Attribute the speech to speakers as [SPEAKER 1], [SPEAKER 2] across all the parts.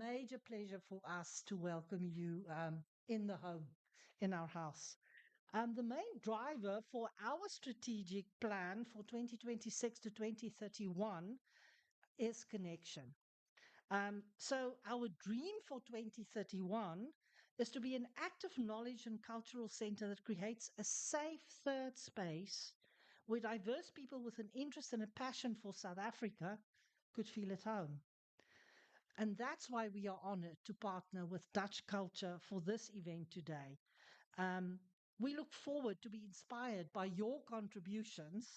[SPEAKER 1] major pleasure for us to welcome you in the home, in our house. The main driver for our strategic plan for 2026 to 2031 is connection. So, our dream for 2031 is to be an active knowledge and cultural center that creates a safe third space where diverse people with an interest and a passion for South Africa could feel at home. And that's why we are honored to partner with Dutch Culture for this event today. Um, we look forward to be inspired by your contributions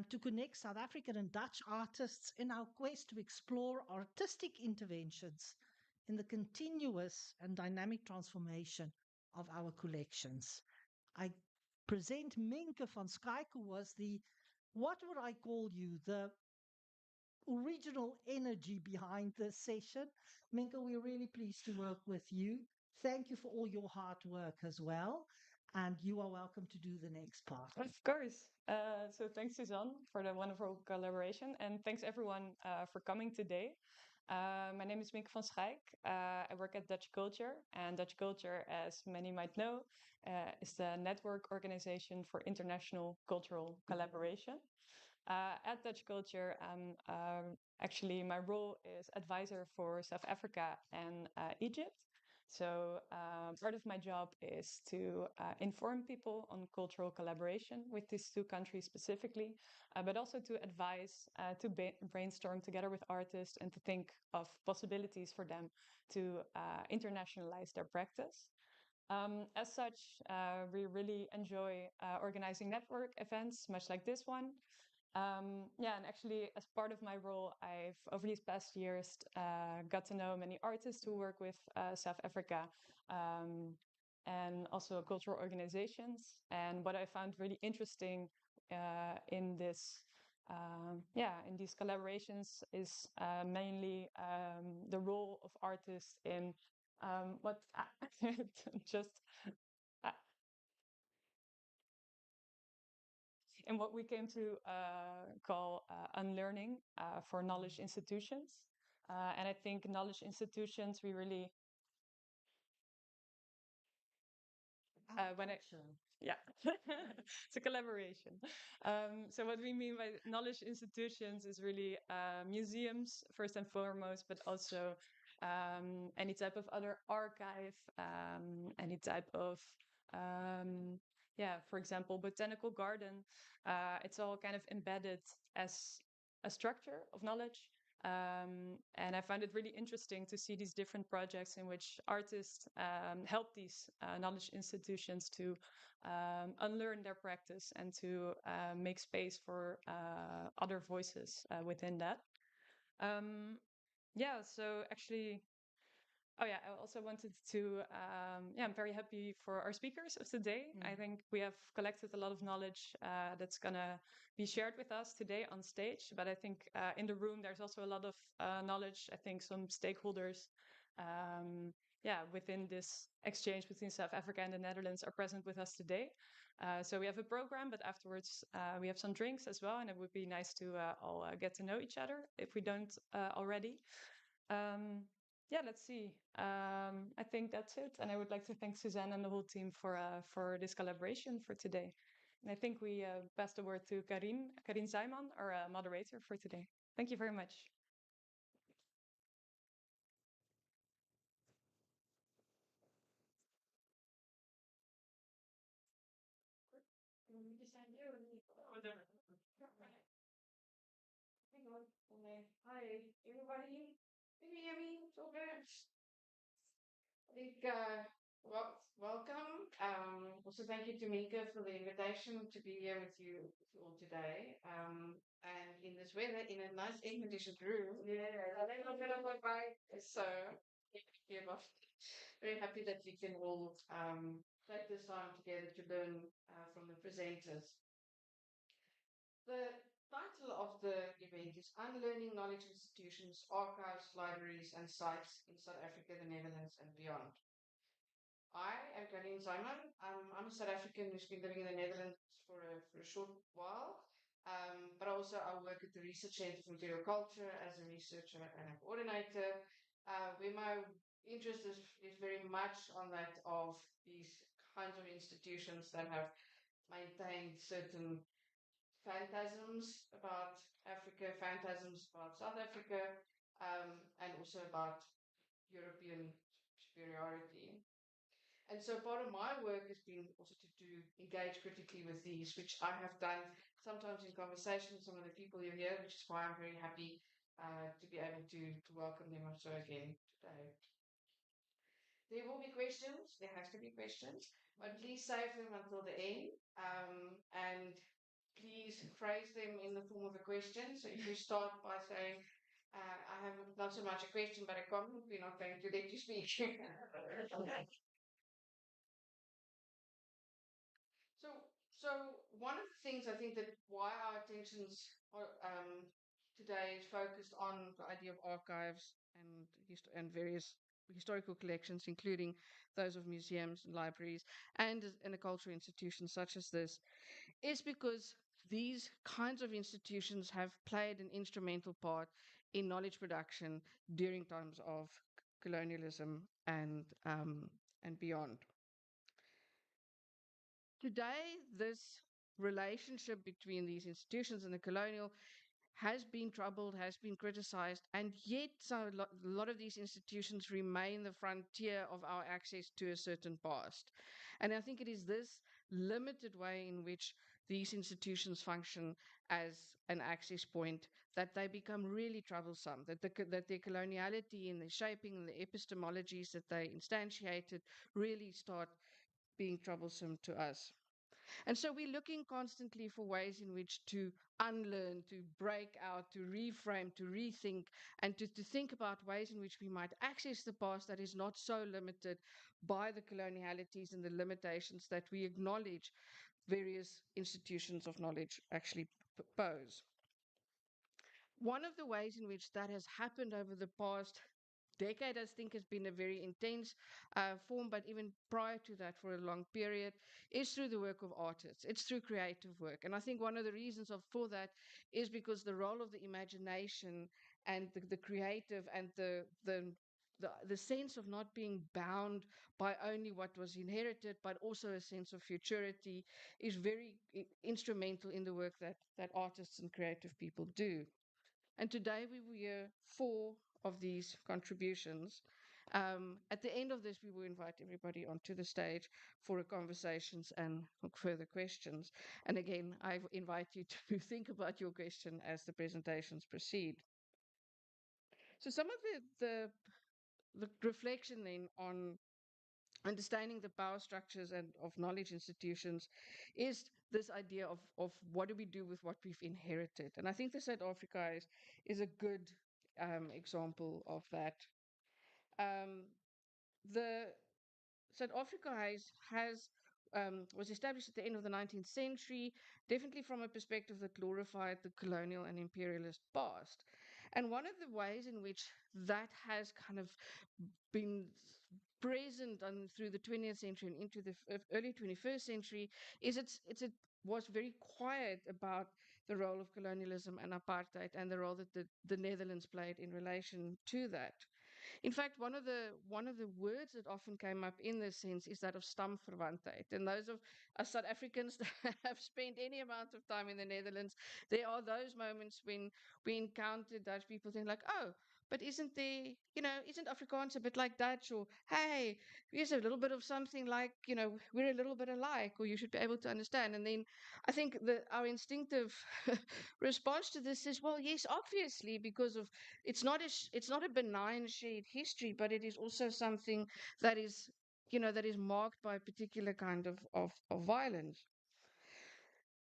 [SPEAKER 1] to connect South African and Dutch artists in our quest to explore artistic interventions in the continuous and dynamic transformation of our collections. I present Minke van Schaik, who was what would I call you, the original energy behind this session. Minka, we're really pleased to work with you. Thank you for all your hard work as well. And you are welcome to do the next part.
[SPEAKER 2] Of course. So thanks, Suzanne, for the wonderful collaboration. And thanks, everyone, for coming today. My name is Minke van Schaik. I work at Dutch Culture. And Dutch Culture, as many might know, is the network organization for international cultural collaboration. At Dutch Culture, actually, my role is advisor for South Africa and Egypt. So part of my job is to inform people on cultural collaboration with these two countries specifically, but also to advise, to brainstorm together with artists and to think of possibilities for them to internationalize their practice. As such, we really enjoy organizing network events, much like this one. Yeah, and actually, as part of my role, I've over these past years got to know many artists who work with South Africa and also cultural organizations. And what I found really interesting in this, in these collaborations is mainly the role of artists in what just in what we came to call unlearning for knowledge institutions. And I think knowledge institutions, we really, when I, yeah, it's a collaboration. So what we mean by knowledge institutions is really museums, first and foremost, but also any type of other archive, any type of for example, botanical garden. It's all kind of embedded as a structure of knowledge. And I find it really interesting to see these different projects in which artists help these knowledge institutions to unlearn their practice and to make space for other voices within that. So actually, oh yeah, I also wanted to, I'm very happy for our speakers of today. I think we have collected a lot of knowledge that's going to be shared with us today on stage. But I think in the room, there's also a lot of knowledge. I think some stakeholders, within this exchange between South Africa and the Netherlands are present with us today. So we have a program, but afterwards we have some drinks as well. And it would be nice to all get to know each other if we don't already. Let's see. I think that's it. And I would like to thank Suzanne and the whole team for this collaboration for today. And I think we pass the word to Carine Zaayman, our moderator for today. Thank you very much.
[SPEAKER 3] Hi, everybody. Can you hear me? It's all good. Welcome. Also, thank you to Minke for the invitation to be here with you all today. And in this weather, in a nice air-conditioned room. Yeah, I think I'm gonna go by. So, very happy that we can all take this time together to learn from the presenters. The title of the event is Unlearning Knowledge Institutions, Archives, Libraries and Sites in South Africa, the Netherlands and beyond. I am Carine Zaayman. I'm a South African who's been living in the Netherlands for a short while. But also I work at the Research Centre for Material Culture as a researcher and a coordinator. where my interest is very much on that of these kinds of institutions that have maintained certain phantasms about Africa, phantasms about South Africa, and also about European superiority. And so part of my work has been also to engage critically with these, which I have done sometimes in conversation with some of the people you're here, which is why I'm very happy to be able to welcome them also again today. There will be questions, there has to be questions, but please save them until the end. And please phrase them in the form of a question. So if you start by saying, I have not so much a question but a comment, we're not going to let you speak. So, so one of the things I think that why our attentions are, today is focused on the idea of archives and various historical collections, including those of museums and libraries and in a cultural institution such as this, is because these kinds of institutions have played an instrumental part in knowledge production during times of colonialism and beyond. Today, this relationship between these institutions and the colonial has been troubled, has been criticized, and yet a lot of these institutions remain the frontier of our access to a certain past. And I think it is this limited way in which these institutions function as an access point that they become really troublesome, that their coloniality and the shaping and the epistemologies that they instantiated really start being troublesome to us. And so we're looking constantly for ways in which to unlearn, to break out, to reframe, to rethink, and to think about ways in which we might access the past that is not so limited by the colonialities and the limitations that we acknowledge various institutions of knowledge actually pose. One of the ways in which that has happened over the past decade, I think, has been a very intense form, but even prior to that, for a long period, is through the work of artists. It's through creative work. And I think one of the reasons for that is because the role of the imagination and the creative and the sense of not being bound by only what was inherited, but also a sense of futurity, is very instrumental in the work that artists and creative people do. And today we will hear four of these contributions. At the end of this, we will invite everybody onto the stage for conversations and further questions. And again, I invite you to think about your question as the presentations proceed. So some of the reflection then on understanding the power structures and of knowledge institutions is this idea of what do we do with what we've inherited. And I think the Zuid-Afrikahuis is a good example of that. Um, the Zuid-Afrikahuis was established at the end of the 19th century, definitely from a perspective that glorified the colonial and imperialist past. And one of the ways in which that has kind of been present through the 20th century and into the early 21st century is it was very quiet about the role of colonialism and apartheid and the role that the Netherlands played in relation to that. In fact, one of the words that often came up in this sense is that of stamverwantheid. And those of us South Africans that have spent any amount of time in the Netherlands, there are those moments when we encounter Dutch people think like, oh, but isn't there, isn't Afrikaans a bit like Dutch? Or, hey, here's a little bit of something like, we're a little bit alike, or you should be able to understand. And then I think that our instinctive response to this is, well, yes, obviously, because of it's not a benign shared history, but it is also something that is, that is marked by a particular kind of violence.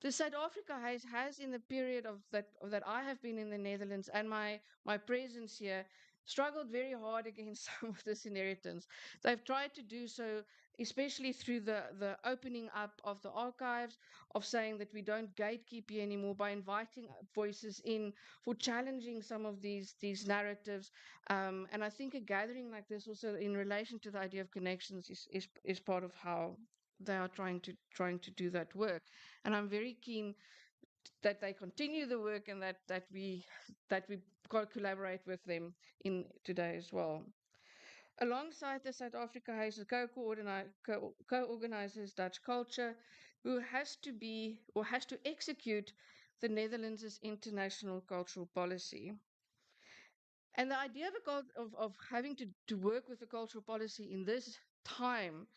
[SPEAKER 3] The South Africa has in the period of that I have been in the Netherlands and my presence here struggled very hard against some of this inheritance. They've tried to do so, especially through the opening up of the archives, of saying that we don't gatekeep you anymore by inviting voices in for challenging some of these narratives. And I think a gathering like this also in relation to the idea of connections is part of how they are trying to do that work. And I'm very keen that they continue the work and that we collaborate with them in today as well. Alongside the South Africa Huis, co-organizes Dutch Culture, who has to be or has to execute the Netherlands' international cultural policy. And the idea of having to work with the cultural policy in this time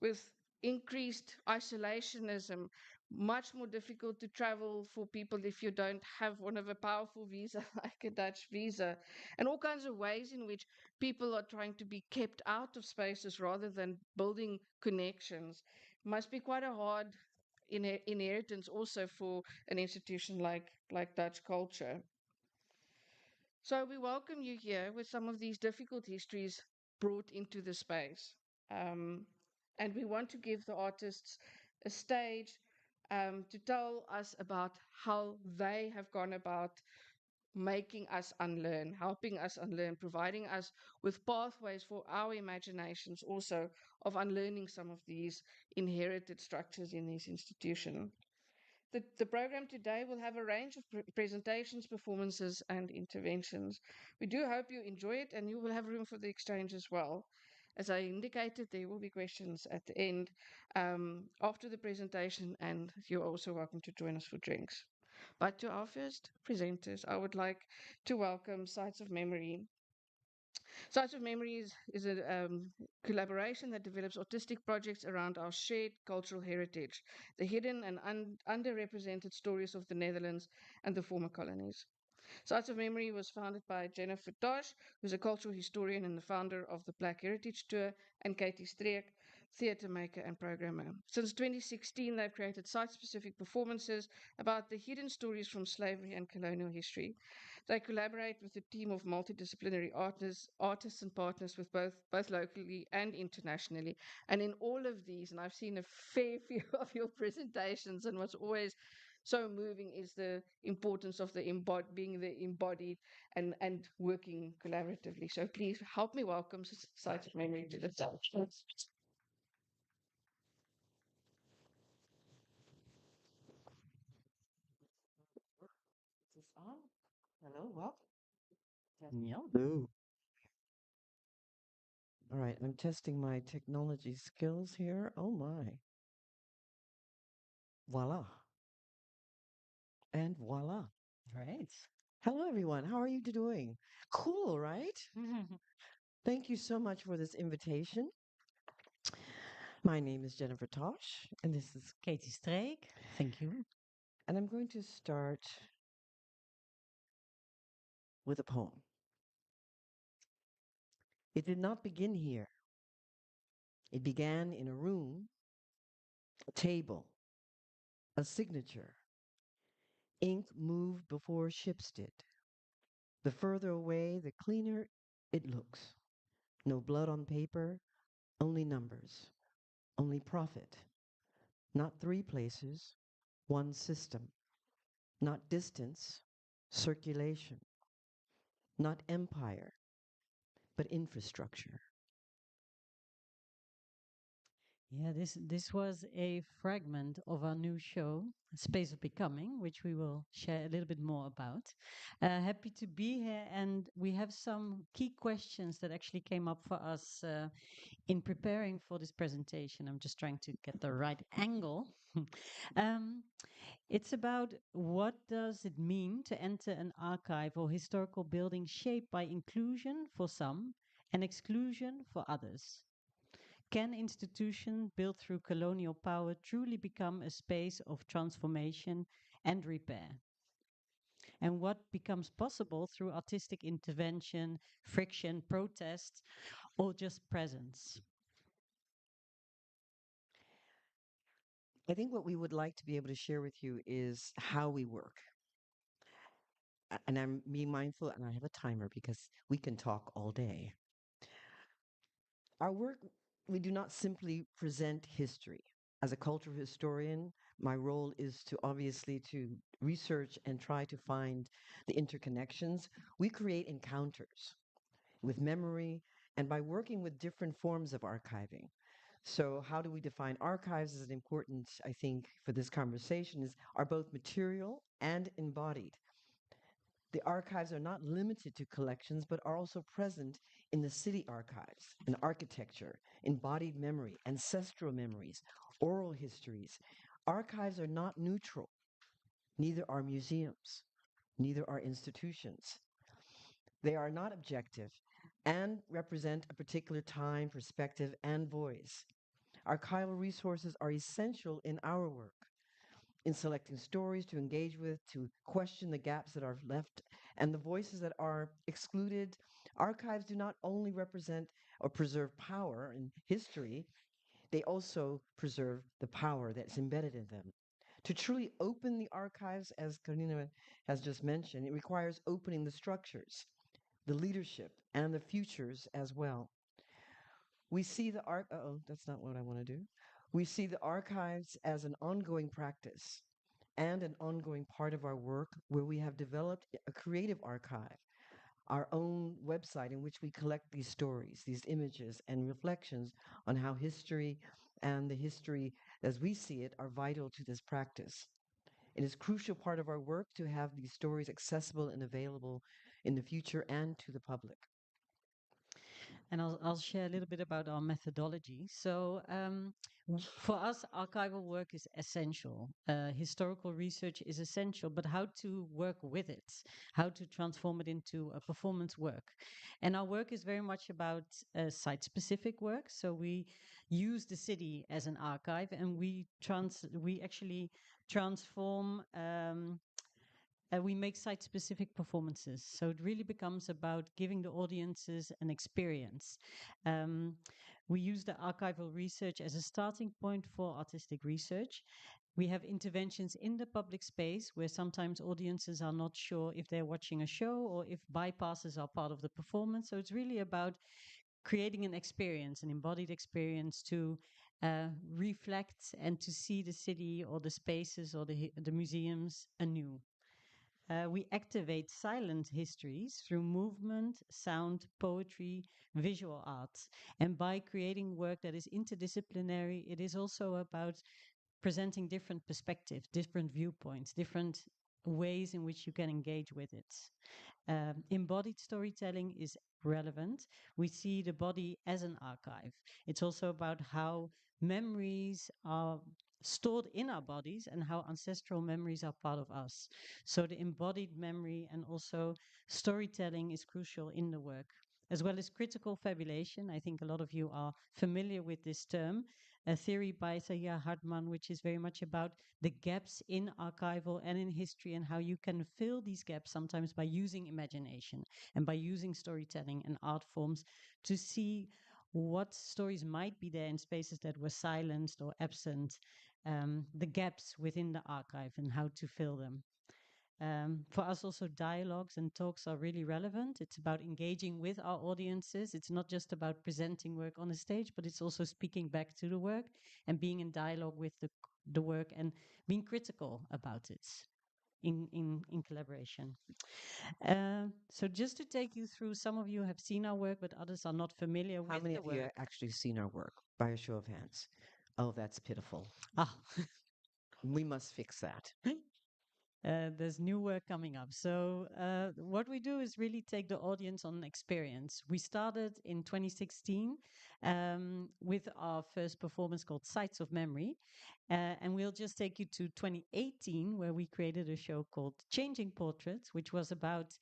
[SPEAKER 3] with increased isolationism, much more difficult to travel for people if you don't have one of a powerful visa like a Dutch visa, and all kinds of ways in which people are trying to be kept out of spaces rather than building connections, must be quite a hard inheritance also for an institution like Dutch Culture. So we welcome you here with some of these difficult histories brought into the space. Um, and we want to give the artists a stage to tell us about how they have gone about making us unlearn, helping us unlearn, providing us with pathways for our imaginations also of unlearning some of these inherited structures in these institutions. The program today will have a range of presentations, performances, and interventions. We do hope you enjoy it and you will have room for the exchange as well. As I indicated, there will be questions at the end after the presentation, and you're also welcome to join us for drinks. But to our first presenters, I would like to welcome Sites of Memory. Sites of Memory is a collaboration that develops artistic projects around our shared cultural heritage, the hidden and underrepresented stories of the Netherlands and the former colonies. Sites of Memory was founded by Jennifer Tosh, who's a cultural historian and the founder of the Black Heritage Tour, and Katie Streek, theatre maker and programmer. Since 2016, they've created site-specific performances about the hidden stories from slavery and colonial history. They collaborate with a team of multidisciplinary artists and partners with both locally and internationally. And in all of these, and I've seen a fair few of your presentations, and what's always so moving is the importance of being the embodied and working collaboratively. So please help me welcome Sites of Memory to the stage. Is this on? Hello, welcome.
[SPEAKER 4] Yeah.
[SPEAKER 5] Hello. All right, I'm testing my technology skills here. Oh my. Voila. And voila.
[SPEAKER 4] Right.
[SPEAKER 5] Hello, everyone. How are you doing? Cool, right? Thank you so much for this invitation. My name is Jennifer Tosh, and this is,
[SPEAKER 4] Katie Streek. Thank you.
[SPEAKER 5] and I'm going to start with a poem. It did not begin here. It began in a room, a table, a signature. Ink moved before ships did. The further away, the cleaner it looks. No blood on paper, only numbers, only profit. Not three places, one system. Not distance, circulation. Not empire, but infrastructure.
[SPEAKER 4] Yeah, this was a fragment of our new show, Space of Becoming, which we will share a little bit more about. Happy to be here, and we have some key questions that actually came up for us in preparing for this presentation. I'm just trying to get the right angle. um, It's about what does it mean to enter an archive or historical building shaped by inclusion for some and exclusion for others? Can institution built through colonial power truly become a space of transformation and repair? And what becomes possible through artistic intervention, friction, protest, or just presence?
[SPEAKER 5] I think what we would like to be able to share with you is how we work. And I'm being mindful, and I have a timer because we can talk all day. Our work, we do not simply present history. As a cultural historian, my role is to obviously to research and try to find the interconnections. We create encounters with memory and by working with different forms of archiving. So, how do we define archives is an important, I think, for this conversation is are both material and embodied. The archives are not limited to collections, but are also present in the city archives, in architecture, embodied memory, ancestral memories, oral histories. Archives are not neutral, neither are museums, neither are institutions. They are not objective and represent a particular time, perspective, and voice. Archival resources are essential in our work, in selecting stories to engage with, to question the gaps that are left, and the voices that are excluded. Archives do not only represent or preserve power in history, they also preserve the power that's embedded in them. To truly open the archives, as Carine has just mentioned, it requires opening the structures, the leadership, and the futures as well. We see the oh, that's not what I want to do. We see the archives as an ongoing practice and an ongoing part of our work where we have developed a creative archive, our own website in which we collect these stories, these images, and reflections on how history and the history as we see it are vital to this practice. It is a crucial part of our work to have these stories accessible and available in the future and to the public.
[SPEAKER 4] And I'll share a little bit about our methodology. So, for us, archival work is essential. Historical research is essential, but how to work with it, how to transform it into a performance work. And our work is very much about site specific work. So, we use the city as an archive and we actually transform. We make site specific performances. So it really becomes about giving the audiences an experience. Um, we use the archival research as a starting point for artistic research. We have interventions in the public space where sometimes audiences are not sure if they're watching a show or if bypasses are part of the performance. So it's really about creating an experience, an embodied experience to reflect and to see the city or the spaces or the museums anew. We activate silent histories through movement, sound, poetry, visual arts. And by creating work that is interdisciplinary, it is also about presenting different perspectives, different viewpoints, different ways in which you can engage with it. Embodied storytelling is relevant. We see the body as an archive. It's also about how memories are stored in our bodies and how ancestral memories are part of us. So the embodied memory and also storytelling is crucial in the work. As well as critical fabulation. I think a lot of you are familiar with this term, a theory by Saya Hartman, which is very much about the gaps in archival and in history and how you can fill these gaps sometimes by using imagination and by using storytelling and art forms to see what stories might be there in spaces that were silenced or absent, the gaps within the archive and how to fill them. For us, also, dialogues and talks are really relevant. It's about engaging with our audiences. It's not just about presenting work on a stage, but it's also speaking back to the work and being in dialogue with the work and being critical about it in collaboration. So, just to take you through, some of you have seen our work, but others are not familiar
[SPEAKER 5] How
[SPEAKER 4] with
[SPEAKER 5] many
[SPEAKER 4] the
[SPEAKER 5] of you
[SPEAKER 4] work.
[SPEAKER 5] actually seen our work? By a show of hands. Oh, that's pitiful.
[SPEAKER 4] Ah,
[SPEAKER 5] We must fix that.
[SPEAKER 4] there's new work coming up. So, what we do is really take the audience on an experience. We started in 2016 with our first performance called Sites of Memory. And we'll just take you to 2018, where we created a show called Changing Portraits, which was about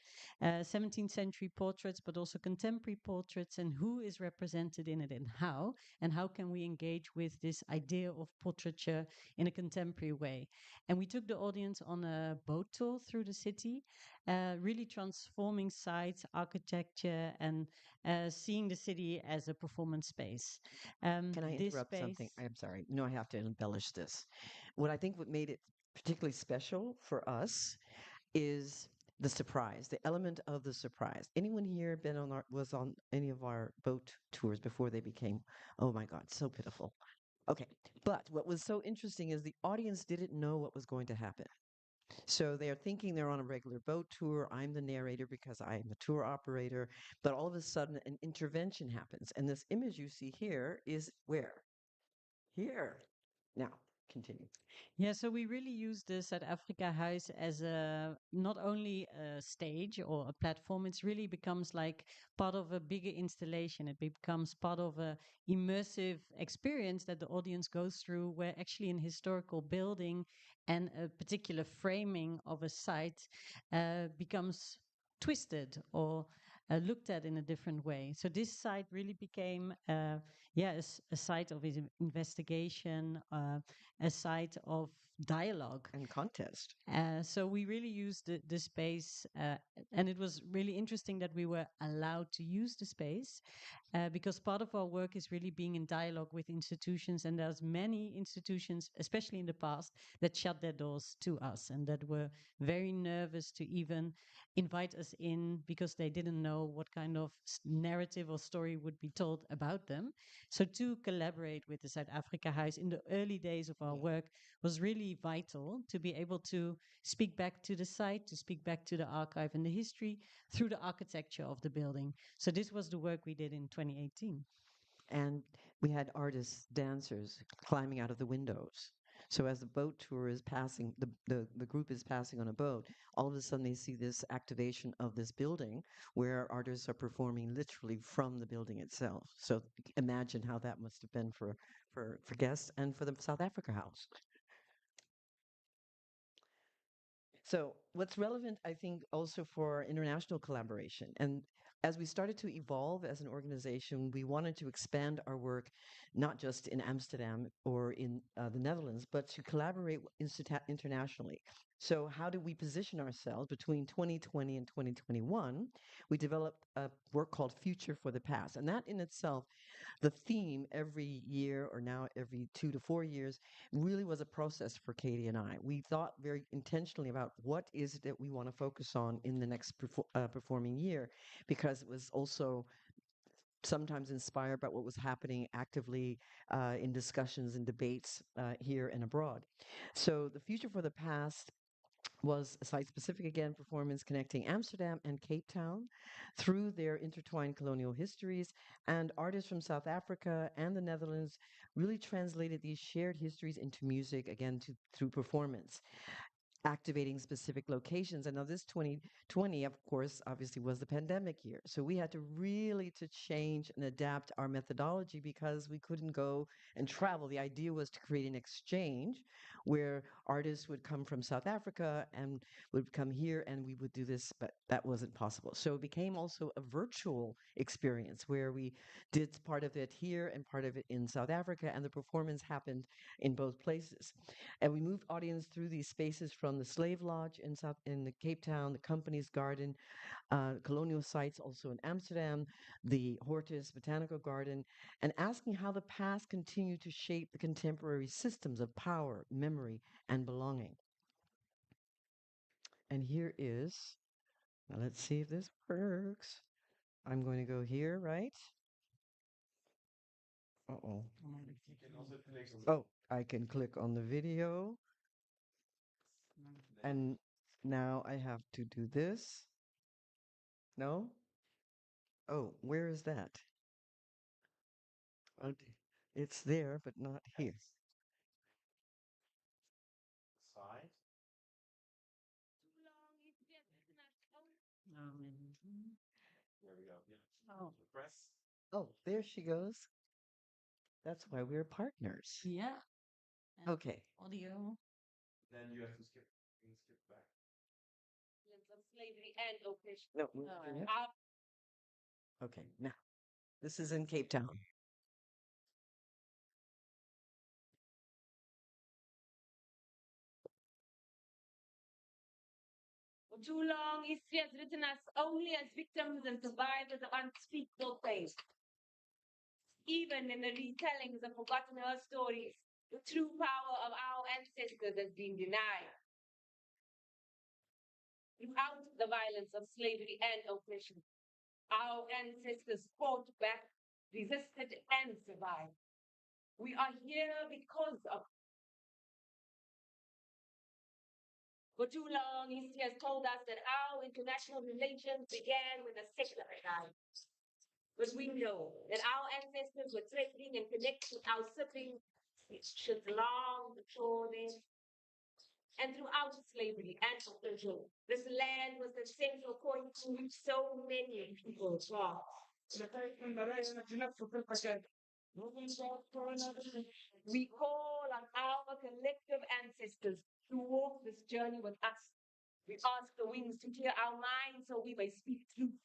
[SPEAKER 4] 17th century portraits, but also contemporary portraits, and who is represented in it and how can we engage with this idea of portraiture in a contemporary way. And we took the audience on a boat tour through the city, really transforming sites, architecture, and seeing the city as a performance space.
[SPEAKER 5] Can I
[SPEAKER 4] This
[SPEAKER 5] interrupt something?
[SPEAKER 4] space.
[SPEAKER 5] I'm sorry. You know, I have to embellish this. What made it particularly special for us is the surprise, the element of the surprise. Anyone here been on was on any of our boat tours before they became, oh my God, so pitiful. Okay. But what was so interesting is the audience didn't know what was going to happen. So they're thinking they're on a regular boat tour. I'm the narrator because I'm the tour operator. But all of a sudden, an intervention happens. And this image you see here is where? here. Now, continue.
[SPEAKER 4] Yeah, so we really use the Zuid-Afrikahuis as a not only a stage or a platform, it's really becomes like part of a bigger installation. It becomes part of a immersive experience that the audience goes through where actually an historical building and a particular framing of a site becomes twisted or looked at in a different way. So this site really became a site of investigation, a site of dialogue.
[SPEAKER 5] And contest.
[SPEAKER 4] So we really used the space, and it was really interesting that we were allowed to use the space because part of our work is really being in dialogue with institutions, and there's many institutions, especially in the past, that shut their doors to us and that were very nervous to even invite us in because they didn't know what kind of narrative or story would be told about them. So to collaborate with the Zuid-Afrikahuis in the early days of our work was really vital to be able to speak back to the site, to speak back to the archive and the history through the architecture of the building. So this was the work we did in 2018.
[SPEAKER 5] And we had artists, dancers climbing out of the windows. So as the boat tour is passing, the group is passing on a boat, all of a sudden they see this activation of this building where artists are performing literally from the building itself. So imagine how that must have been for guests and for the South Africa House. So, what's relevant, I think, also for international collaboration, and as we started to evolve as an organization, we wanted to expand our work not just in Amsterdam or in the Netherlands, but to collaborate internationally. So, how do we position ourselves between 2020 and 2021? We developed a work called Future for the Past, and that in itself the theme every year or now every 2 to 4 years really was a process for Katie and I. We thought very intentionally about what is it that we want to focus on in the next performing year, because it was also sometimes inspired by what was happening actively in discussions and debates here and abroad. So the Future for the Past was a site-specific, again, performance connecting Amsterdam and Cape Town through their intertwined colonial histories. And artists from South Africa and the Netherlands really translated these shared histories into music, again, through performance, activating specific locations. And now this 2020, of course, obviously was the pandemic year. So we had to really to change and adapt our methodology because we couldn't go and travel. The idea was to create an exchange where artists would come from South Africa and would come here and we would do this, but that wasn't possible. So it became also a virtual experience where we did part of it here and part of it in South Africa, and the performance happened in both places. And we moved audience through these spaces from the Slave Lodge in the Cape Town, the Company's Garden, colonial sites also in Amsterdam, the Hortus Botanical Garden, and asking how the past continued to shape the contemporary systems of power, memory, and belonging. And here is, now let's see if this works. I'm going to go here, right? Uh-oh. Oh, I can click on the video. And now I have to do this. No? Oh, where is that? Okay. It's there, but not here.
[SPEAKER 4] Oh,
[SPEAKER 5] Oh, there she goes. That's why we're partners.
[SPEAKER 4] yeah. And
[SPEAKER 5] Okay.
[SPEAKER 4] audio.
[SPEAKER 6] Of slavery and oppression.
[SPEAKER 5] No.
[SPEAKER 6] Our
[SPEAKER 5] Okay. Now, this is in Cape Town.
[SPEAKER 6] For too long, history has written us only as victims and survivors of unspeakable pain. Even in the retellings of forgotten her stories, the true power of our ancestors has been denied. Throughout the violence of slavery and oppression, our ancestors fought back, resisted, and survived. We are here because of. For too long, history has told us that our international relations began with a settler time. But we know that our ancestors were trading and connecting our siblings It stood long before them and throughout slavery and oppression. This land was the central point to which so many people fought. We call on our collective ancestors to walk this journey with us. We ask the winds to clear our minds so we may speak truth.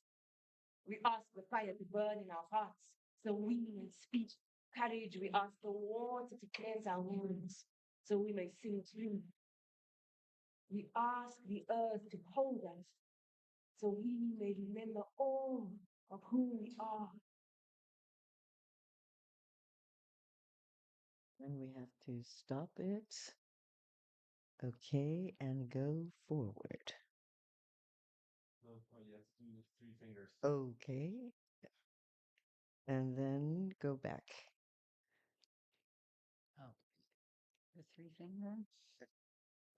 [SPEAKER 6] We ask the fire to burn in our hearts so we may speak courage. We ask the water to cleanse our wounds so we may sing truth. We ask the earth to hold us so we may remember all of who we are.
[SPEAKER 5] And we have to stop it. Okay, and go forward. Okay. And then go back.
[SPEAKER 4] Oh, the three fingers.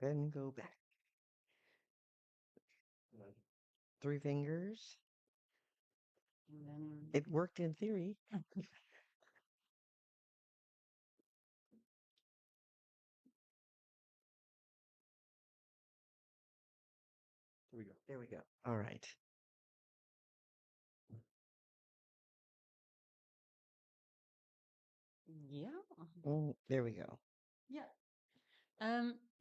[SPEAKER 5] Then go back. 3 fingers.
[SPEAKER 4] And then
[SPEAKER 5] It worked in theory. There we go. All right.
[SPEAKER 4] yeah.
[SPEAKER 5] Oh, there we go.
[SPEAKER 4] Yeah.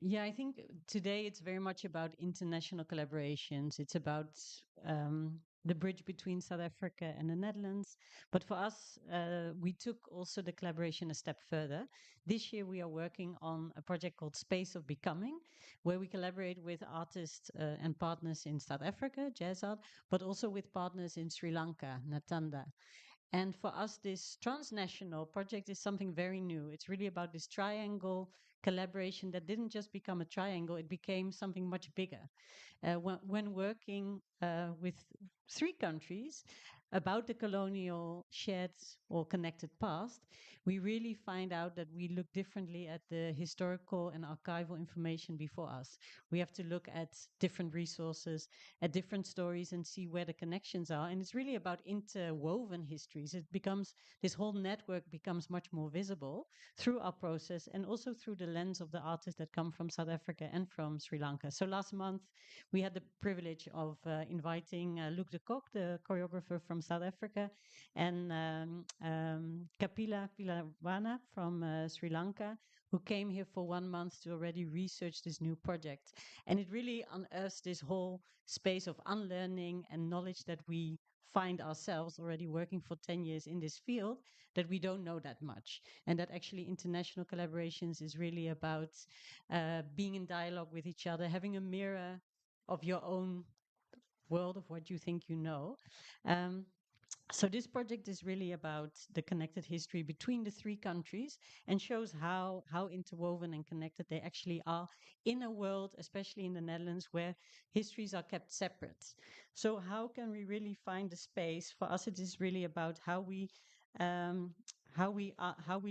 [SPEAKER 4] Yeah, I think today it's very much about international collaborations. It's about the bridge between South Africa and the Netherlands. But for us, we took also the collaboration a step further. This year, we are working on a project called Space of Becoming, where we collaborate with artists and partners in South Africa, jazz art, but also with partners in Sri Lanka, Natanda. And for us, this transnational project is something very new. It's really about this triangle collaboration that didn't just become a triangle, it became something much bigger. When working with 3 countries about the colonial shared or connected past, we really find out that we look differently at the historical and archival information before us. We have to look at different resources, at different stories, and see where the connections are. And it's really about interwoven histories. It becomes, this whole network becomes much more visible through our process and also through the lens of the artists that come from South Africa and from Sri Lanka. So last month, we had the privilege of inviting Luc de Kok, the choreographer from South Africa, and Kapila Pilawana from Sri Lanka, who came here for 1 month to already research this new project. And it really unearths this whole space of unlearning and knowledge that we find ourselves already working for 10 years in this field, that we don't know that much. And that actually international collaborations is really about being in dialogue with each other, having a mirror of your own world of what you think you know. Um, so this project is really about the connected history between the 3 countries and shows how interwoven and connected they actually are in a world, especially in the Netherlands, where histories are kept separate. So how can we really find the space? For us, it is really about um, how we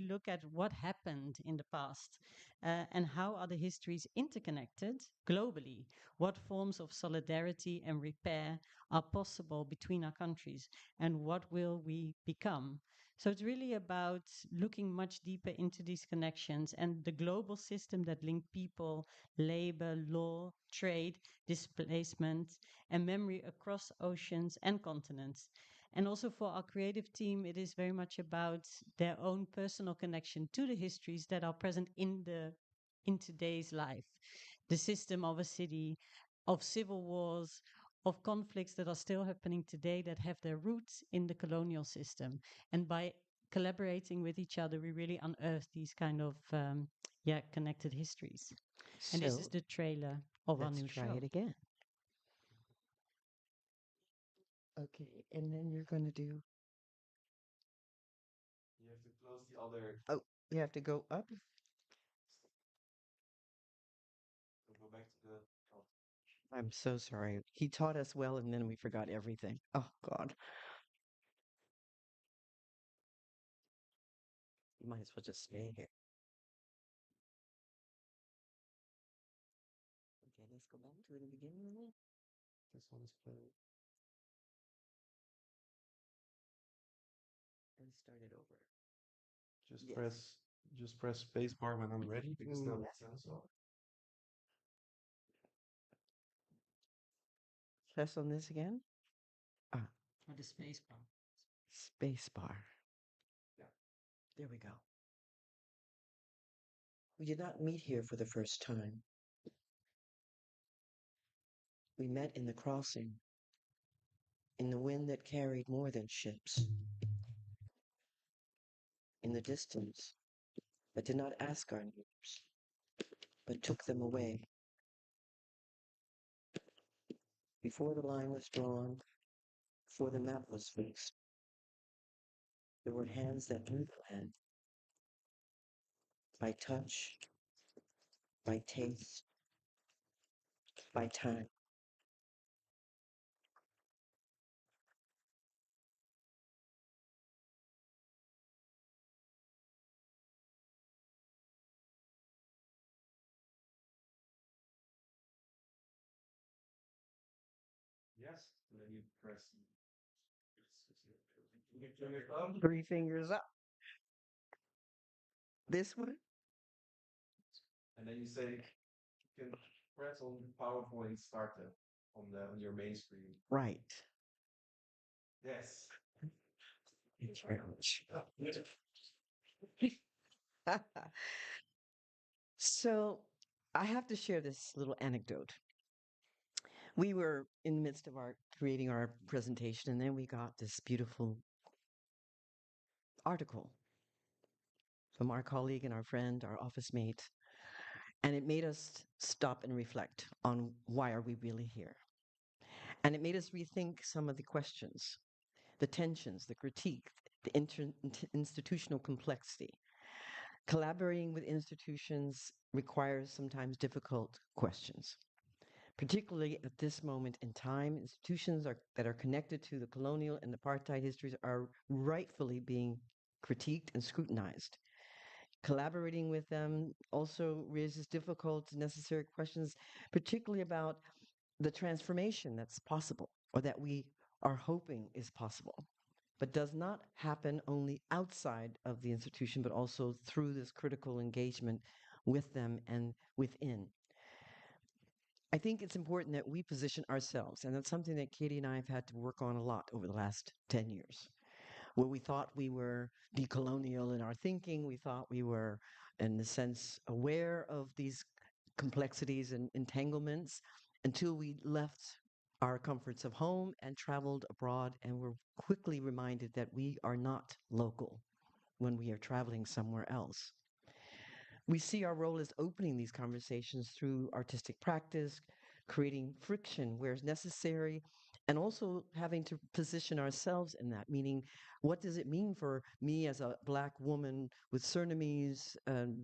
[SPEAKER 4] look at what happened in the past, and how are the histories interconnected globally. What forms of solidarity and repair are possible between our countries, and what will we become? So it's really about looking much deeper into these connections and the global system that link people, labor, law, trade, displacement, and memory across oceans and continents. And also for our creative team, it is very much about their own personal connection to the histories that are present in today's life. The system of a city, of civil wars, of conflicts that are still happening today that have their roots in the colonial system. And by collaborating with each other, we really unearth these kind of connected histories. And this is
[SPEAKER 5] So
[SPEAKER 4] the trailer of our
[SPEAKER 5] let's
[SPEAKER 4] new
[SPEAKER 5] try
[SPEAKER 4] show.
[SPEAKER 5] it again. Okay, and then you're going to do. Oh, you have to go up. I'm so sorry. He taught us well, and then we forgot everything. Oh, God. You might as well just stay here. Okay, let's go back to the beginning. This one's played. And start it over.
[SPEAKER 7] Just
[SPEAKER 5] Yes.
[SPEAKER 7] press just press spacebar when I'm ready because that makes sense. So
[SPEAKER 5] Press on this again. Ah,
[SPEAKER 4] Or the space bar.
[SPEAKER 5] space bar.
[SPEAKER 7] Yeah.
[SPEAKER 5] There we go. We did not meet here for the first time. We met in the crossing, in the wind that carried more than ships, in the distance that did not ask our names, but took them away. Before the line was drawn, before the map was fixed, there were hands that knew the land, by touch, by taste, by time.
[SPEAKER 7] yes, and then you press. You turn it on,
[SPEAKER 5] 3 fingers up. This one?
[SPEAKER 7] and then you say you can press on PowerPoint started on your main screen.
[SPEAKER 5] Right.
[SPEAKER 7] Yes.
[SPEAKER 5] Thank you very much. So I have to share this little anecdote. We were in the midst of our creating our presentation, and then we got this beautiful article from our colleague and our friend, our office mate, and it made us stop and reflect on why are we really here. And it made us rethink some of the questions, the tensions, the critique, the institutional complexity. Collaborating with institutions requires sometimes difficult questions. Particularly at this moment in time, institutions that are connected to the colonial and apartheid histories are rightfully being critiqued and scrutinized. Collaborating with them also raises difficult, necessary questions, particularly about the transformation that's possible or that we are hoping is possible, but does not happen only outside of the institution, but also through this critical engagement with them and within. I think it's important that we position ourselves, and that's something that Katie and I have had to work on a lot over the last 10 years, where we thought we were decolonial in our thinking. We thought we were, in a sense, aware of these complexities and entanglements until we left our comforts of home and traveled abroad and were quickly reminded that we are not local when we are traveling somewhere else. We see our role as opening these conversations through artistic practice, creating friction where it's necessary, and also having to position ourselves in that, meaning what does it mean for me as a Black woman with Surinamese,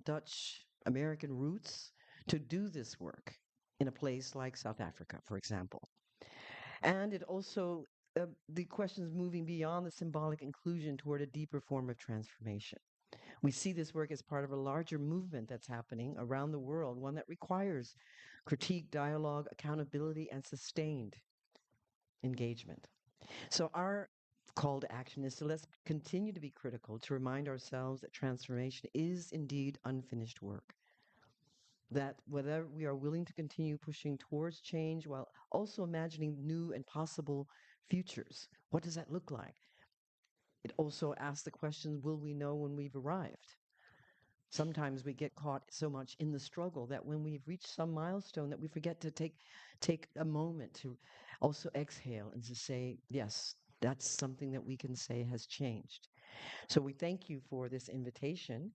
[SPEAKER 5] Dutch, American roots to do this work in a place like South Africa, for example. And it also, the questions moving beyond the symbolic inclusion toward a deeper form of transformation. We see this work as part of a larger movement that's happening around the world, one that requires critique, dialogue, accountability, and sustained engagement. So our call to action is to let's continue to be critical, to remind ourselves that transformation is indeed unfinished work. That whether we are willing to continue pushing towards change while also imagining new and possible futures, what does that look like? It also asks the question, will we know when we've arrived? Sometimes we get caught so much in the struggle that when we've reached some milestone that we forget to take a moment to also exhale and to say, yes, that's something that we can say has changed. So we thank you for this invitation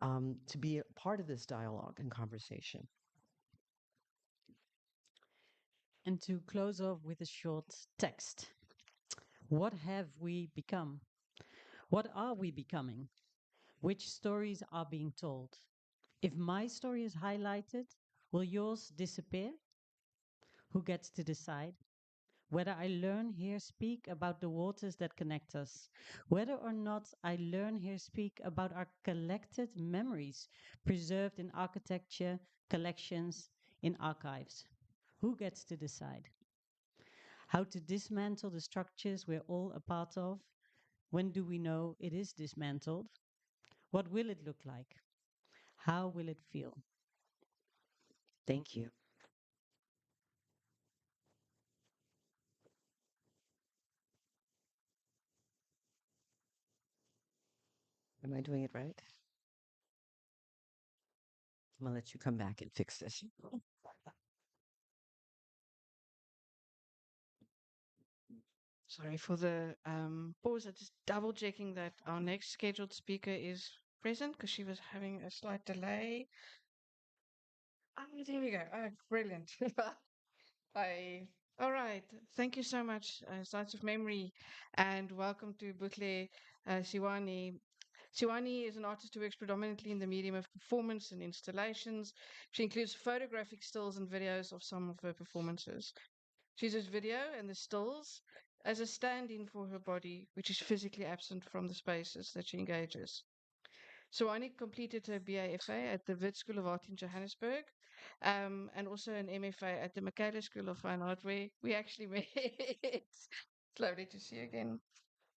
[SPEAKER 5] to be a part of this dialogue and conversation.
[SPEAKER 4] And to close off with a short text. What have we become? What are we becoming? Which stories are being told? If my story is highlighted, will yours disappear? Who gets to decide? Whether I learn here speak about the waters that connect us, whether or not I learn here speak about our collected memories preserved in architecture, collections, in archives. Who gets to decide? How to dismantle the structures we're all a part of? When do we know it is dismantled? What will it look like? How will it feel?
[SPEAKER 5] Thank you. Am I doing it right? I'm gonna let you come back and fix this.
[SPEAKER 3] Sorry for the pause. I just double checking that our next scheduled speaker is present because she was having a slight delay. Ah, there we go. Oh, brilliant. I all right. Thank you so much, Sites of Memory, and welcome to Buhlebezwe Siwani. Siwani is an artist who works predominantly in the medium of performance and installations. She includes photographic stills and videos of some of her performances. She uses video and the stills as a stand-in for her body, which is physically absent from the spaces that she engages. Siwani completed her BAFA at the Wit School of Art in Johannesburg, and also an MFA at the Michaela School of Fine Art, where we actually met. It's lovely to see you again.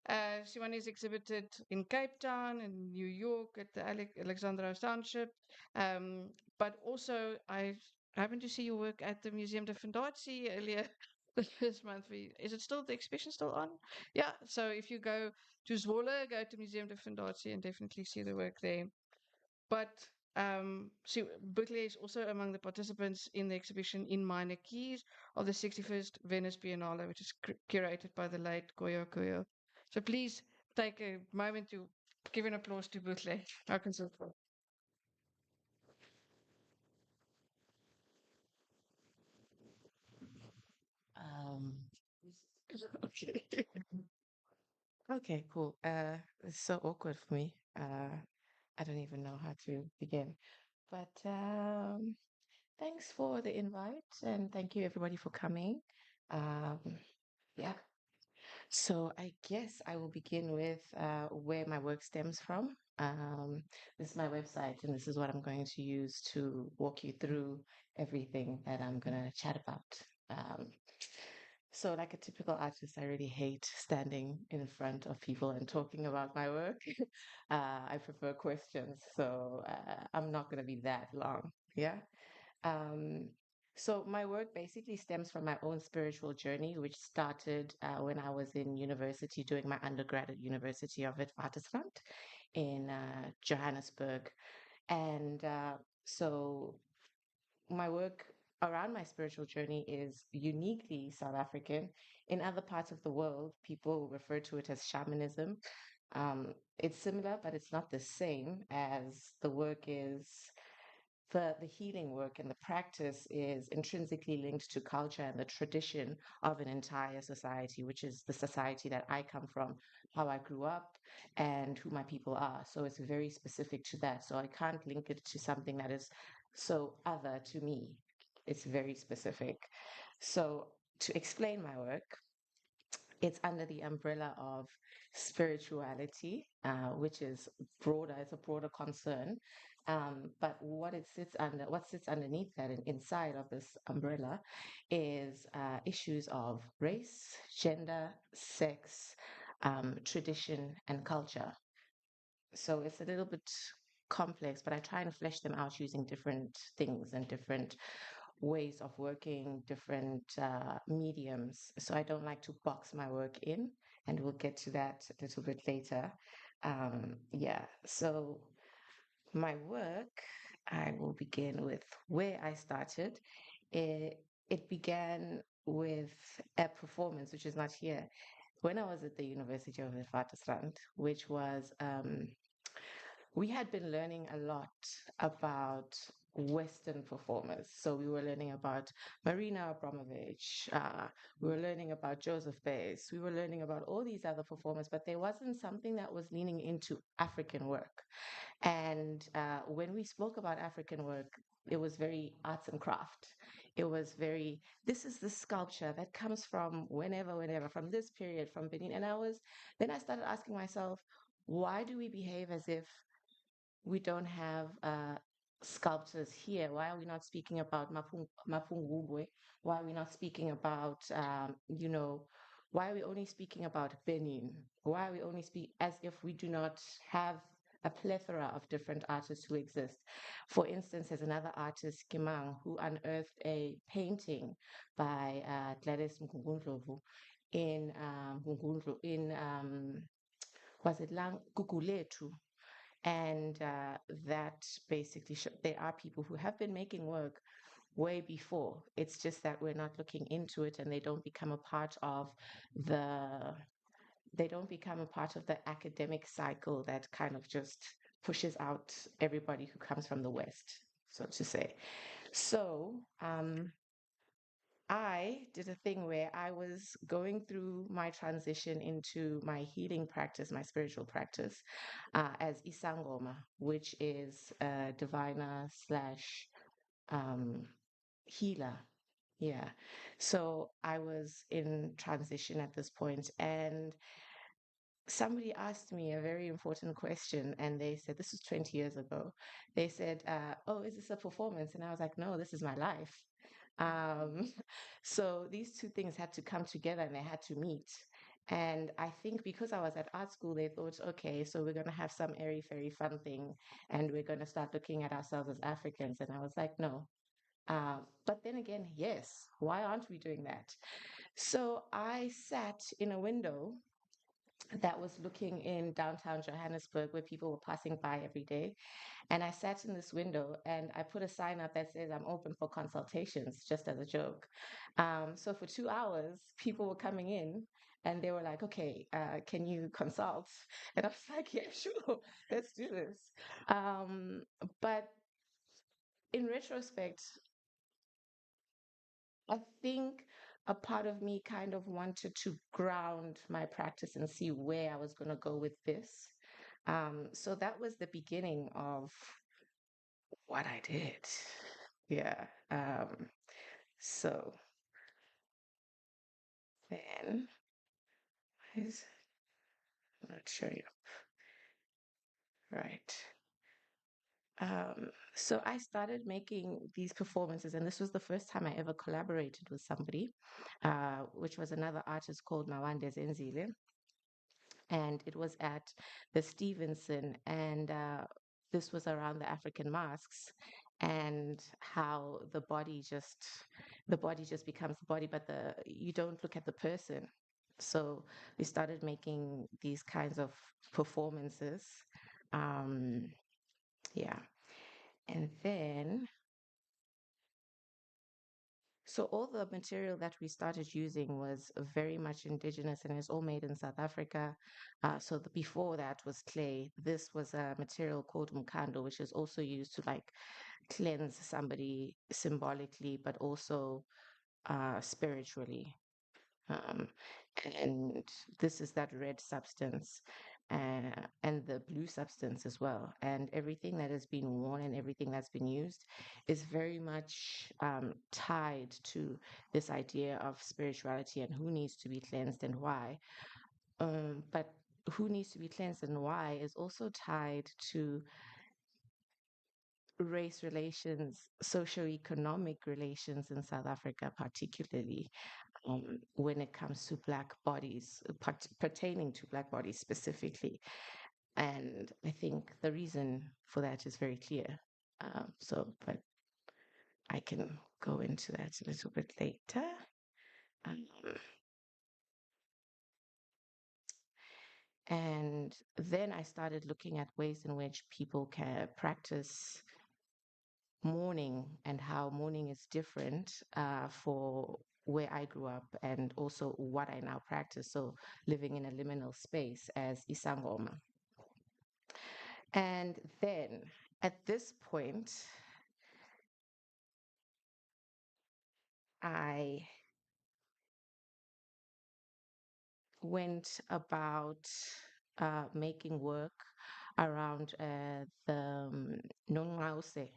[SPEAKER 3] Siwani is exhibited in Cape Town and New York at the Alexandra Township. But also, I happened to see your work at the Museum de Fundatie earlier this month. Is it still, the exhibition still on? Yeah. So if you go to Zwolle, go to Museum de Fundatie and definitely see the work there. But Butlé is also among the participants in the exhibition In Minor Keys of the 61st Venice Biennale, which is curated by the late Goyo Koyo. So please take a moment to give an applause to Butlé. How can so forth.
[SPEAKER 8] Um, okay. Okay, cool. It's so awkward for me. I don't even know how to begin. But thanks for the invite and thank you everybody for coming. Um, yeah. So I guess I will begin with where my work stems from. This is my website, and this is what I'm going to use to walk you through everything that I'm going to chat about. Um, so, like a typical artist, I really hate standing in front of people and talking about my work. I prefer questions, so I'm not going to be that long. Yeah. Um, so my work basically stems from my own spiritual journey, which started when I was in university doing my undergrad at University of Witwatersrand in Johannesburg. And so my work around my spiritual journey is uniquely South African. In other parts of the world, people refer to it as shamanism. It's similar, but it's not the same as the work is the healing work and the practice is intrinsically linked to culture and the tradition of an entire society, which is the society that I come from, how I grew up, and who my people are. So it's very specific to that. So I can't link it to something that is so other to me. It's very specific. So to explain my work, it's under the umbrella of spirituality, which is broader. It's a broader concern. But what sits underneath that and inside of this umbrella is issues of race, gender, sex, tradition, and culture. So it's a little bit complex, but I try and flesh them out using different things and different ways of working, different mediums. So I don't like to box my work in, and we'll get to that a little bit later. Yeah, so my work, I will begin with where I started. It began with a performance, which is not here. When I was at the University of Witwatersrand, which was we had been learning a lot about Western performers. So we were learning about Marina Abramovich, we were learning about Joseph Base, we were learning about all these other performers, but there wasn't something that was leaning into African work. And when we spoke about African work, it was very arts and craft. It was very, this is the sculpture that comes from whenever, from this period, from Benin. Then I started asking myself, why do we behave as if we don't have sculptors here? Why are we not speaking about Mapungubwe? Why are we not speaking about, why are we only speaking about Benin? Why are we only speak as if we do not have a plethora of different artists who exist. For instance, there's another artist, Kimang, who unearthed a painting by Gladys Mkungundlovu in was it Lang Guguletu? And that basically there are people who have been making work way before. It's just that we're not looking into it, and they don't become a part of the academic cycle that kind of just pushes out everybody who comes from the West, so to say. So I did a thing where I was going through my transition into my healing practice, my spiritual practice, as Isangoma, which is a diviner slash healer. Yeah. So I was in transition at this point, and somebody asked me a very important question, and they said, this was 20 years ago. They said, oh, is this a performance? And I was like, no, this is my life. So these two things had to come together and they had to meet. And I think because I was at art school, they thought, okay, so we're going to have some airy, fairy fun thing, and we're going to start looking at ourselves as Africans. And I was like, no. But then again, yes, why aren't we doing that? So I sat in a window that was looking in downtown Johannesburg where people were passing by every day. And I sat in this window and I put a sign up that says I'm open for consultations, just as a joke. So for 2 hours, people were coming in and they were like, okay, can you consult? And I was like, yeah, sure, let's do this. But in retrospect, I think a part of me kind of wanted to ground my practice and see where I was going to go with this. So that was the beginning of what I did. Yeah. So then, is I'm not sure you right. So I started making these performances, and this was the first time I ever collaborated with somebody, which was another artist called Mawande Zenzile. And it was at the Stevenson, and this was around the African masks and how the body just becomes the body, but you don't look at the person. So we started making these kinds of performances. Um, yeah. And then, so all the material that we started using was very much indigenous and it's all made in South Africa. So before that was clay. This was a material called mkando, which is also used to like cleanse somebody symbolically, but also spiritually. Um, and this is that red substance and the blue substance as well. And everything that has been worn and everything that's been used is very much tied to this idea of spirituality and who needs to be cleansed and why. But who needs to be cleansed and why is also tied to race relations, socio-economic relations in South Africa, particularly when it comes to Black bodies, pertaining to Black bodies specifically. And I think the reason for that is very clear. But I can go into that a little bit later. Um, and then I started looking at ways in which people can practice mourning and how mourning is different for where I grew up and also what I now practice. So living in a liminal space as Isangoma. And then at this point, I went about making work around the Nongause.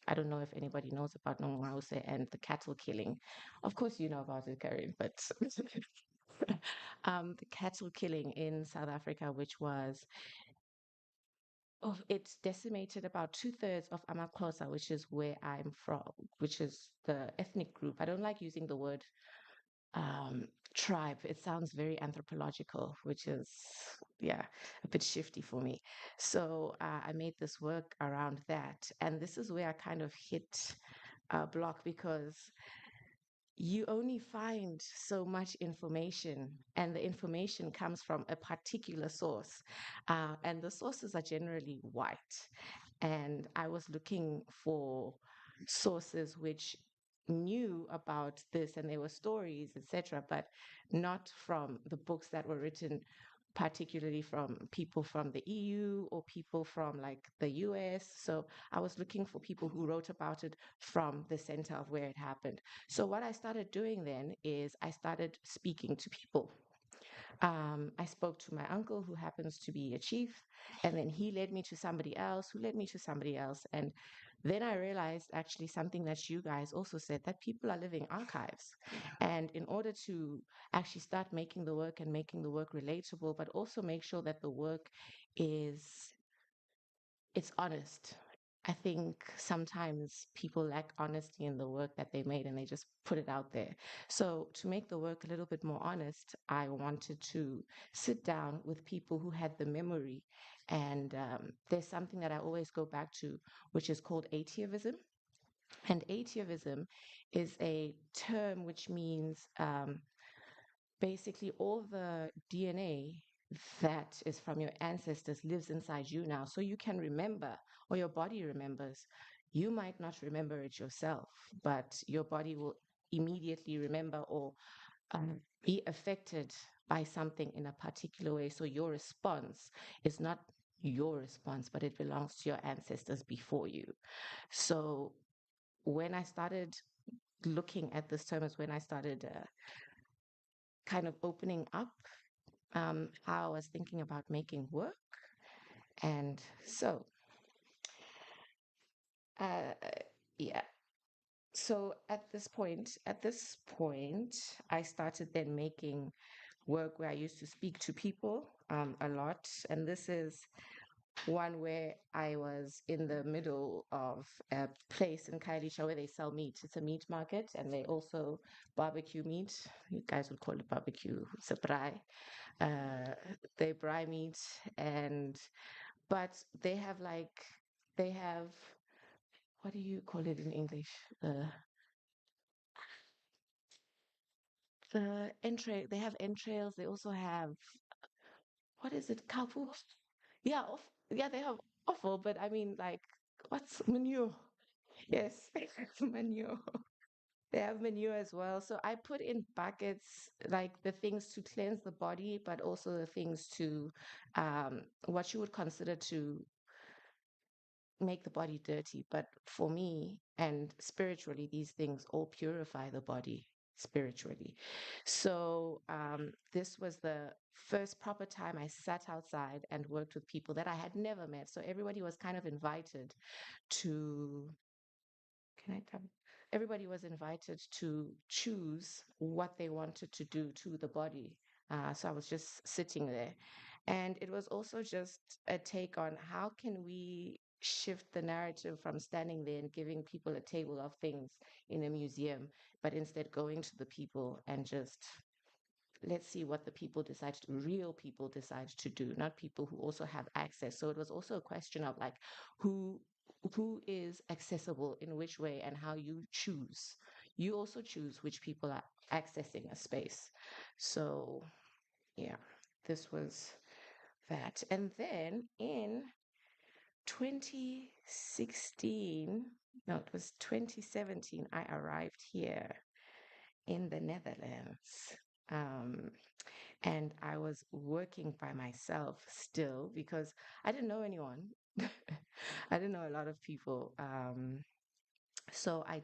[SPEAKER 8] I don't know if anybody knows about Nongause and the cattle killing. Of course, you know about it, Carine, but the cattle killing in South Africa, which was it decimated about 2/3 of Amakhosa, which is where I'm from, which is the ethnic group. I don't like using the word um, tribe. It sounds very anthropological, which is, yeah, a bit shifty for me. So I made this work around that. And this is where I kind of hit a block because you only find so much information, and the information comes from a particular source. And the sources are generally white. And I was looking for sources which knew about this, and there were stories, etc., but not from the books that were written particularly from people from the EU or people from like the US. So I was looking for people who wrote about it from the center of where it happened. So what I started doing then is I started speaking to people. I spoke to my uncle, who happens to be a chief, and then he led me to somebody else, who led me to somebody else. And then I realized actually something that you guys also said, that people are living archives. And in order to actually start making the work and making the work relatable, but also make sure that the work is it's honest. I think sometimes people lack honesty in the work that they made and they just put it out there. So, to make the work a little bit more honest, I wanted to sit down with people who had the memory. And there's something that I always go back to, which is called atievism. And atievism is a term which means basically all the DNA that is from your ancestors lives inside you now. So you can remember, or your body remembers. You might not remember it yourself, but your body will immediately remember or be affected by something in a particular way. So your response is not your response, but it belongs to your ancestors before you. So when I started looking at this term, is when I started kind of opening up how I was thinking about making work. And so, uh, yeah. So at this point, I started then making work where I used to speak to people a lot. And this is one where I was in the middle of a place in Khayelitsha where they sell meat. It's a meat market, and they also barbecue meat. You guys would call it barbecue. It's a braai. Uh, they braai meat, and but they have, what do you call it in English? The entrail. They have entrails. They also have, what is it? Kapu. Yeah, yeah. They have offal, but I mean, like, what's manure? Yes, manure. They have manure as well. So I put in buckets like the things to cleanse the body, but also the things to what you would consider to make the body dirty. But for me and spiritually, these things all purify the body spiritually. So this was the first proper time I sat outside and worked with people that I had never met. So everybody was kind of invited to, can I come? Everybody was invited to choose what they wanted to do to the body. So I was just sitting there. And it was also just a take on how can we shift the narrative from standing there and giving people a table of things in a museum, but instead going to the people and just let's see what the people decide to, real people decide to do, not people who also have access. So it was also a question of like who who is accessible in which way and how you choose. You also choose which people are accessing a space. So yeah, this was that. And then in 2016, no, it was 2017, I arrived here in the Netherlands. Um, and I was working by myself still because I didn't know anyone. I didn't know a lot of people. So I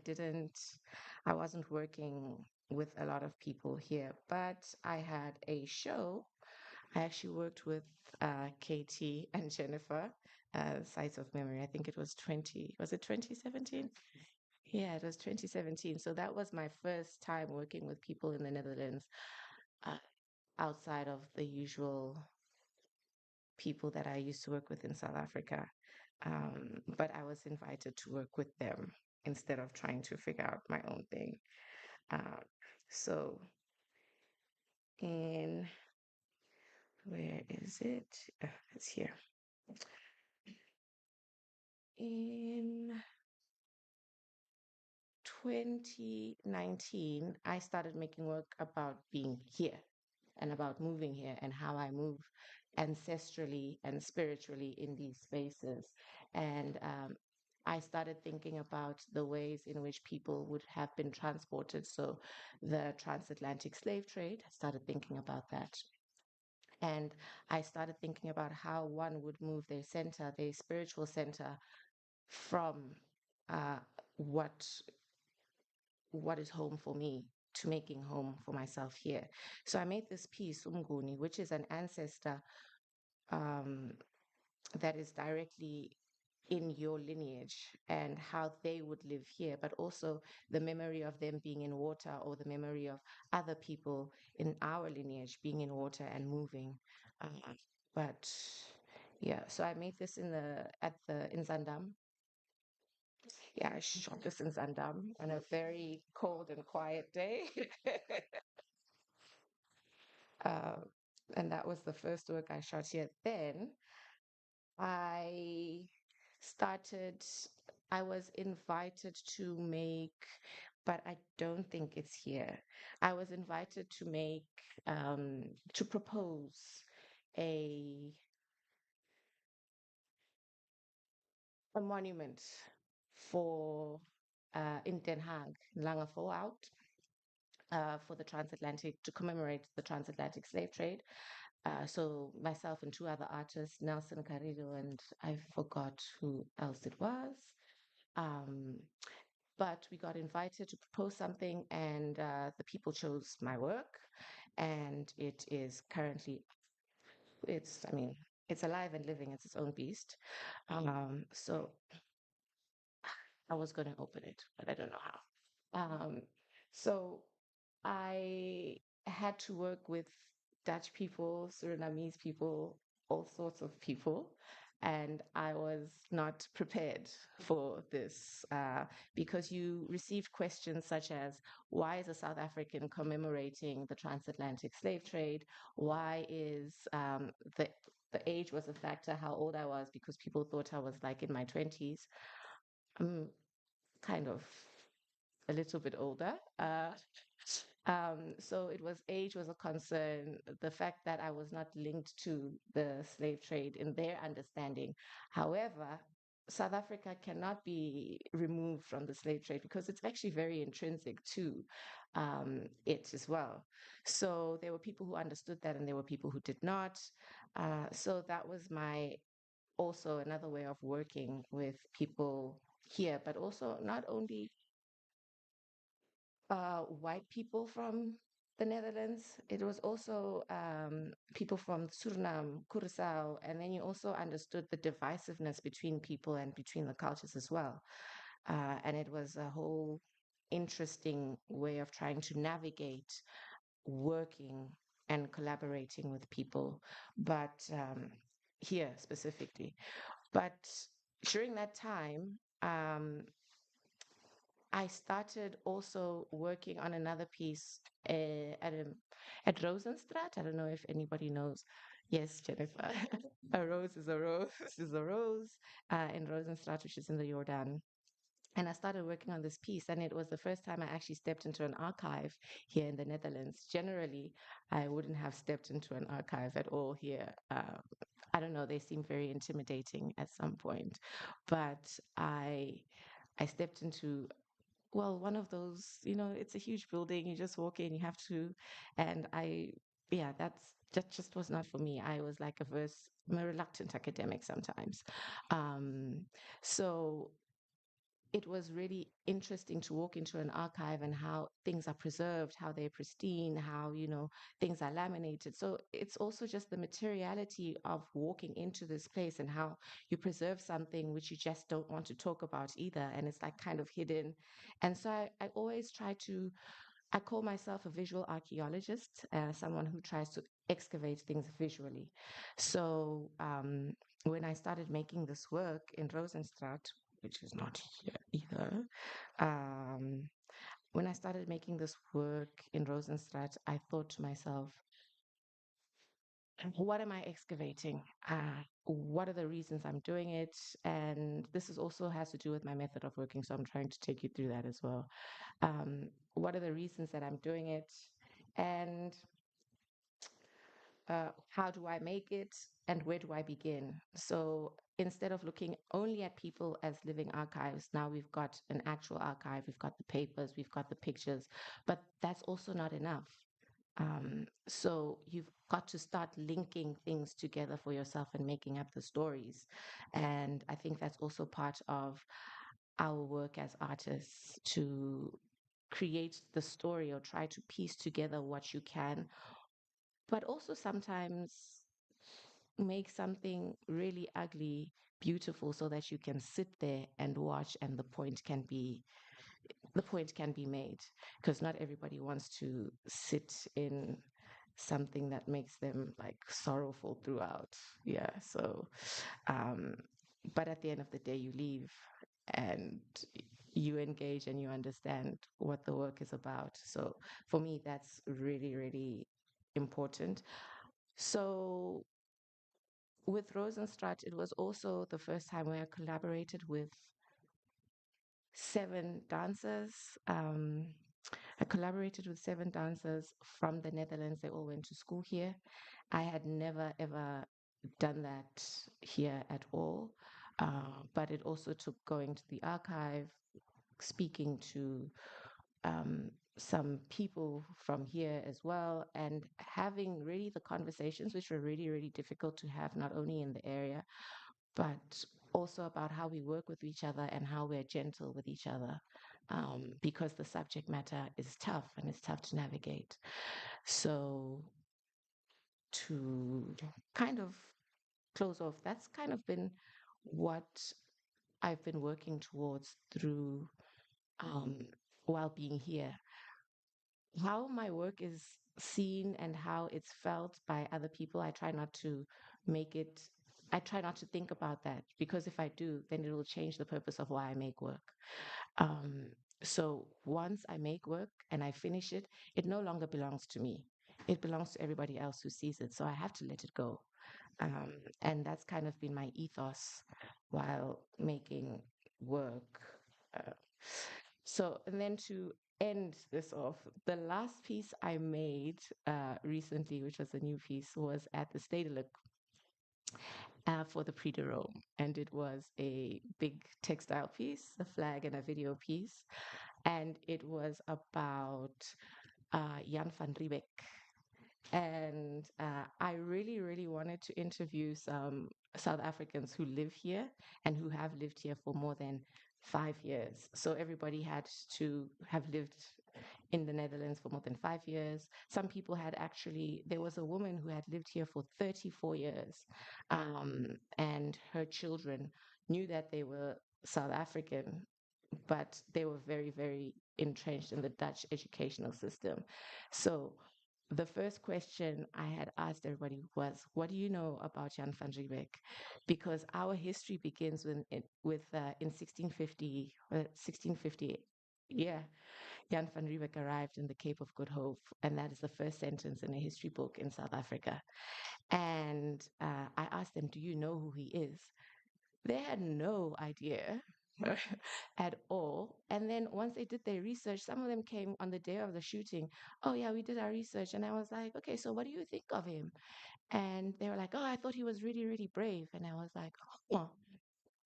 [SPEAKER 8] wasn't working with a lot of people here, but I had a show. I actually worked with Katie and Jennifer, Sites of Memory. I think it was was it 2017? Yeah, it was 2017. So that was my first time working with people in the Netherlands uh, outside of the usual people that I used to work with in South Africa. But I was invited to work with them instead of trying to figure out my own thing. Uh, so in, where is it? It's here. In 2019, I started making work about being here and about moving here and how I move ancestrally and spiritually in these spaces. And I started thinking about the ways in which people would have been transported. So the transatlantic slave trade, I started thinking about that. And I started thinking about how one would move their center, their spiritual center, from uh, what what is home for me to making home for myself here. So I made this piece, Umguni, which is an ancestor um, that is directly in your lineage and how they would live here, but also the memory of them being in water or the memory of other people in our lineage being in water and moving. But yeah, so I made this in Zandam. Yeah, I shot this in Zandam on a very cold and quiet day. uh, and that was the first work I shot here. Then I started, I was invited to make, but I don't think it's here. I was invited to make, to propose a a monument for in Den Haag, Lange Voorhout, for the transatlantic to commemorate the transatlantic slave trade. So myself and two other artists, Nelson Carrillo and I forgot who else it was. Um, but we got invited to propose something, and the people chose my work, and it is currently I mean, it's alive and living. It's its own beast. So I was going to open it, but I don't know how. So I had to work with Dutch people, Surinamese people, all sorts of people. And I was not prepared for this because you received questions such as, why is a South African commemorating the transatlantic slave trade? Why is the age was a factor, how old I was, because people thought I was like in my 20s. I'm kind of a little bit older. So it was age was a concern. The fact that I was not linked to the slave trade in their understanding. However, South Africa cannot be removed from the slave trade because it's actually very intrinsic to it as well. So there were people who understood that, and there were people who did not. So that was my also another way of working with people here, but also not only white people from the Netherlands. It was also people from Suriname, Curaçao, and then you also understood the divisiveness between people and between the cultures as well. And it was a whole interesting way of trying to navigate working and collaborating with people, but here specifically. But during that time, I started also working on another piece at Rosenstraat. I don't know if anybody knows. Yes, Jennifer. A rose is a rose is a rose in Rosenstraat, which is in the Jordan. And I started working on this piece, and it was the first time I actually stepped into an archive here in the Netherlands. Generally, I wouldn't have stepped into an archive at all here. I don't know, they seem very intimidating at some point. But I stepped into well, one of those, it's a huge building. You just walk in, you have to, and yeah, that just was not for me. I was like I'm a reluctant academic sometimes. Um, so it was really interesting to walk into an archive and how things are preserved, how they're pristine, how, things are laminated. So it's also just the materiality of walking into this place and how you preserve something which you just don't want to talk about either. And it's like kind of hidden. And so I always I call myself a visual archaeologist, someone who tries to excavate things visually. So when I started making this work in Rosenstraat, which is not here either, um, when I started making this work in Rosenstraat, I thought to myself, what am I excavating? What are the reasons I'm doing it? And this is also has to do with my method of working. So I'm trying to take you through that as well. What are the reasons that I'm doing it? And how do I make it? And where do I begin? So instead of looking only at people as living archives, now we've got an actual archive, we've got the papers, we've got the pictures, but that's also not enough. So you've got to start linking things together for yourself and making up the stories. And I think that's also part of our work as artists to create the story or try to piece together what you can, but also sometimes make something really ugly beautiful so that you can sit there and watch and the point can be made, because not everybody wants to sit in something that makes them like sorrowful throughout. Yeah. So um but at the end of the day you leave and you engage and you understand what the work is about. So for me that's really, really important. So with Rosenstraat, it was also the first time where I collaborated with 7 dancers. I collaborated with 7 dancers from the Netherlands. They all went to school here. I had never ever done that here at all. But it also took going to the archive, speaking to some people from here as well, and having really the conversations, which were really, really difficult to have, not only in the area, but also about how we work with each other and how we're gentle with each other, because the subject matter is tough and it's tough to navigate. So, to kind of close off, that's kind of been what I've been working towards through um, while being here. How my work is seen and how it's felt by other people, I try not to make it, I try not to think about that, because if I do, then it will change the purpose of why I make work. Um, so once I make work and I finish it, it no longer belongs to me. It belongs to everybody else who sees it. So I have to let it go. And that's kind of been my ethos while making work. Uh, and then to end this off, the last piece I made recently, which was a new piece, was at the Stedelijk for the Prix de Rome. And it was a big textile piece, a flag and a video piece. And it was about Jan van Riebeeck. And I really, really wanted to interview some South Africans who live here and who have lived here for more than 5 years. So everybody had to have lived in the Netherlands for more than 5 years. Some people had actually, there was a woman who had lived here for 34 years, and her children knew that they were South African, but they were very, very entrenched in the Dutch educational system. So the first question I had asked everybody was, "What do you know about Jan van Riebeeck?" Because our history begins in 1650, 1650. Yeah, Jan van Riebeeck arrived in the Cape of Good Hope, and that is the first sentence in a history book in South Africa. And I asked them, "Do you know who he is?" They had no idea at all. And then once they did their research, some of them came on the day of the shooting. "Oh, yeah, we did our research." And I was like, "Okay, so what do you think of him?" And they were like, "Oh, I thought he was really, really brave." And I was like, "Oh,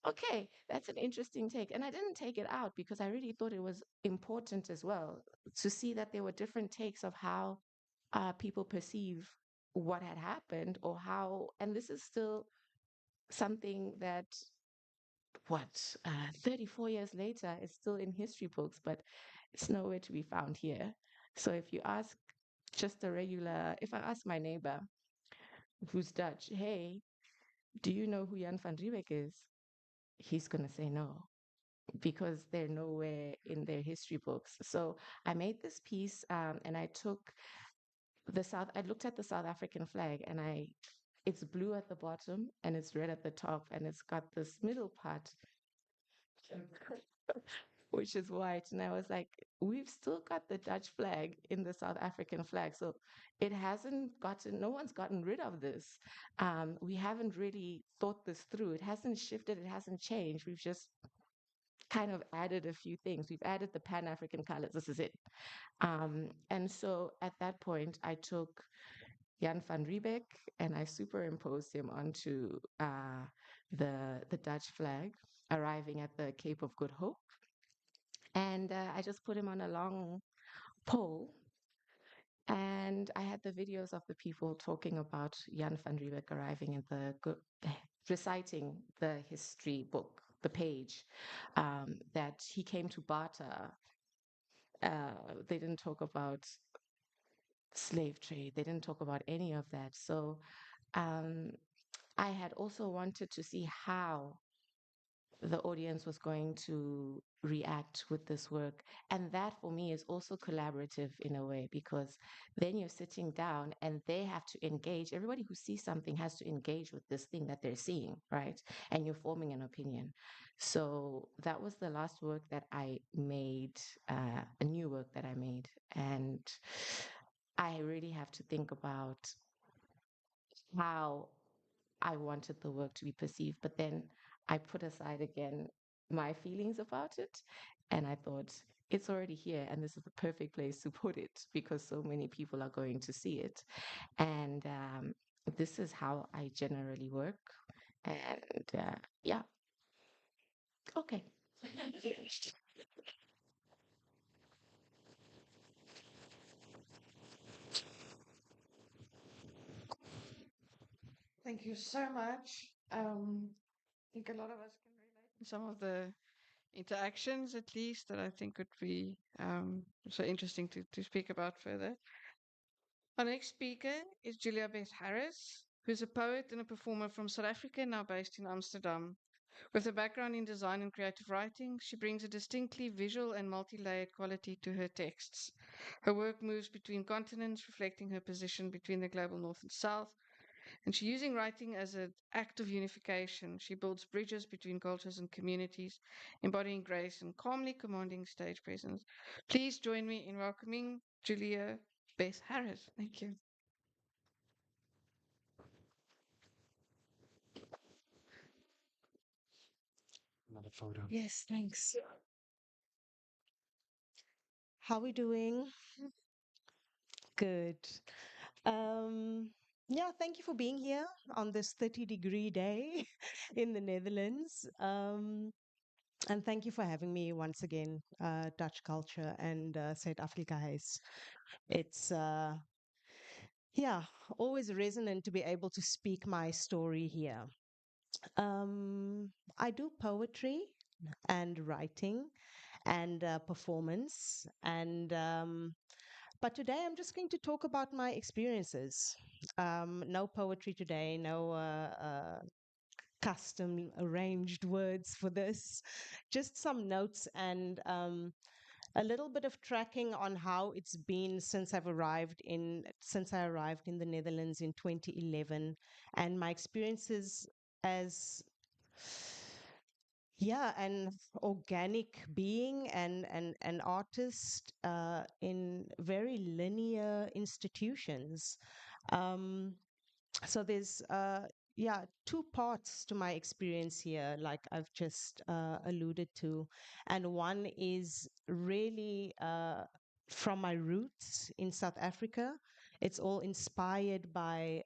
[SPEAKER 8] okay, that's an interesting take." And I didn't take it out because I really thought it was important as well to see that there were different takes of how people perceive what had happened, or how, and this is still something that, 34 years later, is still in history books, but it's nowhere to be found here. So if you ask just a regular, if I ask my neighbor who's Dutch, "Hey, do you know who Jan van Riebeeck is?" He's going to say no, because they're nowhere in their history books. So I made this piece, and I looked at the South African flag, and it's blue at the bottom and it's red at the top, and it's got this middle part which is white. And I was like, we've still got the Dutch flag in the South African flag. So it hasn't gotten, no one's gotten rid of this. We haven't really thought this through. It hasn't shifted, it hasn't changed. We've just kind of added a few things. We've added the Pan African colors. This is it. And so at that point, I took Jan van Riebeck and I superimposed him onto the Dutch flag, arriving at the Cape of Good Hope. And I just put him on a long pole. And I had the videos of the people talking about Jan van Riebeck arriving at reciting the history book, the page, that he came to barter. They didn't talk about slave trade. They didn't talk about any of that. So um, I had also wanted to see how the audience was going to react with this work. And that for me is also collaborative in a way, because then you're sitting down and they have to engage. Everybody who sees something has to engage with this thing that they're seeing, right? And you're forming an opinion. So that was the last work that I made, a new work that I made. And I really have to think about how I wanted the work to be perceived. But then I put aside again my feelings about it. And I thought, it's already here. And this is the perfect place to put it because so many people are going to see it. And this is how I generally work. And yeah, okay.
[SPEAKER 3] Thank you so much. I think a lot of us can relate to some of the interactions, at least, that I think would be so interesting to speak about further. Our next speaker is Julia-Beth Harris, who's a poet and a performer from South Africa, now based in Amsterdam. With a background in design and creative writing, she brings a distinctly visual and multi-layered quality to her texts. Her work moves between continents, reflecting her position between the global north and south, and she's using writing as an act of unification. She builds bridges between cultures and communities, embodying grace and calmly commanding stage presence. Please join me in welcoming Julia-Beth Harris. Thank you.
[SPEAKER 5] Another photo.
[SPEAKER 1] Yes, thanks. How are we doing? Good. Yeah, thank you for being here on this 30-degree day in the Netherlands. And thank you for having me once again, Dutch Culture and Zuid-Afrika Huis. It's, yeah, always resonant to be able to speak my story here. I do poetry and writing and performance, and but today I'm just going to talk about my experiences. No poetry today, no custom arranged words for this, just some notes and a little bit of tracking on how it's been since I arrived in the Netherlands in 2011, and my experiences as, yeah, an organic being and an artist in very linear institutions. Um, so there's yeah, two parts to my experience here, like I've just alluded to, and one is really from my roots in South Africa. It's all inspired by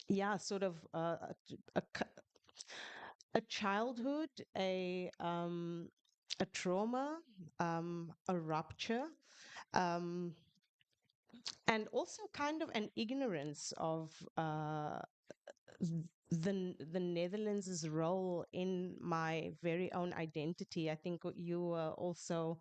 [SPEAKER 1] yeah, sort of a childhood, a trauma, a rupture, um, and also kind of an ignorance of the Netherlands' role in my very own identity. I think you were also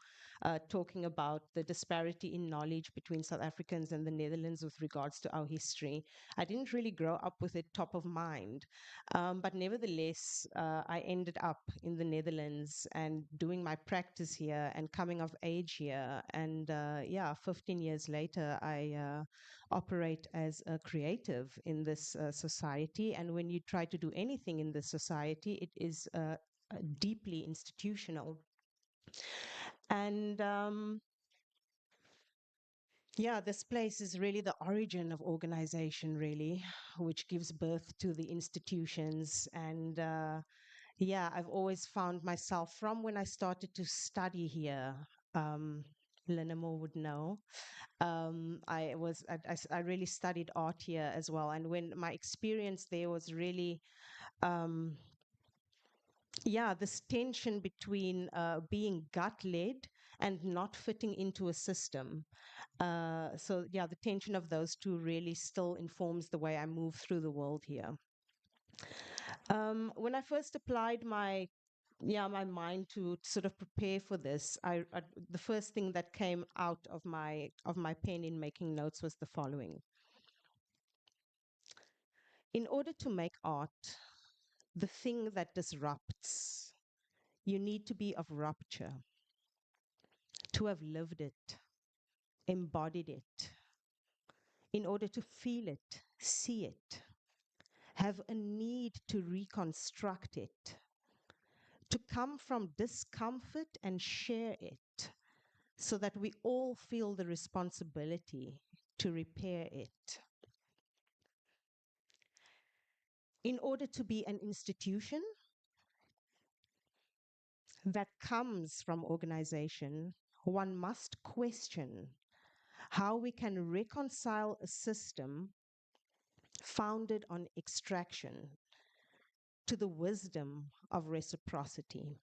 [SPEAKER 1] talking about the disparity in knowledge between South Africans and the Netherlands with regards to our history. I didn't really grow up with it top of mind, but nevertheless, I ended up in the Netherlands and doing my practice here and coming of age here. And yeah, 15 years later, I operate as a creative in this society. And when you try to do anything in this society, it is deeply institutional.
[SPEAKER 9] And yeah, this place is really the origin of organization, really, which gives birth to the institutions. And yeah, I've always found myself from when I started to study here. Um, Linemo would know. I really studied art here as well, and when my experience there was really, um, yeah, this tension between being gut led and not fitting into a system. So yeah, the tension of those two really still informs the way I move through the world here. When I first applied my mind to sort of prepare for this, the first thing that came out of my pen in making notes was the following: in order to make art, the thing that disrupts, you need to be of rupture, to have lived it, embodied it, in order to feel it, see it, have a need to reconstruct it, to come from discomfort and share it, so that we all feel the responsibility to repair it. In order to be an institution that comes from organization, one must question how we can reconcile a system founded on extraction to the wisdom of reciprocity.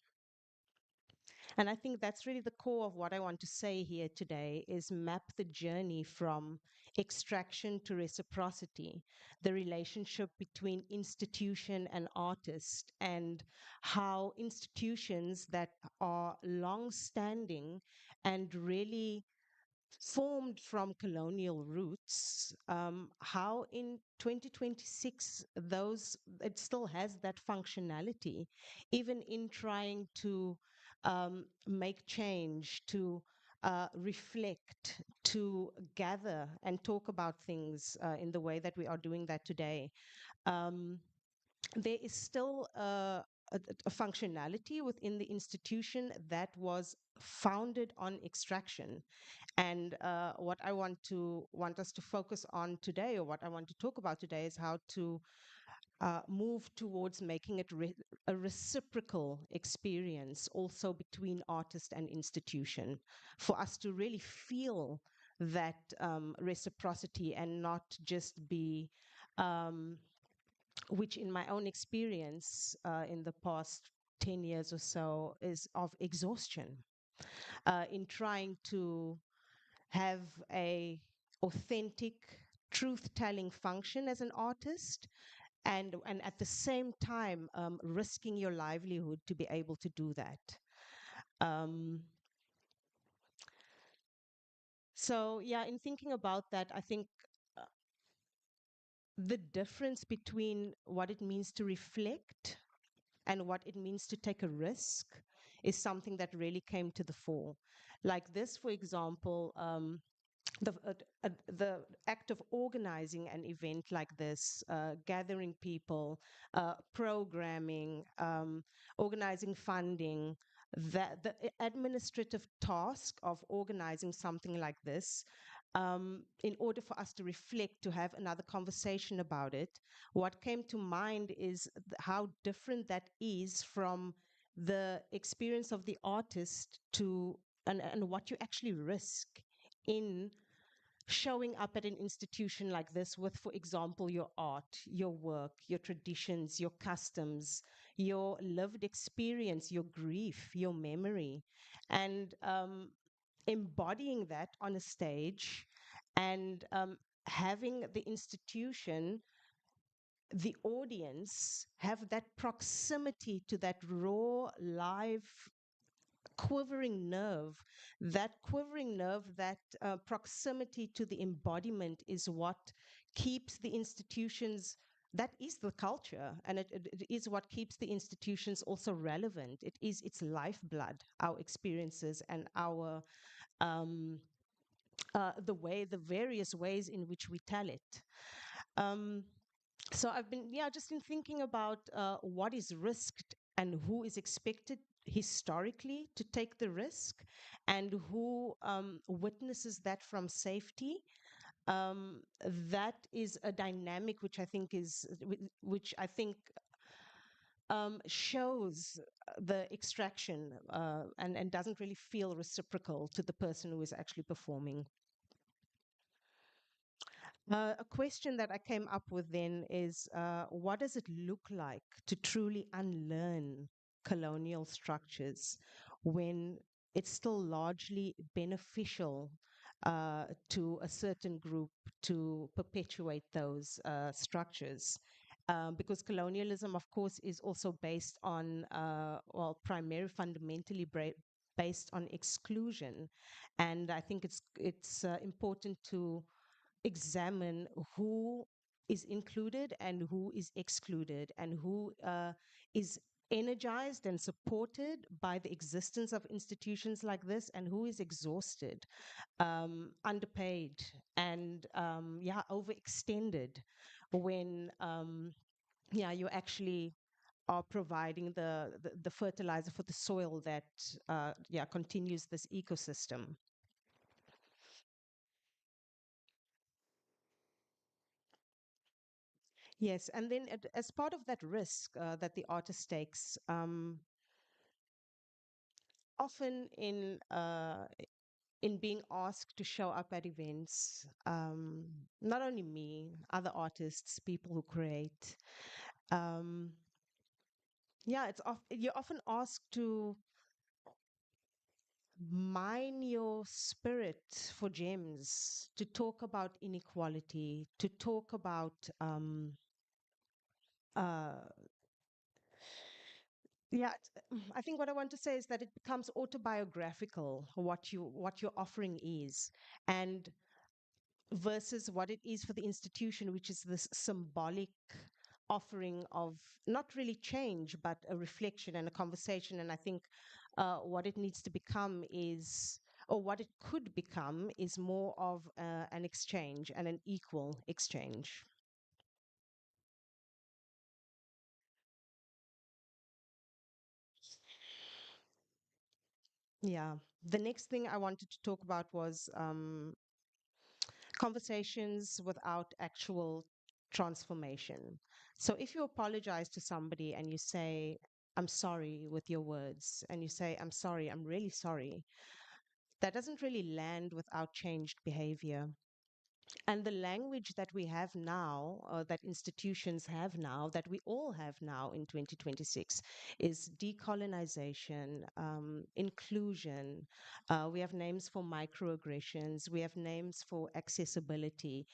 [SPEAKER 9] And I think that's really the core of what I want to say here today, is map the journey from extraction to reciprocity, the relationship between institution and artist, and how institutions that are long-standing and really formed from colonial roots, how in 2026 those it still has that functionality, even in trying to make change, to reflect, to gather and talk about things in the way that we are doing that today. Um, there is still a functionality within the institution that was founded on extraction. And what I want us to focus on today, or what I want to talk about today, is how to move towards making it a reciprocal experience also between artist and institution, for us to really feel that reciprocity and not just be, which in my own experience in the past 10 years or so, is of exhaustion in trying to have a authentic truth-telling function as an artist, and at the same time risking your livelihood to be able to do that. Um, so yeah, in thinking about that, I think uh, the difference between what it means to reflect and what it means to take a risk is something that really came to the fore. Like this, for example, the act of organizing an event like this, gathering people, programming, organizing funding, that the administrative task of organizing something like this, in order for us to reflect, to have another conversation about it, what came to mind is how different that is from the experience of the artist to and what you actually risk in showing up at an institution like this with, for example, your art, your work, your traditions, your customs, your lived experience, your grief, your memory, and embodying that on a stage, and having the institution, the audience, have that proximity to that raw, live, quivering nerve. That quivering nerve, that proximity to the embodiment, is what keeps the institutions, that is the culture, and it is what keeps the institutions also relevant. It is its lifeblood, our experiences, and our the various ways in which we tell it. Um, so I've been, yeah, just in thinking about what is risked and who is expected historically to take the risk, and who witnesses that from safety. That is a dynamic which I think shows the extraction, and doesn't really feel reciprocal to the person who is actually performing. A question that I came up with then is, what does it look like to truly unlearn colonial structures when it's still largely beneficial to a certain group to perpetuate those structures? Because colonialism, of course, is also based on, primarily fundamentally based on exclusion. And I think it's important to examine who is included and who is excluded, and who is energized and supported by the existence of institutions like this, and who is exhausted, underpaid, and overextended when you actually are providing the fertilizer for the soil that continues this ecosystem. Yes, and then as part of that risk that the artist takes, often in being asked to show up at events, not only me, other artists, people who create, um, you're often asked to mine your spirit for gems, to talk about inequality, to talk about uh, I think what I want to say is that it becomes autobiographical what your offering is, and versus what it is for the institution, which is this symbolic offering of not really change, but a reflection and a conversation. And I think what it needs to become is, or what it could become, is more of an exchange, and an equal exchange. Yeah. The next thing I wanted to talk about was conversations without actual transformation. So if you apologize to somebody and you say, I'm sorry, with your words, and you say, I'm sorry, I'm really sorry, that doesn't really land without changed behavior. And the language that we have now, that institutions have now, that we all have now in 2026, is decolonization, inclusion. We have names for microaggressions. We have names for accessibility.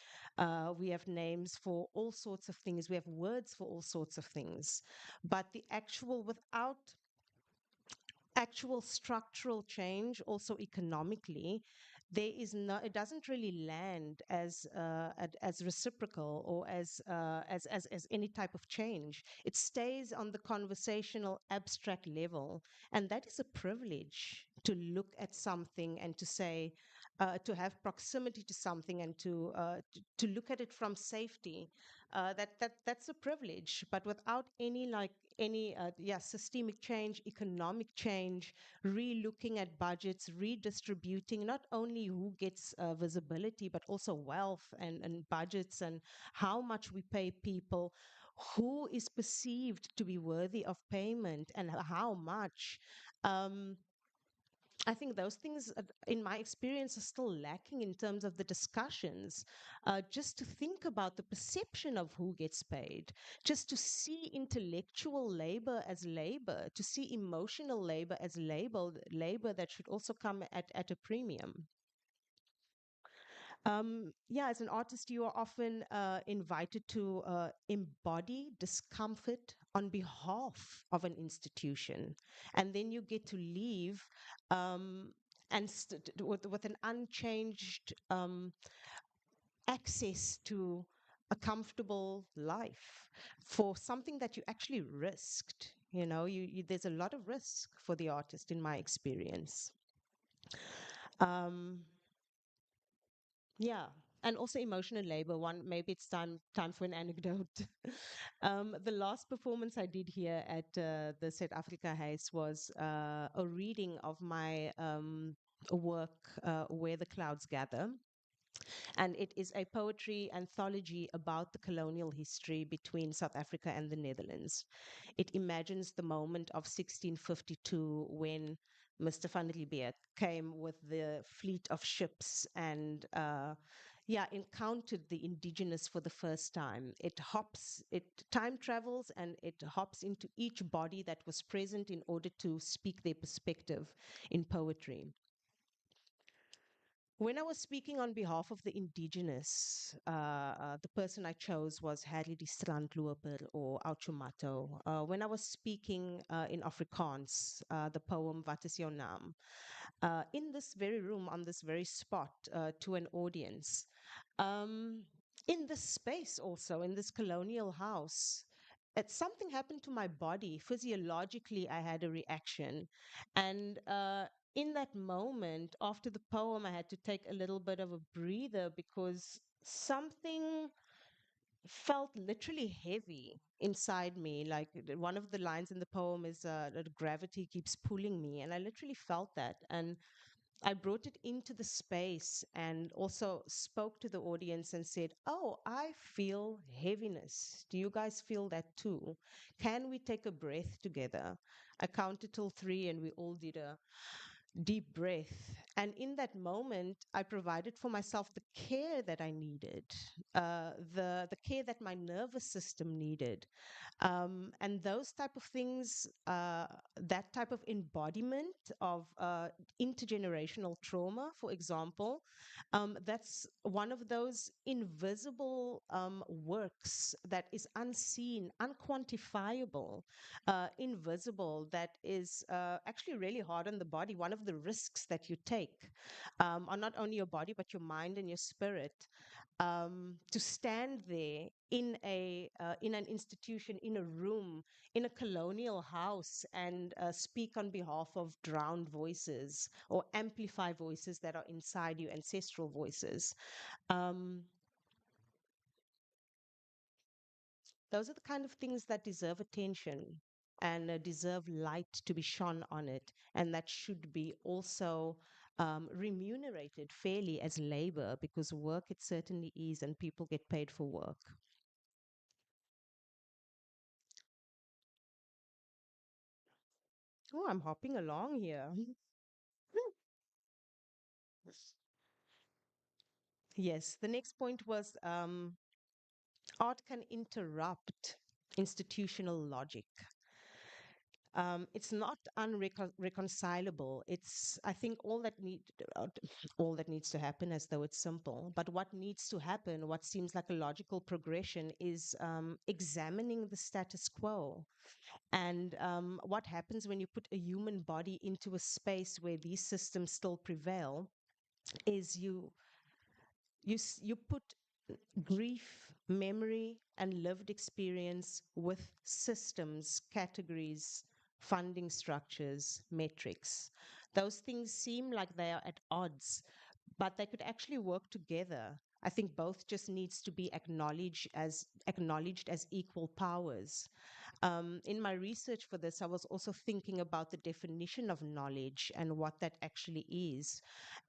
[SPEAKER 9] We have names for all sorts of things. We have words for all sorts of things. But without actual structural change, also economically, there is no, it doesn't really land as reciprocal, or as any type of change. It stays on the conversational abstract level, and that is a privilege, to look at something and to say, to have proximity to something, and to look at it from safety. That's a privilege, but without any systemic change, economic change, re-looking at budgets, redistributing not only who gets visibility, but also wealth, and budgets, and how much we pay people, who is perceived to be worthy of payment, and how much. Um, I think those things, in my experience, are still lacking in terms of the discussions. Just to think about the perception of who gets paid, just to see intellectual labor as labor, to see emotional labor as labor that should also come at a premium. As an artist, you are often invited to embody discomfort on behalf of an institution, and then you get to leave, with an unchanged access to a comfortable life for something that you actually risked. There's a lot of risk for the artist, in my experience. Um, yeah. and also emotional labor. One, maybe it's time for an anecdote. The last performance I did here at the Zuid-Afrika Huis was a reading of my work, Where the Clouds Gather. And it is a poetry anthology about the colonial history between South Africa and the Netherlands. It imagines the moment of 1652 when Mr. van der Lubbe came with the fleet of ships and yeah, encountered the indigenous for the first time. It time travels and it hops into each body that was present in order to speak their perspective in poetry. When I was speaking on behalf of the indigenous, the person I chose was Harry die Strandloper or Auchomato. When I was speaking in Afrikaans, the poem Wat is jou naam? In this very room, on this very spot, to an audience. Um, in this space also, in this colonial house, something happened to my body. Physiologically, I had a reaction. And in that moment, after the poem, I had to take a little bit of a breather because something felt literally heavy inside me. Like one of the lines in the poem is that gravity keeps pulling me. And I literally felt that. And I brought it into the space and also spoke to the audience and said, "Oh, I feel heaviness. Do you guys feel that too? Can we take a breath together?" I counted till three and we all did a deep breath. And in that moment, I provided for myself the care that I needed, the care that my nervous system needed, and those type of things, that type of embodiment of intergenerational trauma, for example, that's one of those invisible works that is unseen, unquantifiable, invisible, that is actually really hard on the body. One of the risks that you take on not only your body, but your mind and your spirit, to stand there in an institution, in a room, in a colonial house, and speak on behalf of drowned voices or amplify voices that are inside you, ancestral voices. Um, those are the kind of things that deserve attention and deserve light to be shone on it, and that should be also remunerated fairly as labor, because work it certainly is, and people get paid for work. Oh, I'm hopping along here. Yes, the next point was art can interrupt institutional logic. It's not unreconcilable. It's, I think, all that needs to happen, as though it's simple. But what needs to happen, what seems like a logical progression, is examining the status quo. And what happens when you put a human body into a space where these systems still prevail is you put grief, memory, and lived experience with systems, categories, funding structures, metrics. Those things seem like they are at odds, but they could actually work together. I think both just needs to be acknowledged as equal powers. In my research for this, I was also thinking about the definition of knowledge and what that actually is,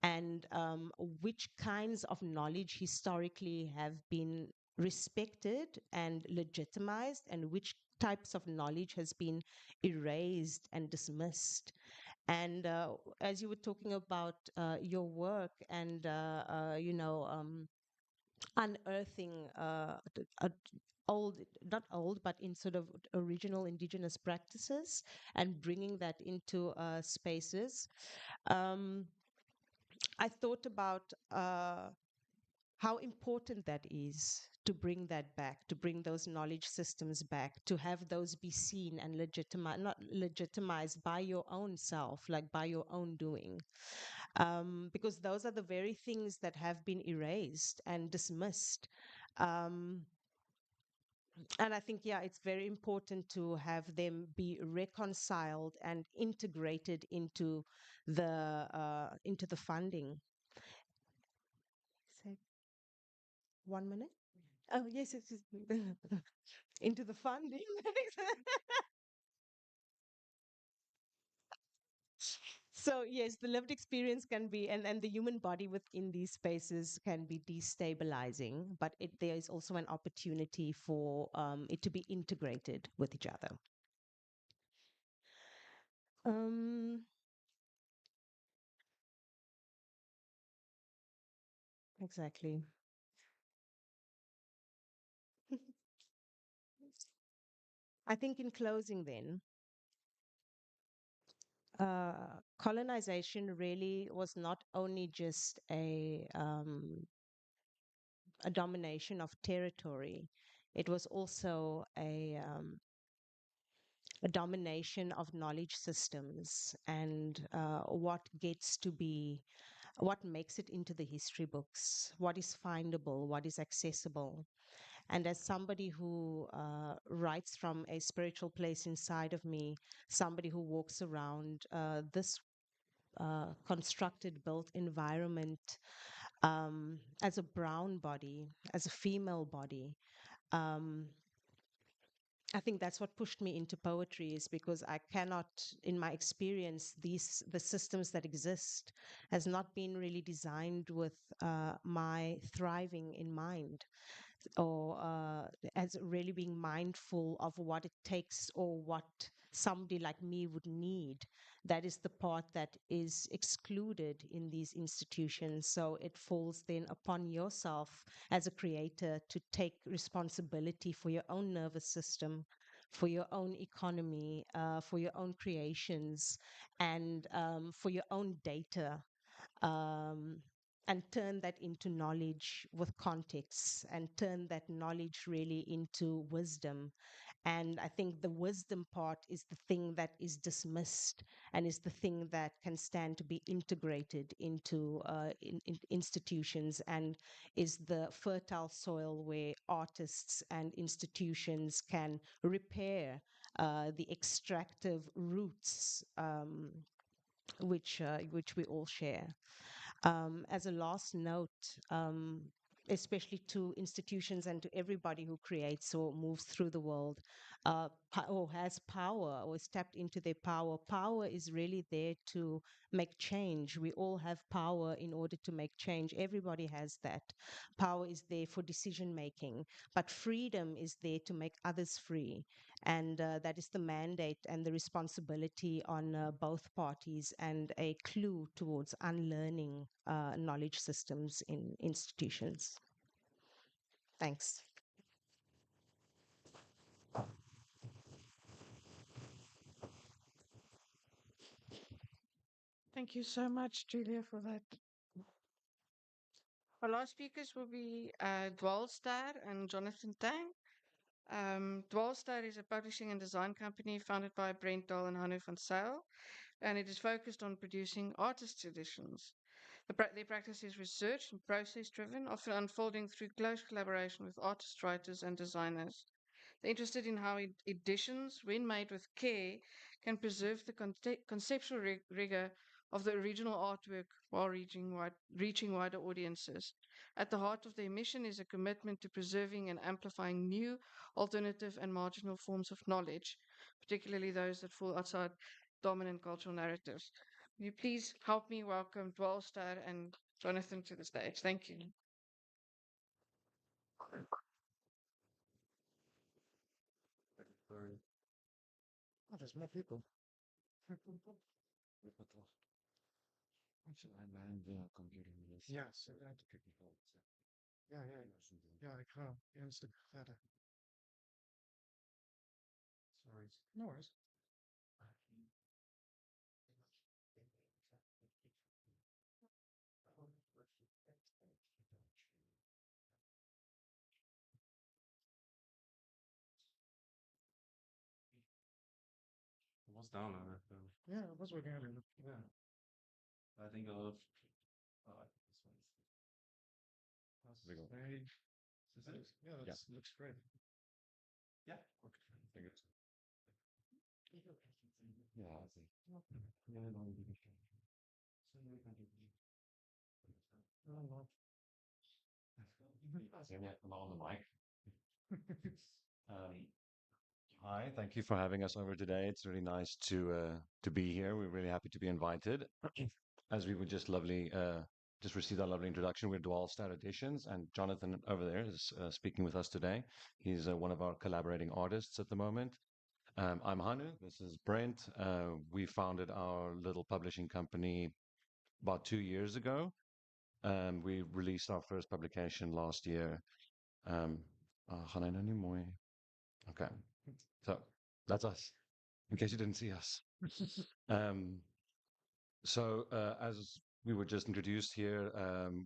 [SPEAKER 9] and which kinds of knowledge historically have been respected and legitimized, and which types of knowledge has been erased and dismissed. And as you were talking about your work and, unearthing old, not old, but in sort of original indigenous practices and bringing that into spaces. Um, I thought about how important that is to bring that back, to bring those knowledge systems back, to have those be seen and not legitimized by your own self, like by your own doing. Because those are the very things that have been erased and dismissed. Um, and I think, yeah, it's very important to have them be reconciled and integrated into the funding. 1 minute? Oh, yes, it's into the funding. So yes, the lived experience can be, and the human body within these spaces can be destabilizing, but there is also an opportunity for it to be integrated with each other. Um, exactly. I think in closing, then, colonization really was not only just a domination of territory; it was also a domination of knowledge systems and what makes it into the history books, what is findable, what is accessible. And as somebody who writes from a spiritual place inside of me, somebody who walks around this constructed, built environment as a brown body, as a female body, um, I think that's what pushed me into poetry, is because I cannot, in my experience, the systems that exist has not been really designed with my thriving in mind, or as really being mindful of what it takes or what somebody like me would need. That is the part that is excluded in these institutions. So it falls then upon yourself as a creator to take responsibility for your own nervous system, for your own economy, for your own creations, and for your own data, um, and turn that into knowledge with context, and turn that knowledge really into wisdom. And I think the wisdom part is the thing that is dismissed, and is the thing that can stand to be integrated into in institutions, and is the fertile soil where artists and institutions can repair the extractive roots, which we all share. As a last note, especially to institutions and to everybody who creates or moves through the world, or has power or is tapped into their power. Power is really there to make change. We all have power in order to make change. Everybody has that. Power is there for decision making, but freedom is there to make others free. And that is the mandate and the responsibility on both parties, and a clue towards unlearning knowledge systems in institutions. Thanks.
[SPEAKER 3] Thank you so much, Julia, for that. Our last speakers will be Dwaalstêr and Jonathan Tang. Dwaalstêr is a publishing and design company founded by Brent Dahl and Hanno van Zyl, and it is focused on producing artists' editions. Their practice is research and process driven, often unfolding through close collaboration with artists, writers, and designers. They're interested in how editions, when made with care, can preserve the conceptual rigor of the original artwork while reaching wider audiences. At the heart of their mission is a commitment to preserving and amplifying new, alternative, and marginal forms of knowledge, particularly those that fall outside dominant cultural narratives. Will you please help me welcome Dwaalstêr and Jonathan to the stage? Thank you.
[SPEAKER 7] Sorry. Oh, there's more people. Computer. Ja, ja, ja, ja, ik ga een stuk verder. Sorry. No worries. It was down on it though. Yeah, it was working earlier. Yeah. I think I'll this one. That's very. Yeah, that looks great. Yeah. Okay. I think it's. Yeah, I see. Yeah, no, we can. So we can do. Oh,
[SPEAKER 10] I'm on the mic. Um, Hi, thank you for having us over today. It's really nice to be here. We're really happy to be invited. As we were just received our lovely introduction. We're Dwaalstêr Editions, and Jonathan over there is speaking with us today. He's one of our collaborating artists at the moment. I'm Hanu. This is Brent. We founded our little publishing company about 2 years ago. We released our first publication last year. Gaan hy nou nie mooi? Okay, so that's us. In case you didn't see us. Um, as we were just introduced here,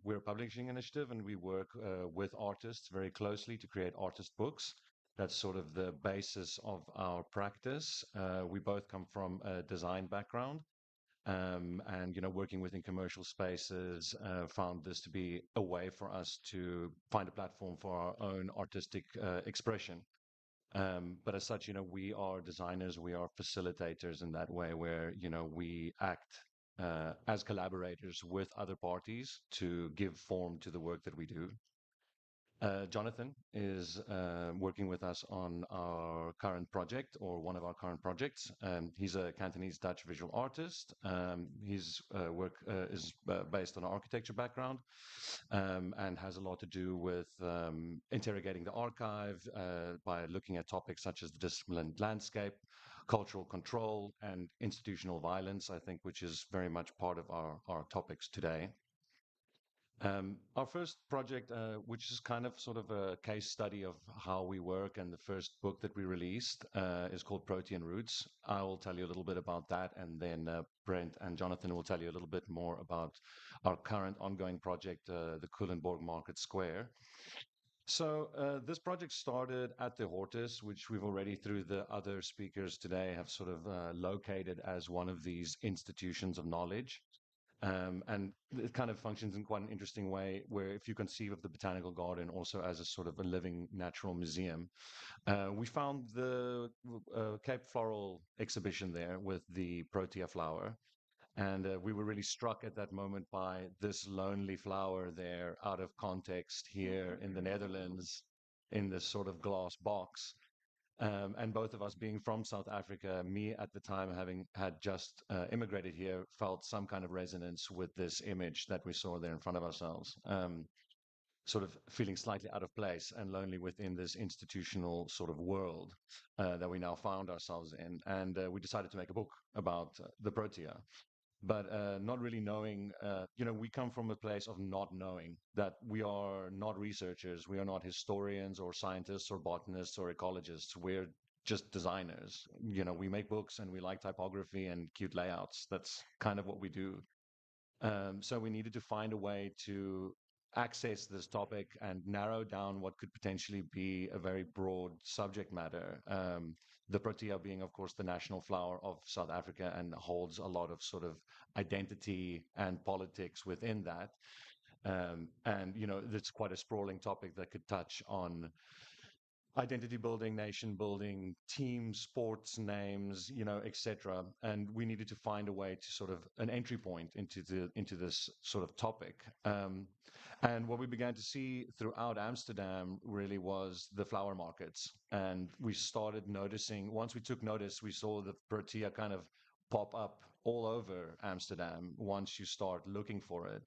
[SPEAKER 10] we're a publishing initiative and we work with artists very closely to create artist books. That's sort of the basis of our practice. We both come from a design background. And, working within commercial spaces, found this to be a way for us to find a platform for our own artistic expression. But as such, we are designers, we are facilitators in that way where, we act as collaborators with other parties to give form to the work that we do. Jonathan is working with us on our current project or one of our current projects. He's a Cantonese Dutch visual artist. His work is based on an architecture background and has a lot to do with interrogating the archive by looking at topics such as the disciplined landscape, cultural control, and institutional violence, I think, which is very much part of our topics today. Our first project, which is kind of sort of a case study of how we work, and the first book that we released is called Protean Roots. I will tell you a little bit about that, and then Brent and Jonathan will tell you a little bit more about our current ongoing project, the Culemborg Market Square. So this project started at the Hortus, which we've already, through the other speakers today, have sort of located as one of these institutions of knowledge. And it kind of functions in quite an interesting way, where if you conceive of the botanical garden also as a sort of a living natural museum, we found the Cape Floral exhibition there with the Protea flower. And we were really struck at that moment by this lonely flower there out of context here in the Netherlands in this sort of glass box. And both of us being from South Africa, me at the time having had just immigrated here, felt some kind of resonance with this image that we saw there in front of ourselves. Sort of feeling slightly out of place and lonely within this institutional sort of world that we now found ourselves in. And we decided to make a book about the Protea. But not really knowing, we come from a place of not knowing that we are not researchers, we are not historians or scientists or botanists or ecologists. We're just designers. We make books and we like typography and cute layouts. That's kind of what we do. So we needed to find a way to access this topic and narrow down what could potentially be a very broad subject matter. The Protea being, of course, the national flower of South Africa and holds a lot of sort of identity and politics within that. And, it's quite a sprawling topic that could touch on identity building, nation building, team sports names, etc. And we needed to find a way to sort of an entry point into this sort of topic. And what we began to see throughout Amsterdam really was the flower markets. And we started noticing, once we took notice, we saw the Protea kind of pop up all over Amsterdam once you start looking for it.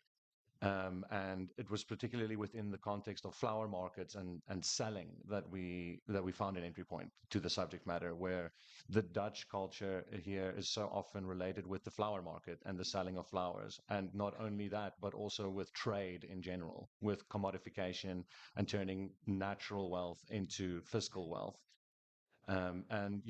[SPEAKER 10] And it was particularly within the context of flower markets and selling that we found an entry point to the subject matter, where the Dutch culture here is so often related with the flower market and the selling of flowers. And not only that, but also with trade in general, with commodification and turning natural wealth into fiscal wealth. And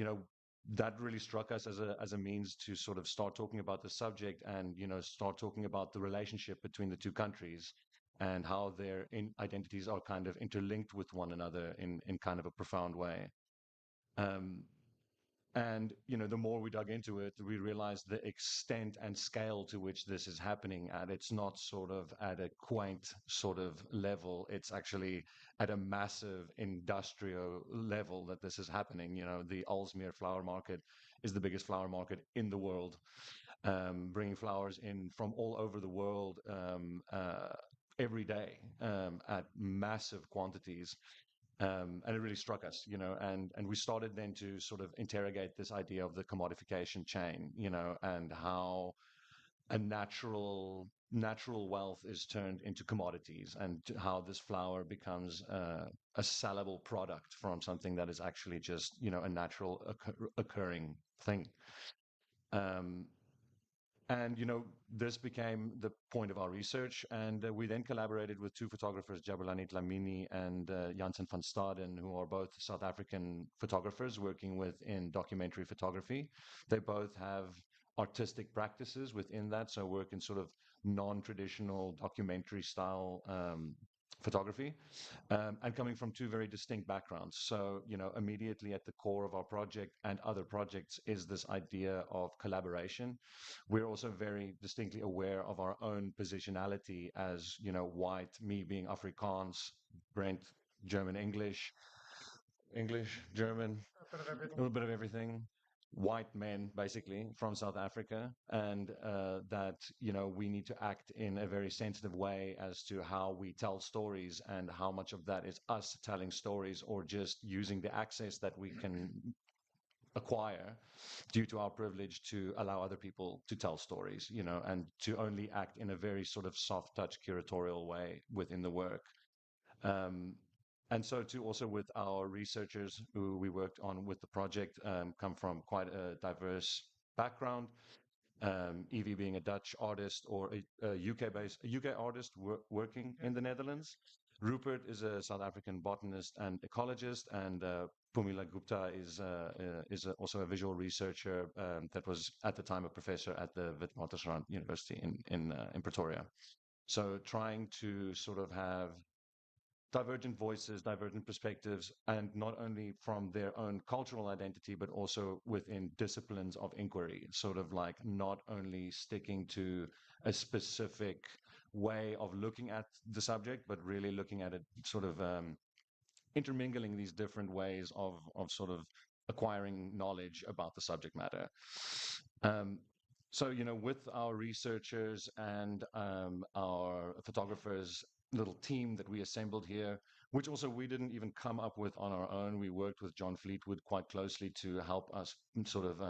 [SPEAKER 10] that really struck us as a means to sort of start talking about the subject and start talking about the relationship between the two countries and how their identities are kind of interlinked with one another in kind of a profound way. And the more we dug into it, we realized the extent and scale to which this is happening at. It's not sort of at a quaint sort of level. It's actually at a massive industrial level that this is happening. The Alsmeer flower market is the biggest flower market in the world, bringing flowers in from all over the world, every day at massive quantities. And it really struck us, and we started then to sort of interrogate this idea of the commodification chain, and how a natural wealth is turned into commodities, and how this flower becomes a sellable product from something that is actually just a natural occurring thing. Um, and this became the point of our research, and we then collaborated with two photographers, Jabulani Dlamini and Janssen van Staden, who are both South African photographers working within documentary photography. They both have artistic practices within that, so work in sort of non-traditional documentary style photography, and coming from two very distinct backgrounds. So, immediately at the core of our project and other projects is this idea of collaboration. We're also very distinctly aware of our own positionality as, white, me being Afrikaans, Brent, German, English, German, a little bit of everything. White men, basically, from South Africa, and that we need to act in a very sensitive way as to how we tell stories, and how much of that is us telling stories or just using the access that we can acquire due to our privilege to allow other people to tell stories, and to only act in a very sort of soft touch curatorial way within the work. Um, and so too, also with our researchers who we worked on with the project, come from quite a diverse background. Evie being a Dutch artist, or a UK artist working in the Netherlands. Rupert is a South African botanist and ecologist, and Pumila Gupta is also a visual researcher that was at the time a professor at the Witwatersrand University in Pretoria. So trying to sort of have divergent voices, divergent perspectives, and not only from their own cultural identity, but also within disciplines of inquiry, sort of like not only sticking to a specific way of looking at the subject, but really looking at it sort of intermingling these different ways of sort of acquiring knowledge about the subject matter. Um, so, with our researchers and our photographers, little team that we assembled here, which also we didn't even come up with on our own. We worked with John Fleetwood quite closely to help us sort of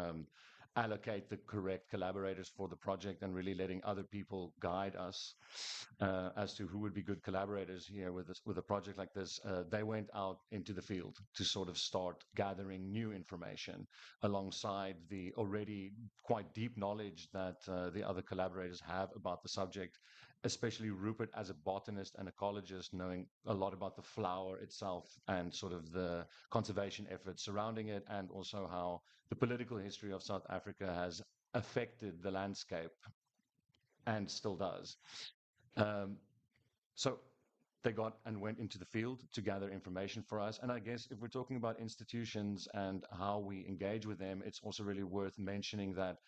[SPEAKER 10] allocate the correct collaborators for the project, and really letting other people guide us as to who would be good collaborators here with a project like this. They went out into the field to sort of start gathering new information alongside the already quite deep knowledge that the other collaborators have about the subject, especially Rupert as a botanist and ecologist, knowing a lot about the flower itself and sort of the conservation efforts surrounding it, and also how the political history of South Africa has affected the landscape and still does. Um, so they got and went into the field to gather information for us. And I guess if we're talking about institutions and how we engage with them, it's also really worth mentioning that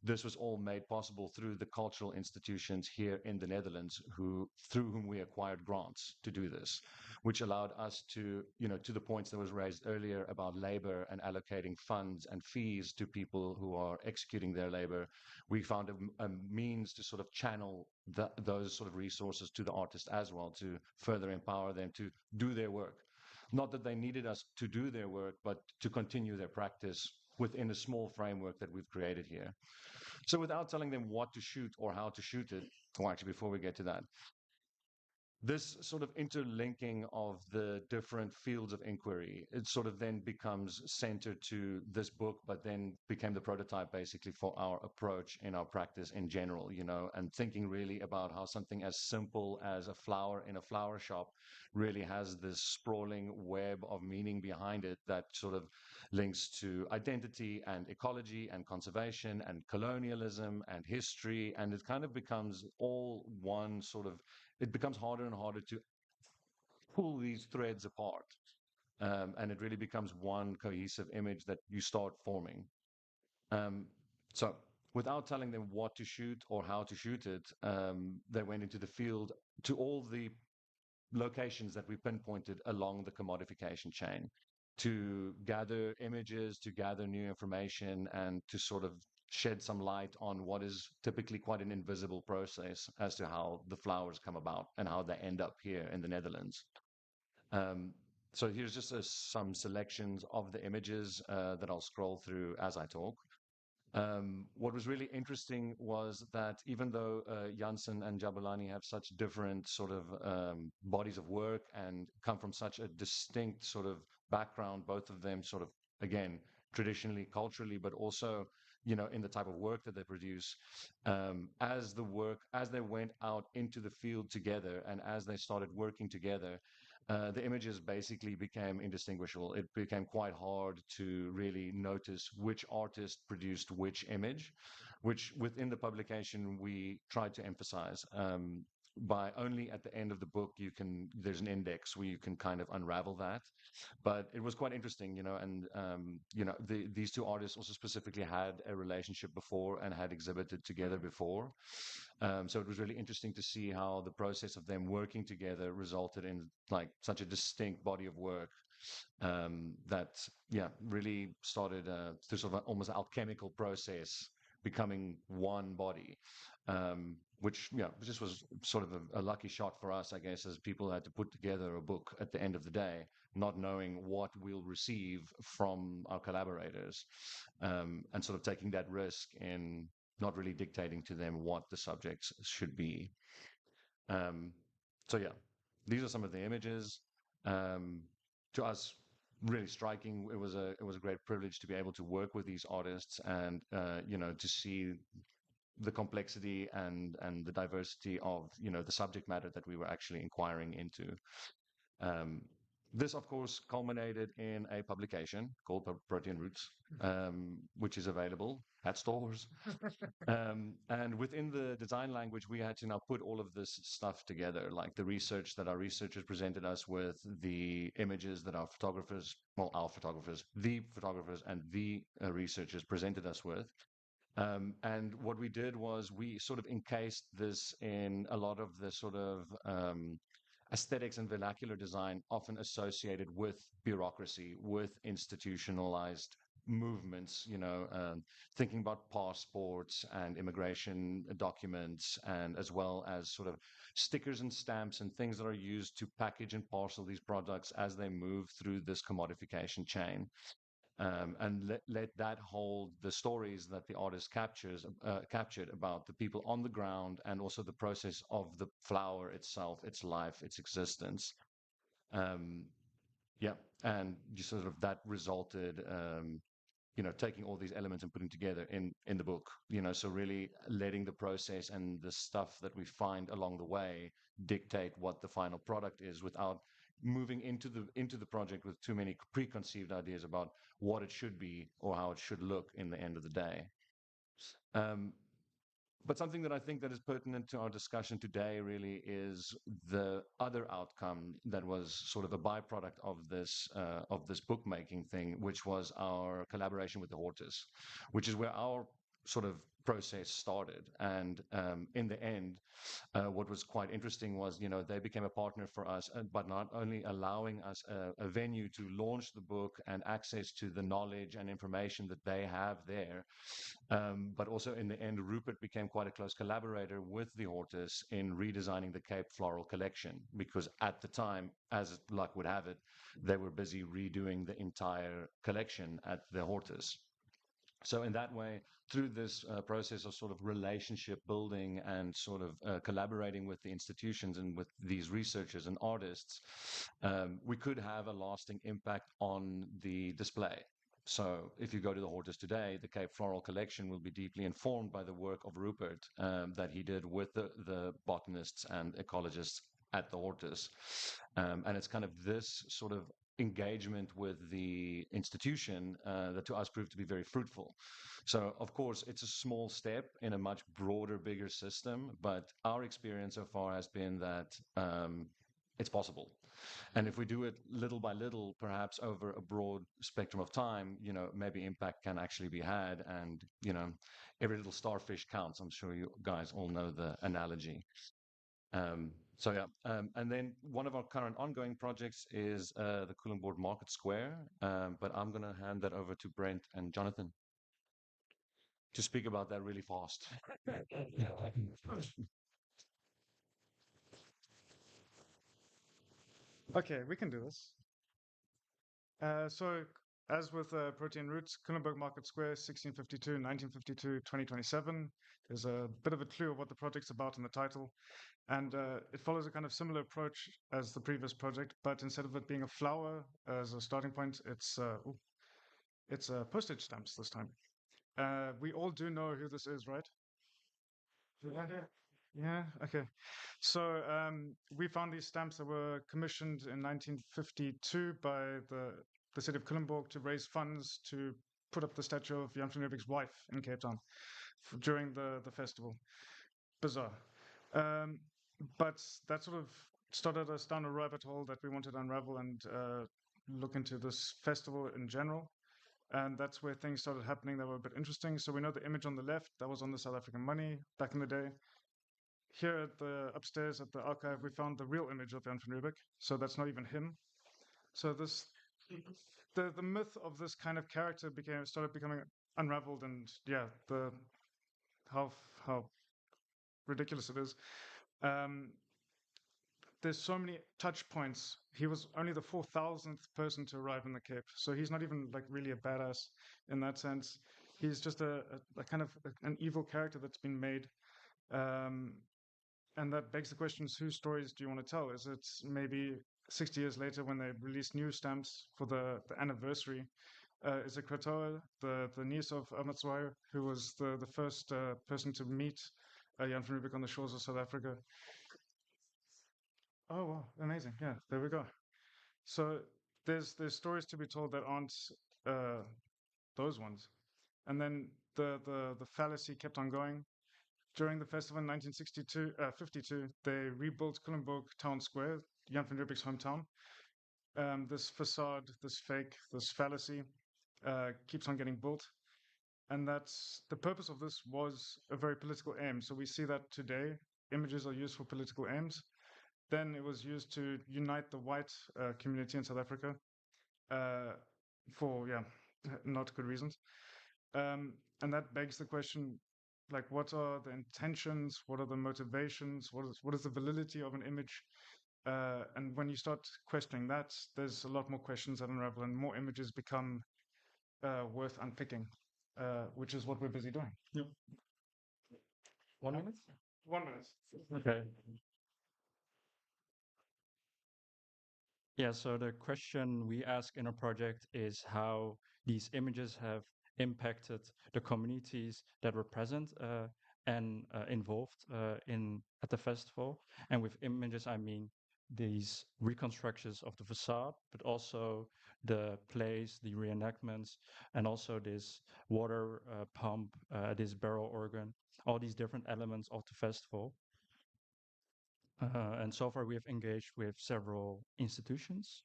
[SPEAKER 10] this was all made possible through the cultural institutions here in the Netherlands, through whom we acquired grants to do this, which allowed us to, to the points that was raised earlier about labor and allocating funds and fees to people who are executing their labor. We found a means to sort of channel those sort of resources to the artists as well, to further empower them to do their work. Not that they needed us to do their work, but to continue their practice within a small framework that we've created here. So without telling them what to shoot or how to shoot it, or actually before we get to that, this sort of interlinking of the different fields of inquiry, it sort of then becomes centered to this book, but then became the prototype basically for our approach in our practice in general, and thinking really about how something as simple as a flower in a flower shop really has this sprawling web of meaning behind it that sort of links to identity and ecology and conservation and colonialism and history. And it kind of becomes all one sort of, it becomes harder and harder to pull these threads apart. And it really becomes one cohesive image that you start forming. Um, so without telling them what to shoot or how to shoot it, they went into the field to all the locations that we pinpointed along the commodification chain to gather images, to gather new information, and to sort of shed some light on what is typically quite an invisible process as to how the flowers come about and how they end up here in the Netherlands. Um, so here's just some selections of the images that I'll scroll through as I talk. What was really interesting was that even though Janssen and Jabulani have such different sort of bodies of work and come from such a distinct sort of background, both of them sort of, again, traditionally, culturally, but also, you know, in the type of work that they produce, as they went out into the field together and as they started working together, the images basically became indistinguishable. It became quite hard to really notice which artist produced which image, which within the publication we tried to emphasize. By only at the end of the book, there's an index where you can kind of unravel that. But it was quite interesting, you know, and these two artists also specifically had a relationship before and had exhibited together before. So it was really interesting to see how the process of them working together resulted in like such a distinct body of work that really started through sort of an almost alchemical process becoming one body, which just was sort of a lucky shot for us, I guess, as people had to put together a book at the end of the day, not knowing what we'll receive from our collaborators, and sort of taking that risk in not really dictating to them what the subjects should be. Um, so yeah, these are some of the images. To us, really striking. It was a great privilege to be able to work with these artists and to see the complexity and the diversity of the subject matter that we were actually inquiring into. Um, this, of course, culminated in a publication called Protein Roots, which is available at stores. And within the design language, we had to now put all of this stuff together, like the research that our researchers presented us with, the images that the photographers and the researchers presented us with. And what we did was we sort of encased this in a lot of the sort of aesthetics and vernacular design often associated with bureaucracy, with institutionalized movements, thinking about passports and immigration documents, and as well as sort of stickers and stamps and things that are used to package and parcel these products as they move through this commodification chain. And let that hold the stories that the artist captured about the people on the ground and also the process of the flower itself, its life, its existence. Um, yeah, and just sort of that resulted, taking all these elements and putting together in the book. So really letting the process and the stuff that we find along the way dictate what the final product is without moving into the project with too many preconceived ideas about what it should be or how it should look in the end of the day. Um, but something that I think that is pertinent to our discussion today really is the other outcome that was sort of a byproduct of this bookmaking thing, which was our collaboration with the Hortus, which is where our sort of process started. And in the end, what was quite interesting was, they became a partner for us, but not only allowing us a venue to launch the book and access to the knowledge and information that they have there, but also in the end, Rupert became quite a close collaborator with the Hortus in redesigning the Cape Floral collection, because at the time, as luck would have it, they were busy redoing the entire collection at the Hortus. So in that way, through this process of sort of relationship building and sort of collaborating with the institutions and with these researchers and artists, we could have a lasting impact on the display. So if you go to the Hortus today, the Cape Floral collection will be deeply informed by the work of Rupert that he did with the botanists and ecologists at the Hortus. And it's kind of this sort of engagement with the institution that to us proved to be very fruitful. So, of course, it's a small step in a much broader, bigger system, but our experience so far has been that it's possible. And if we do it little by little, perhaps over a broad spectrum of time, maybe impact can actually be had. And, every little starfish counts. I'm sure you guys all know the analogy. And then one of our current ongoing projects is the Culemborg Market Square, but I'm going to hand that over to Brent and Jonathan. to speak about that really fast.
[SPEAKER 11] Okay, we can do this. So, as with Protein Roots, Kulenburg Market Square, 1652, 1952, 2027. There's a bit of a clue of what the project's about in the title. And it follows a kind of similar approach as the previous project, but instead of it being a flower as a starting point, it's postage stamps this time. We all do know who this is, right? Yeah, okay. So we found these stamps that were commissioned in 1952 by the city of Culemborg to raise funds to put up the statue of Jan van Riebeeck's wife in Cape Town during the festival. Bizarre. But that sort of started us down a rabbit hole that we wanted to unravel and look into this festival in general. And that's where things started happening that were a bit interesting. So we know the image on the left, that was on the South African money back in the day. Here at the upstairs at the archive, we found the real image of Jan van Riebeeck. So that's not even him. So the myth of this kind of character started becoming unraveled, and yeah, how ridiculous it is. There's so many touch points. He was only the 4,000th person to arrive in the Cape, so he's not even like really a badass in that sense. He's just a kind of an evil character that's been made. And that begs the questions, whose stories do you want to tell? Is it maybe 60 years later when they release new stamps for the anniversary? Is it Kratoa, the niece of Amatswayo, who was the first person to meet Jan van Riebeeck on the shores of South Africa? Oh, wow, amazing. Yeah, there we go. So there's stories to be told that aren't those ones. And then the fallacy kept on going. During the festival in 1952, they rebuilt Culemborg Town Square, Jan van Riebeeck's hometown. This facade, this fake, this fallacy keeps on getting built. And that's the purpose of this was a very political aim. So we see that today, images are used for political aims. Then it was used to unite the white community in South Africa for, not good reasons. And that begs the question, like, what are the intentions? What are the motivations? What is the validity of an image? And when you start questioning that, there's a lot more questions that unravel, and more images become worth unpicking, which is what we're busy doing.
[SPEAKER 12] Yep.
[SPEAKER 11] 1 minute? 1 minute.
[SPEAKER 12] Okay. Yeah, so the question we ask in our project is how these images have impacted the communities that were present and involved at the festival. And with images, I mean these reconstructions of the facade, but also the plays, the reenactments, and also this water pump, this barrel organ, all these different elements of the festival. And so far, we have engaged with several institutions.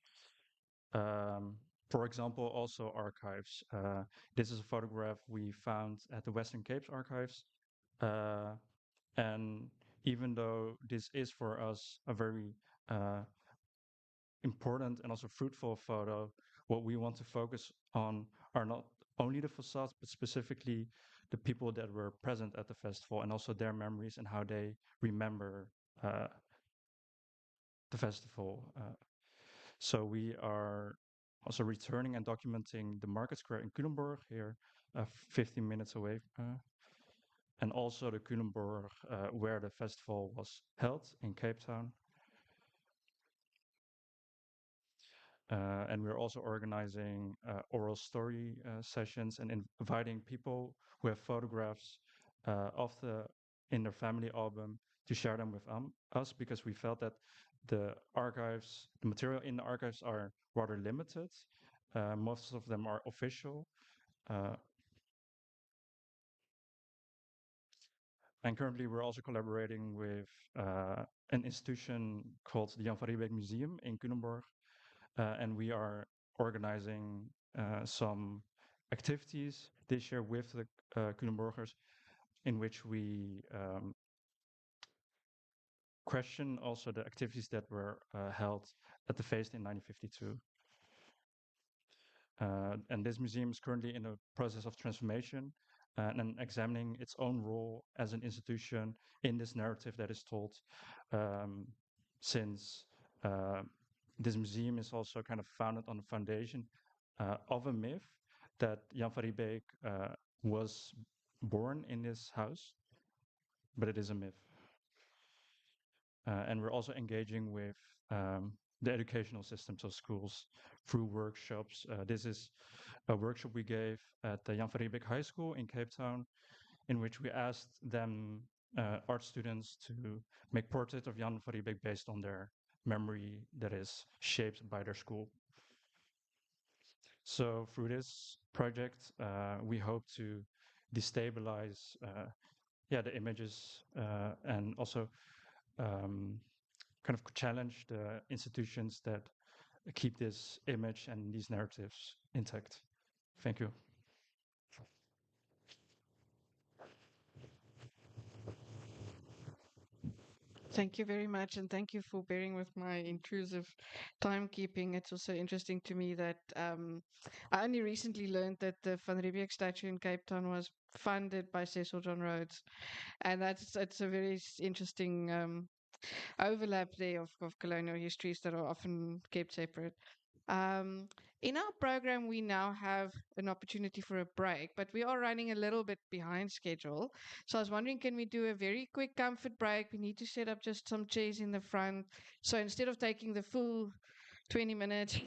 [SPEAKER 12] For example, also archives. This is a photograph we found at the Western Cape's archives. And even though this is for us a very important and also fruitful photo, what we want to focus on are not only the facades, but specifically the people that were present at the festival and also their memories and how they remember the festival. So we are also returning and documenting the market square in Culemborg here, 15 minutes away. And also the Culemborg where the festival was held in Cape Town. And we're also organizing oral story sessions and inviting people who have photographs in their family album to share them with us, because we felt that the material in the archives are rather limited. Most of them are official. And currently we're also collaborating with an institution called the Jan van Riebeeck Museum in Culemborg. And we are organizing some activities this year with the Culemborgers, in which we question also the activities that were held at the feest in 1952. And this museum is currently in a process of transformation. and examining its own role as an institution in this narrative that is told, um, since uh, this museum is also kind of founded on the foundation of a myth that Jan van Riebeeck was born in this house, but it is a myth. And we're also engaging with the educational systems of schools through workshops. This is a workshop we gave at the Jan van Riebeeck High School in Cape Town, in which we asked them, art students, to make portraits of Jan van Riebeeck based on their memory that is shaped by their school. So through this project, we hope to destabilize the images and also kind of challenge the institutions that keep this image and these narratives intact. Thank you.
[SPEAKER 13] Thank you very much, and thank you for bearing with my intrusive timekeeping. It's also interesting to me that I only recently learned that the Van Riebeeck statue in Cape Town was funded by Cecil John Rhodes, and it's a very interesting overlap there of colonial histories that are often kept separate. Um, in our program, we now have an opportunity for a break, but we are running a little bit behind schedule. So I was wondering, can we do a very quick comfort break? We need to set up just some chairs in the front. So instead of taking the full 20 minutes,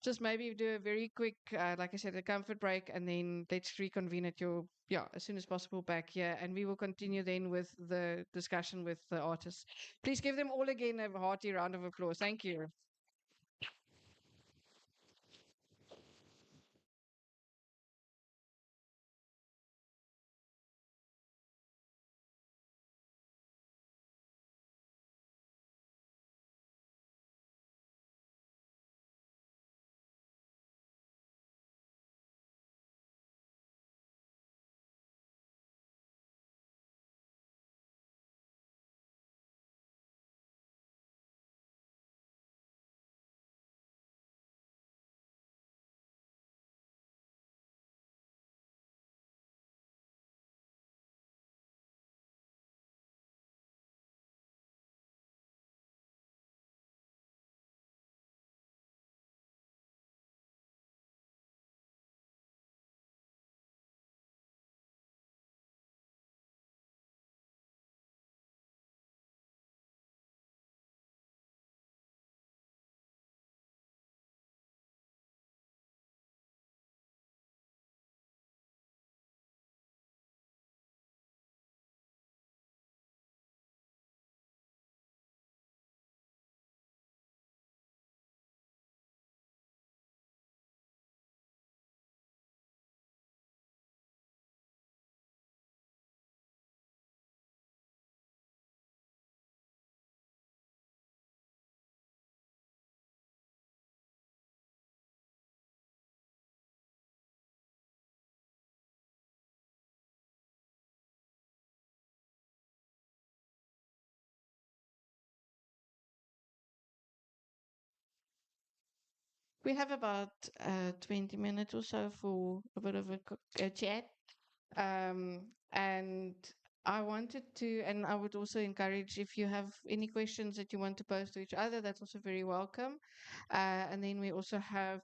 [SPEAKER 13] just maybe do a very quick, like I said, a comfort break, and then let's reconvene at as soon as possible back here. And we will continue then with the discussion with the artists. Please give them all again a hearty round of applause. Thank you. We have about 20 minutes or so for a bit of a chat. And I wanted to, and I would also encourage, if you have any questions that you want to pose to each other, that's also very welcome. And then we also have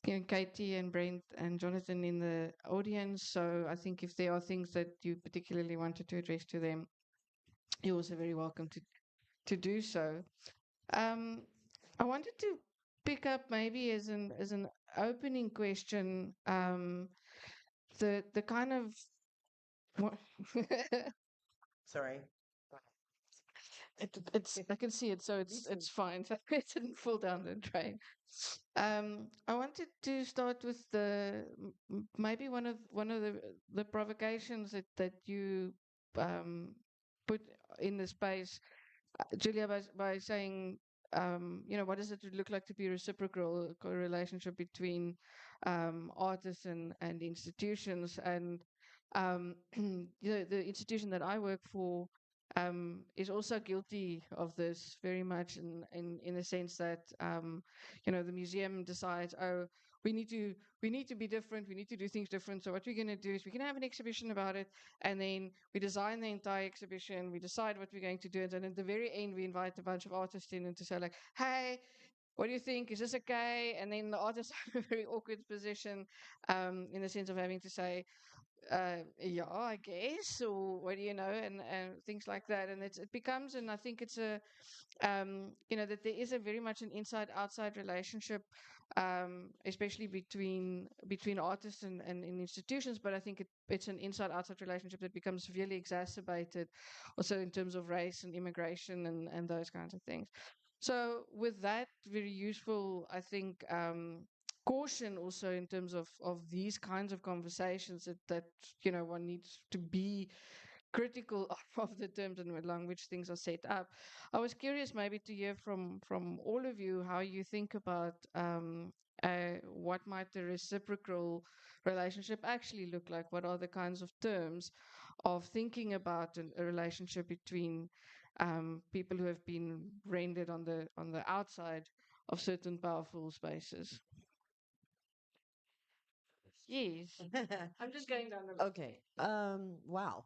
[SPEAKER 13] Katie and Brent and Jonathan in the audience. So I think if there are things that you particularly wanted to address to them, you're also very welcome to do so. Um, I wanted to pick up maybe as an opening question, the kind of what
[SPEAKER 5] Sorry.
[SPEAKER 13] it's I can see it, so it's fine. So it didn't fall down the drain. I wanted to start with maybe one of the provocations that you put in the space, Julia, by saying, what does it look like to be reciprocal relationship between artists and institutions? And the institution that I work for is also guilty of this very much in the sense that, the museum decides, oh, we need to be different. We need to do things different. So what we're going to do is we're going to have an exhibition about it, and then we design the entire exhibition. We decide what we're going to do, and then at the very end, we invite a bunch of artists in and to say like, "Hey, what do you think? Is this okay?" And then the artists are in a very awkward position, in the sense of having to say, yeah, I guess, or what do you know, and things like that. And it becomes, and I think it's a, that there is a very much an inside outside relationship, especially between artists and institutions. But I think it's an inside outside relationship that becomes severely exacerbated also in terms of race and immigration and those kinds of things. So with that, very useful, I think, caution also in terms of these kinds of conversations that one needs to be critical of the terms and along which things are set up. I was curious maybe to hear from all of you how you think about what might the reciprocal relationship actually look like. What are the kinds of terms of thinking about a relationship between people who have been rendered on the outside of certain powerful spaces? Yes, I'm just going down the list.
[SPEAKER 5] Okay. Wow.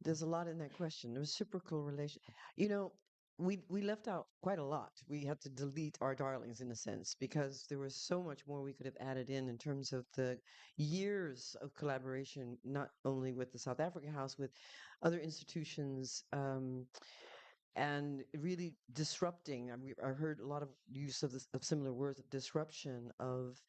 [SPEAKER 5] There's a lot in that question. The reciprocal relation. You know, we left out quite a lot. We had to delete our darlings in a sense because there was so much more we could have added in terms of the years of collaboration, not only with the South Africa House, with other institutions. And really disrupting. I heard a lot of use of this of similar words of disruption, of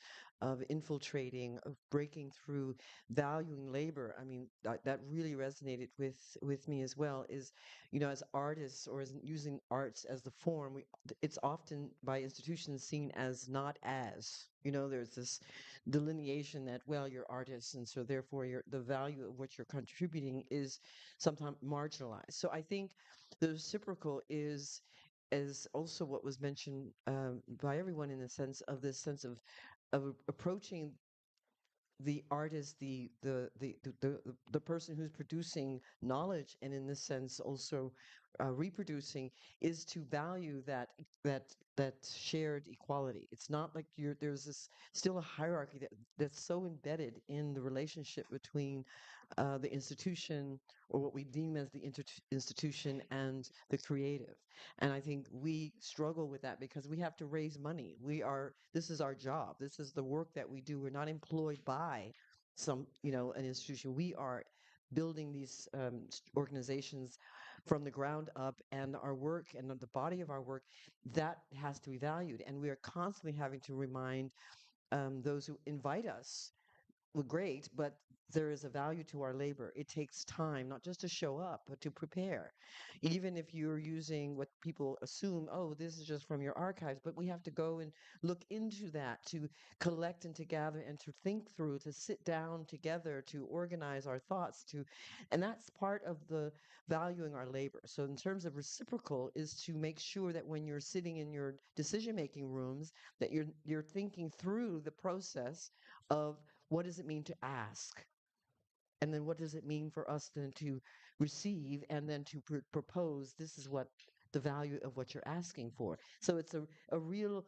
[SPEAKER 5] infiltrating, of breaking through, valuing labor. I mean, that really resonated with me as well. Is as artists or as using arts as the form, it's often by institutions seen as not as. There's this delineation that you're artists, and so therefore the value of what you're contributing is sometimes marginalized. So I think the reciprocal is also what was mentioned by everyone in the sense of this sense of approaching the artist, the person who's producing knowledge, and in this sense also reproducing, is to value that shared equality. It's not like there's this still a hierarchy that's so embedded in the relationship between the institution, or what we deem as the institution, and the creative. And I think we struggle with that because we have to raise money. This is our job. This is the work that we do. We're not employed by an institution. We are building these organizations from the ground up, and our work and the body of our work, that has to be valued. And we are constantly having to remind those who invite us, well, great, but there is a value to our labor. It takes time, not just to show up, but to prepare. Even if you're using what people assume, oh, this is just from your archives, but we have to go and look into that, to collect and to gather and to think through, to sit down together, to organize our thoughts, and that's part of the valuing our labor. So in terms of reciprocal, is to make sure that when you're sitting in your decision-making rooms, that you're thinking through the process of what does it mean to ask? And then what does it mean for us then to receive and then to propose? This is what the value of what you're asking for. So it's a real,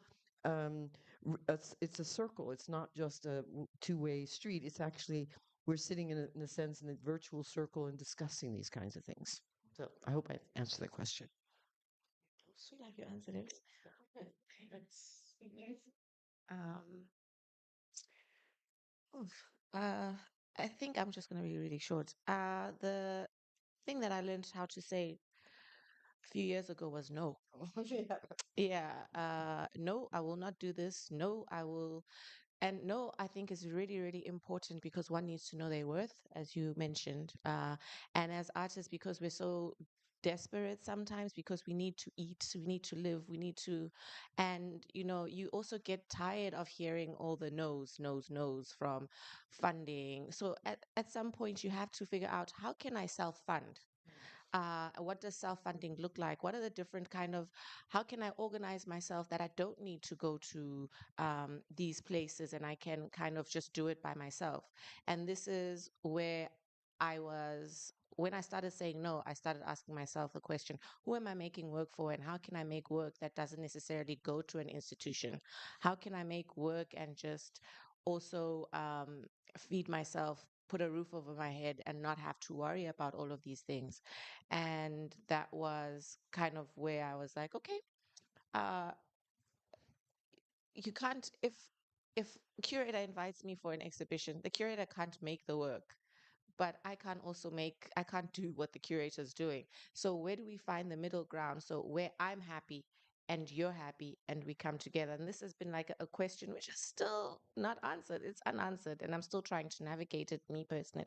[SPEAKER 5] it's a circle. It's not just a two-way street. It's actually, we're sitting in a sense in a virtual circle and discussing these kinds of things. So I hope I answered that question.
[SPEAKER 8] Sweet, like you answered it. Um, oof. I think I'm just going to be really short. The thing that I learned how to say a few years ago was no. Yeah. No, I will not do this. No, I will. And no, I think is really, really important because one needs to know their worth, as you mentioned. And as artists, because we're so desperate sometimes because we need to eat, we need to live, we need to, and you also get tired of hearing all the no's, no's, no's from funding. So at some point you have to figure out, how can I self-fund? What does self-funding look like? What are the different kind of, how can I organize myself that I don't need to go to these places and I can kind of just do it by myself? And this is where I was when I started saying no, I started asking myself the question, who am I making work for, and how can I make work that doesn't necessarily go to an institution? How can I make work and just also feed myself, put a roof over my head, and not have to worry about all of these things? And that was kind of where I was like, okay, uh, you can't, if curator invites me for an exhibition, the curator can't make the work, but I can't do what the curator's doing. So where do we find the middle ground? So where I'm happy and you're happy and we come together. And this has been like a question which is still not answered. It's unanswered, and I'm still trying to navigate it, me personally.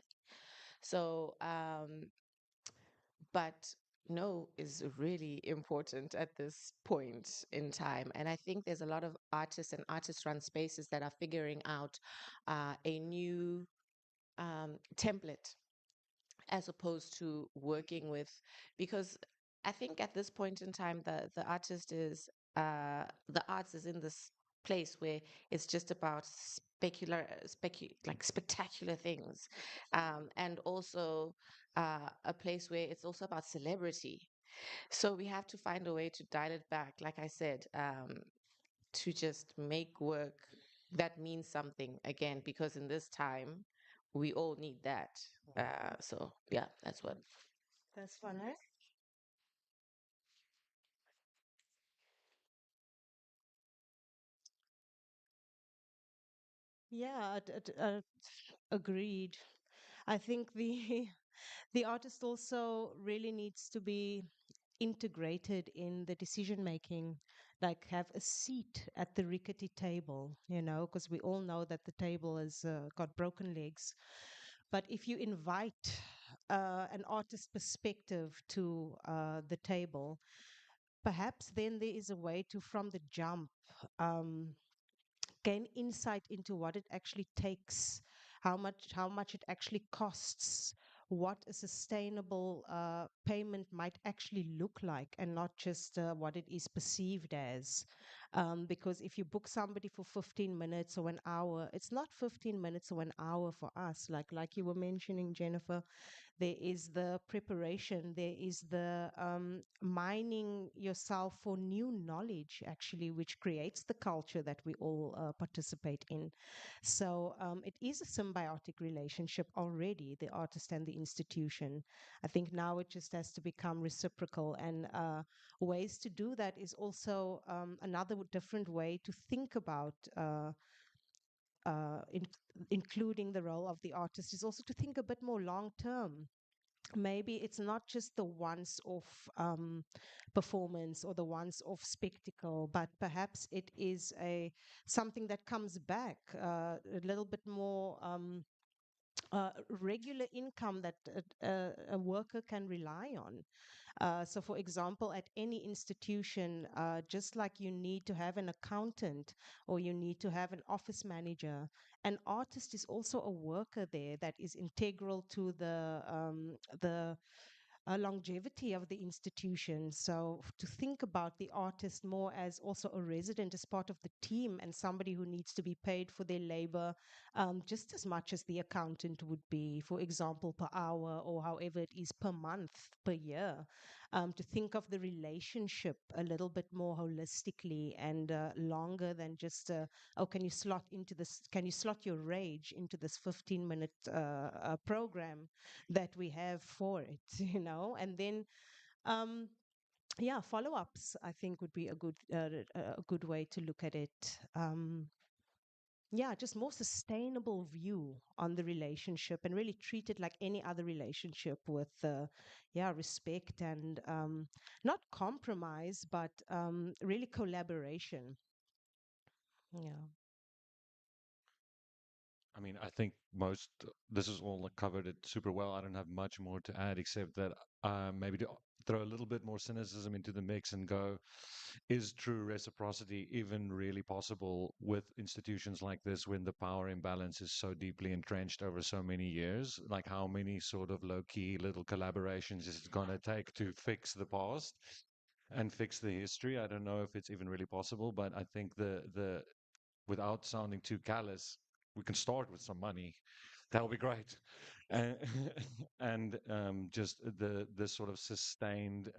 [SPEAKER 8] So but no is really important at this point in time. And I think there's a lot of artists and artist run spaces that are figuring out a new template as opposed to working with, because I think at this point in time the artist is the arts is in this place where it's just about like spectacular things, and also a place where it's also about celebrity. So we have to find a way to dial it back, like I said, to just make work that means something again, because in this time we all need that. So yeah, that's what.
[SPEAKER 9] That's fun, eh? Yeah, agreed. I think the the artist also really needs to be integrated in the decision making, like have a seat at the rickety table, because we all know that the table has got broken legs. But if you invite an artist perspective to the table, perhaps then there is a way to, from the jump, um, gain insight into what it actually takes, how much it actually costs, what a sustainable payment might actually look like, and not just what it is perceived as. Because if you book somebody for 15 minutes or an hour, it's not 15 minutes or an hour for us. Like you were mentioning, Jennifer, there is the preparation, there is the mining yourself for new knowledge, actually, which creates the culture that we all participate in. So it is a symbiotic relationship already, the artist and the institution. I think now it just has to become reciprocal. And ways to do that is also another different way to think about. In, including the role of the artist is also to think a bit more long term. Maybe it's not just the once off performance or the once off spectacle, but perhaps it is a something that comes back, a little bit more regular income that a worker can rely on. So, for example, at any institution, just like you need to have an accountant or you need to have an office manager, an artist is also a worker there that is integral to the longevity of the institution. So, to think about the artist more as also a resident, as part of the team, and somebody who needs to be paid for their labor just as much as the accountant would be, for example, per hour or however it is per month, per year. To think of the relationship a little bit more holistically and longer than just, oh, can you slot your rage into this 15-minute program that we have for it, and then um, yeah, follow-ups I think would be a good way to look at it. Yeah, just more sustainable view on the relationship and really treat it like any other relationship with yeah, respect and not compromise, but really collaboration. Yeah.
[SPEAKER 10] I mean, I think this is all covered it super well. I don't have much more to add except that maybe to throw a little bit more cynicism into the mix and go, is true reciprocity even really possible with institutions like this when the power imbalance is so deeply entrenched over so many years? Like, how many sort of low-key little collaborations is it going to take to fix the past and fix the history? I don't know if it's even really possible, but I think the without sounding too callous, we can start with some money. That'll be great. and, and just the sort of sustained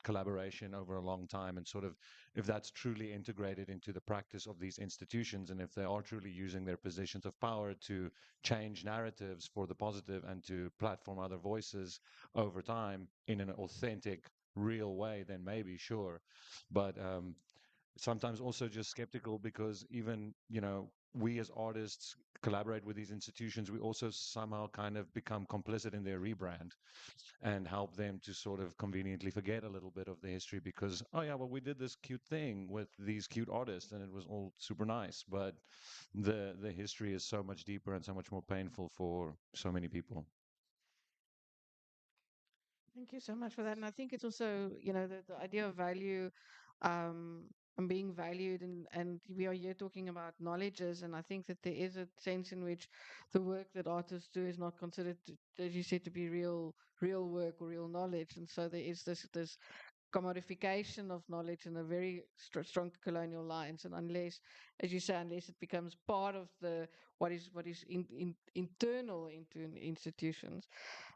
[SPEAKER 10] collaboration over a long time, and sort of if that's truly integrated into the practice of these institutions, and if they are truly using their positions of power to change narratives for the positive and to platform other voices over time in an authentic, real way, then maybe sure. But sometimes also just skeptical because even, we as artists collaborate with these institutions, we also somehow kind of become complicit in their rebrand and help them to sort of conveniently forget a little bit of the history because, oh yeah, well, we did this cute thing with these cute artists and it was all super nice, but the history is so much deeper and so much more painful for so many people.
[SPEAKER 13] Thank you so much for that. And I think it's also, the idea of value, um, and being valued, and we are here talking about knowledges, and I think that there is a sense in which the work that artists do is not considered, as you said, to be real work or real knowledge, and so there is this commodification of knowledge in a very strong colonial lines, and unless, as you say, unless it becomes part of the what is internal into institutions.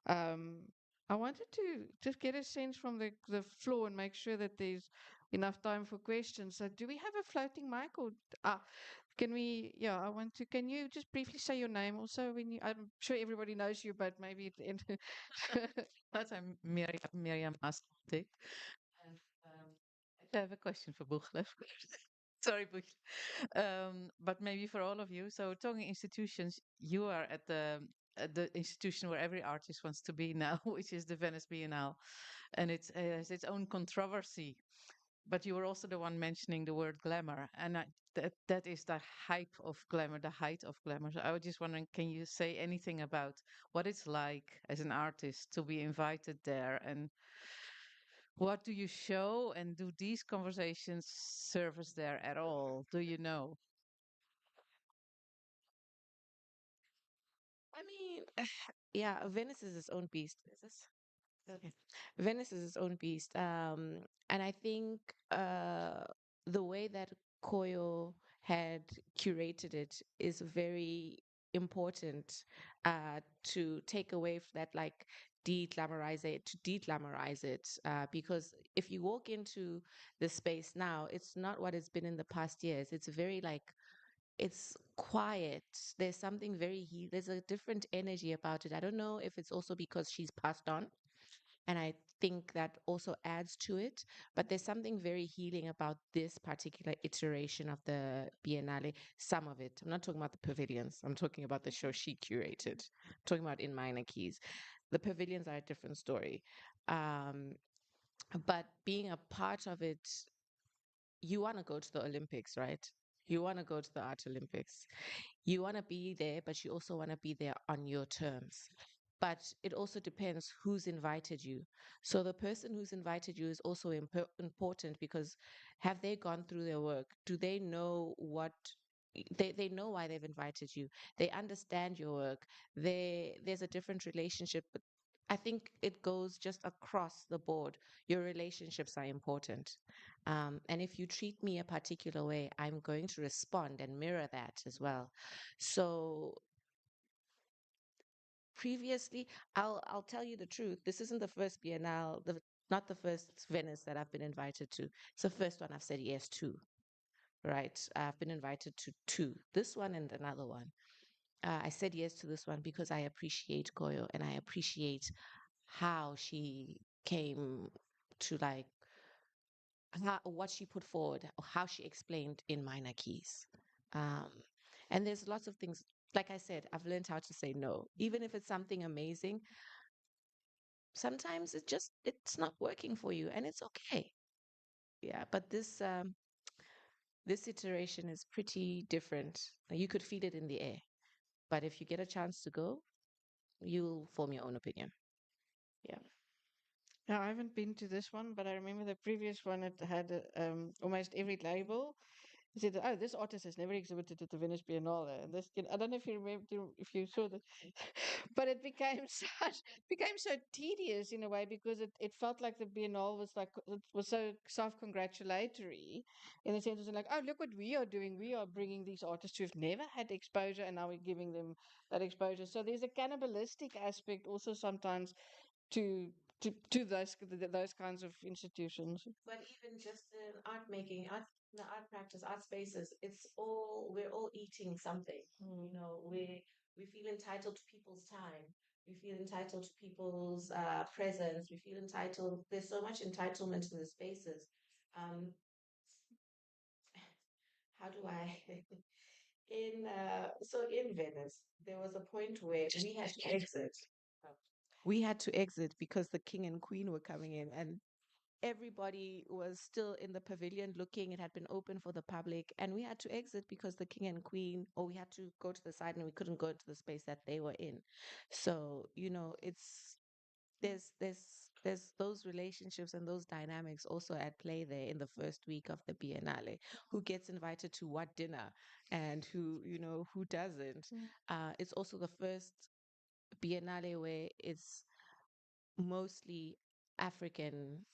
[SPEAKER 13] um, I wanted to just get a sense from the floor and make sure that there's enough time for questions. So, do we have a floating mic, or can we? Yeah, I want to. Can you just briefly say your name also? When you, I'm sure everybody knows you, but maybe at the end.
[SPEAKER 14] But I'm Miriam Astig. And I have a question for Buhle. Sorry, Buhle. But maybe for all of you. So, talking institutions, you are at the institution where every artist wants to be now, which is the Venice Biennale, and it has its own controversy. But you were also the one mentioning the word glamour, and that is the hype of glamour, the height of glamour. So I was just wondering, can you say anything about what it's like as an artist to be invited there, and what do you show, and do these conversations surface there at all? Do you know?
[SPEAKER 8] I mean, yeah, Venice is its own beast. Is this? Okay. Venice is its own beast. And I think the way that Koyo had curated it is very important to take away that like de-glamorize it because if you walk into the space now, it's not what it's been in the past years. It's very like it's quiet. There's something there's a different energy about it. I don't know if it's also because she's passed on, and I think that also adds to it. But there's something very healing about this particular iteration of the Biennale. Some of it. I'm not talking about the pavilions. I'm talking about the show she curated. I'm talking about in minor keys. The pavilions are a different story. Um, but being a part of it, you want to go to the Olympics, right? You want to go to the Art Olympics. You want to be there, but you also want to be there on your terms. But it also depends who's invited you. So the person who's invited you is also important because have they gone through their work? Do they know they know why they've invited you? They understand your work. There's a different relationship. But I think it goes just across the board. Your relationships are important. And if you treat me a particular way, I'm going to respond and mirror that as well. So previously, I'll tell you the truth. This isn't the first Biennale, not the first Venice that I've been invited to. It's the first one I've said yes to. Right? I've been invited to two. This one and another one. I said yes to this one because I appreciate Goyo and I appreciate how she came to like what she put forward, or how she explained in minor keys. Um, and there's lots of things. Like I said, I've learned how to say no, even if it's something amazing. Sometimes it's not working for you, and it's okay. Yeah, but this iteration is pretty different. You could feel it in the air, but if you get a chance to go, you'll form your own opinion. Yeah.
[SPEAKER 13] Yeah, I haven't been to this one, but I remember the previous one. It had almost every label, He said, "Oh, this artist has never exhibited at the Venice Biennale." And this, I don't know if you remember, if you saw that, but it became became so tedious in a way because it felt like the Biennale was like it was so self-congratulatory in the sense of like, "Oh, look what we are doing. We are bringing these artists who've never had exposure, and now we're giving them that exposure." So there's a cannibalistic aspect also sometimes to those kinds of institutions.
[SPEAKER 8] But even just in art making, the art practice, art spaces, we're all eating something. You know, we feel entitled to people's time. We feel entitled to people's presence. We feel entitled. There's so much entitlement in the spaces. Um, how do I? In Venice, there was a point where we had to exit. We had to exit because the king and queen were coming in, and everybody was still in the pavilion looking. It had been open for the public, and we had to exit because the king and queen, or we had to go to the side and we couldn't go to the space that they were in. So, you know, there's those relationships and those dynamics also at play there in the first week of the Biennale. Who gets invited to what dinner and who doesn't. It's also the first Biennale where it's mostly African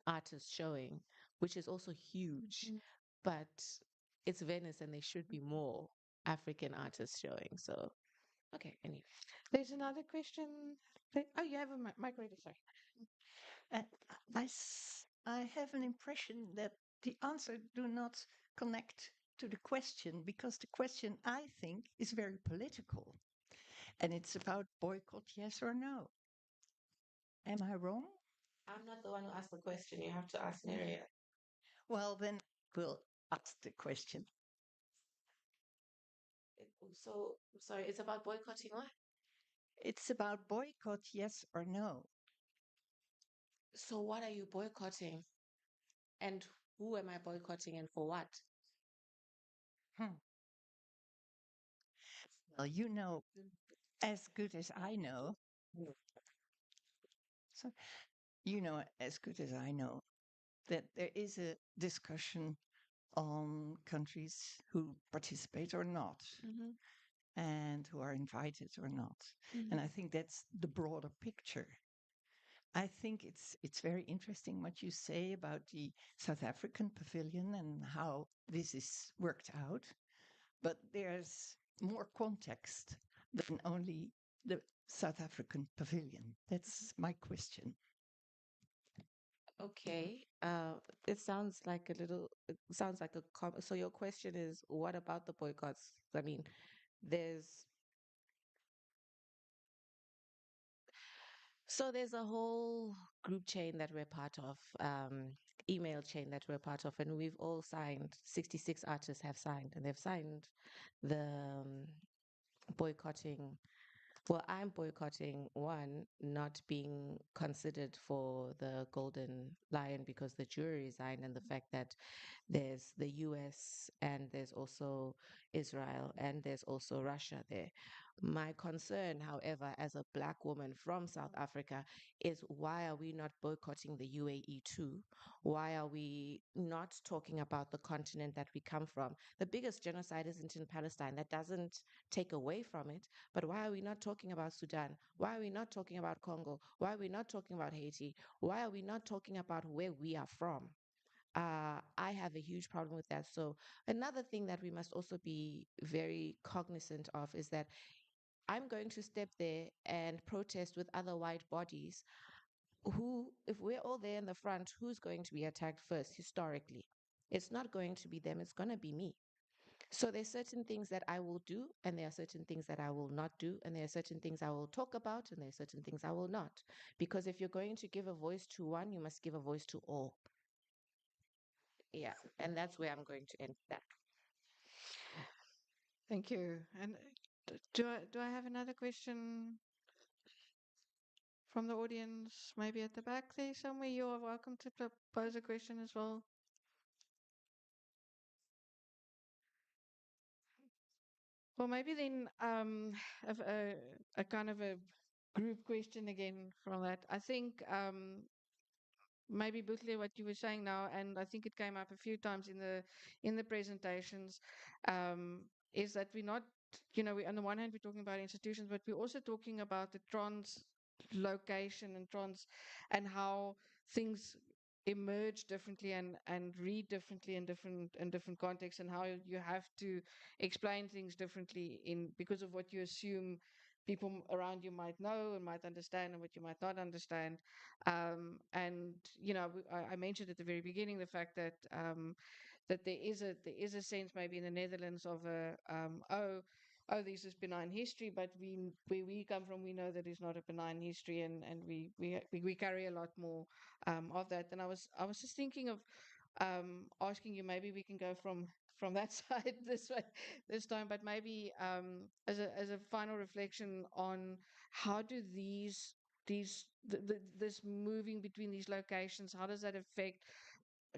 [SPEAKER 8] artists showing, which is also huge. But it's Venice, and there should be more African artists showing. So, okay, anyway.
[SPEAKER 13] There's another question. Oh, you have a mic ready. Sorry.
[SPEAKER 15] Uh, I have an impression that the answer do not connect to the question because the question, I think, is very political. And it's about boycott, yes or no. Am I wrong?
[SPEAKER 8] I'm not the one who asked the question. You have to ask Nerea.
[SPEAKER 15] Well, then we'll ask the question.
[SPEAKER 8] So, sorry, it's about boycotting what?
[SPEAKER 15] It's about boycott, yes or no.
[SPEAKER 8] So, what are you boycotting? And who am I boycotting and for what?
[SPEAKER 15] Well, you know as good as I know. So, you know as good as I know that there is a discussion on countries who participate or not, and who are invited or not. And I think that's the broader picture. I think it's very interesting what you say about the South African pavilion and how this is worked out. But there's more context than only the South African pavilion. That's my question.
[SPEAKER 8] Okay. It sounds like it sounds like so your question is, what about the boycotts? I mean, there's there's a whole group chain that we're part of, email chain that we're part of, and we've all signed. 66 artists have signed, and they've signed the boycotting. Well, I'm boycotting one, not being considered for the Golden Lion because the jury resigned, and the fact that there's the US and there's also Israel and there's also Russia there. My concern, however, as a Black woman from South Africa, is why are we not boycotting the UAE too? Why are we not talking about the continent that we come from? The biggest genocide isn't in Palestine. That doesn't take away from it. But why are we not talking about Sudan? Why are we not talking about Congo? Why are we not talking about Haiti? Why are we not talking about where we are from? I have a huge problem with that. So, another thing that we must also be very cognizant of is that I'm going to step there and protest with other white bodies who, if we're all there in the front, who's going to be attacked first historically? It's not going to be them, it's going to be me. So there's certain things that I will do, and there are certain things that I will not do, and there are certain things I will talk about, and there are certain things I will not. Because if you're going to give a voice to one, you must give a voice to all. Yeah, and that's where I'm going to end that.
[SPEAKER 13] Thank you. And do I have another question from the audience? Maybe at the back there somewhere. You are welcome to pose a question as well. Well, maybe then a kind of a group question again from that. I think maybe Buhle, what you were saying now, and I think it came up a few times in the presentations, is that we're not, we on the one hand we're talking about institutions, but we're also talking about the translocation and how things emerge differently and read differently in different contexts, and how you have to explain things differently in because of what you assume people around you might know and might understand and what you might not understand. And I mentioned at the very beginning the fact that that there is a sense maybe in the Netherlands of a this is benign history, but where we come from, we know that it's not a benign history, and we carry a lot more of that. And I was just thinking of asking you, maybe we can go from that side this way this time, but maybe as a final reflection on how do this moving between these locations, how does that affect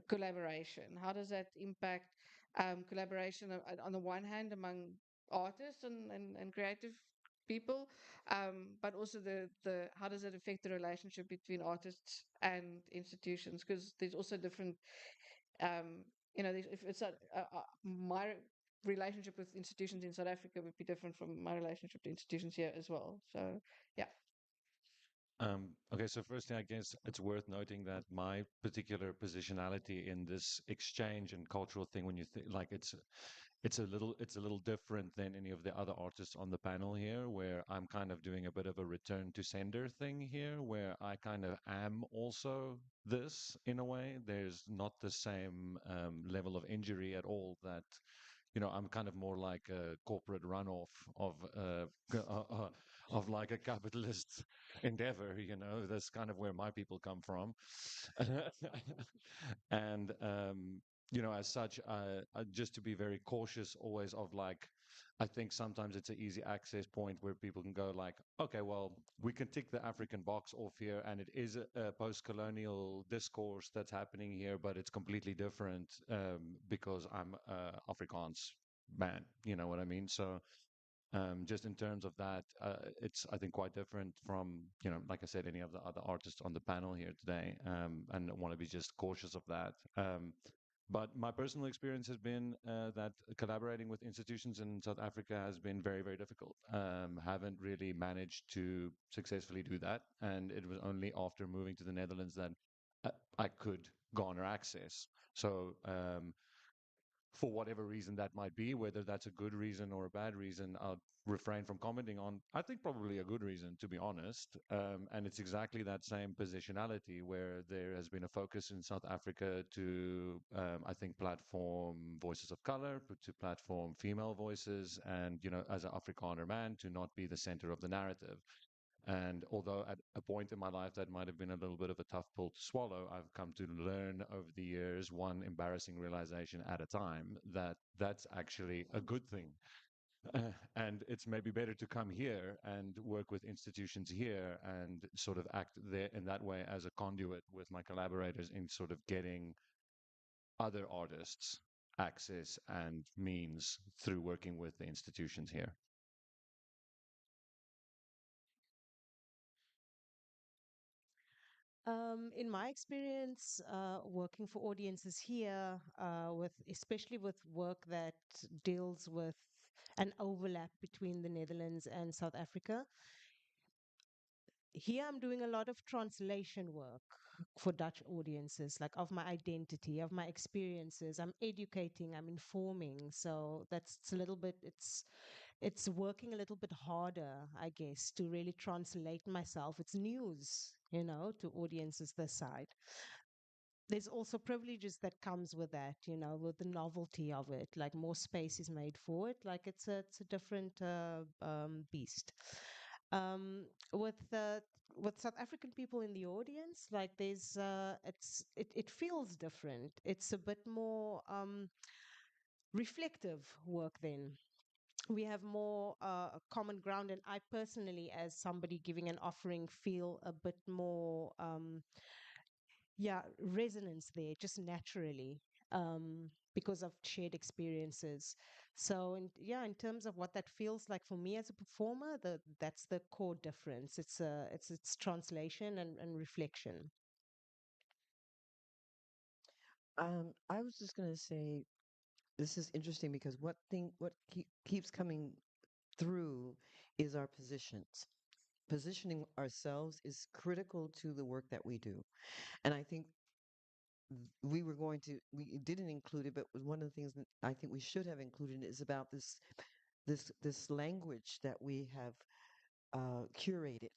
[SPEAKER 13] collaboration? How does that impact collaboration on the one hand among artists and creative people, but also the how does it affect the relationship between artists and institutions? Because there's also different, if it's my relationship with institutions in South Africa would be different from my relationship to institutions here as well. So yeah.
[SPEAKER 10] Okay, so firstly, I guess it's worth noting that my particular positionality in this exchange and cultural thing, when you think like it's a little different than any of the other artists on the panel here, where I'm kind of doing a bit of a return to sender thing here, where I kind of am also this in a way. There's not the same level of injury at all that I'm kind of more like a corporate runoff of of like a capitalist endeavor. That's kind of where my people come from, and as such, just to be very cautious always of like. I think sometimes it's an easy access point where people can go like, okay, well, we can tick the African box off here, and it is a post-colonial discourse that's happening here, but it's completely different because I'm Afrikaans man. You know what I mean? So just in terms of that, it's I think quite different from like I said, any of the other artists on the panel here today, and I want to be just cautious of that. But my personal experience has been that collaborating with institutions in South Africa has been very, very difficult. Haven't really managed to successfully do that, and it was only after moving to the Netherlands that I could garner access. So for whatever reason that might be, whether that's a good reason or a bad reason, I'll refrain from commenting on. I think probably a good reason, to be honest. And it's exactly that same positionality where there has been a focus in South Africa to, I think, platform voices of color, to platform female voices, and, as an Afrikaner man, to not be the center of the narrative. And although at a point in my life that might have been a little bit of a tough pill to swallow, I've come to learn over the years, one embarrassing realization at a time, that that's actually a good thing. And it's maybe better to come here and work with institutions here and sort of act there in that way as a conduit with my collaborators in sort of getting other artists access and means through working with the institutions here.
[SPEAKER 9] In my experience, working for audiences here, with especially with work that deals with an overlap between the Netherlands and South Africa, here I'm doing a lot of translation work for Dutch audiences, like of my identity, of my experiences. I'm educating, I'm informing. So that's it's a little bit, it's working a little bit harder, I guess, to really translate myself. It's news, to audiences this side. There's also privileges that comes with that, with the novelty of it. Like more space is made for it. Like it's a different beast. Um, with South African people in the audience, like it feels different. It's a bit more reflective work then. We have more common ground, and I personally, as somebody giving an offering, feel a bit more yeah, resonance there just naturally, because of shared experiences. So in terms of what that feels like for me as a performer, that's the core difference. It's translation and reflection.
[SPEAKER 5] I was just going to say this is interesting because what keeps coming through is our positions. Positioning ourselves is critical to the work that we do. And I think we didn't include it, but one of the things that I think we should have included is about this language that we have curated,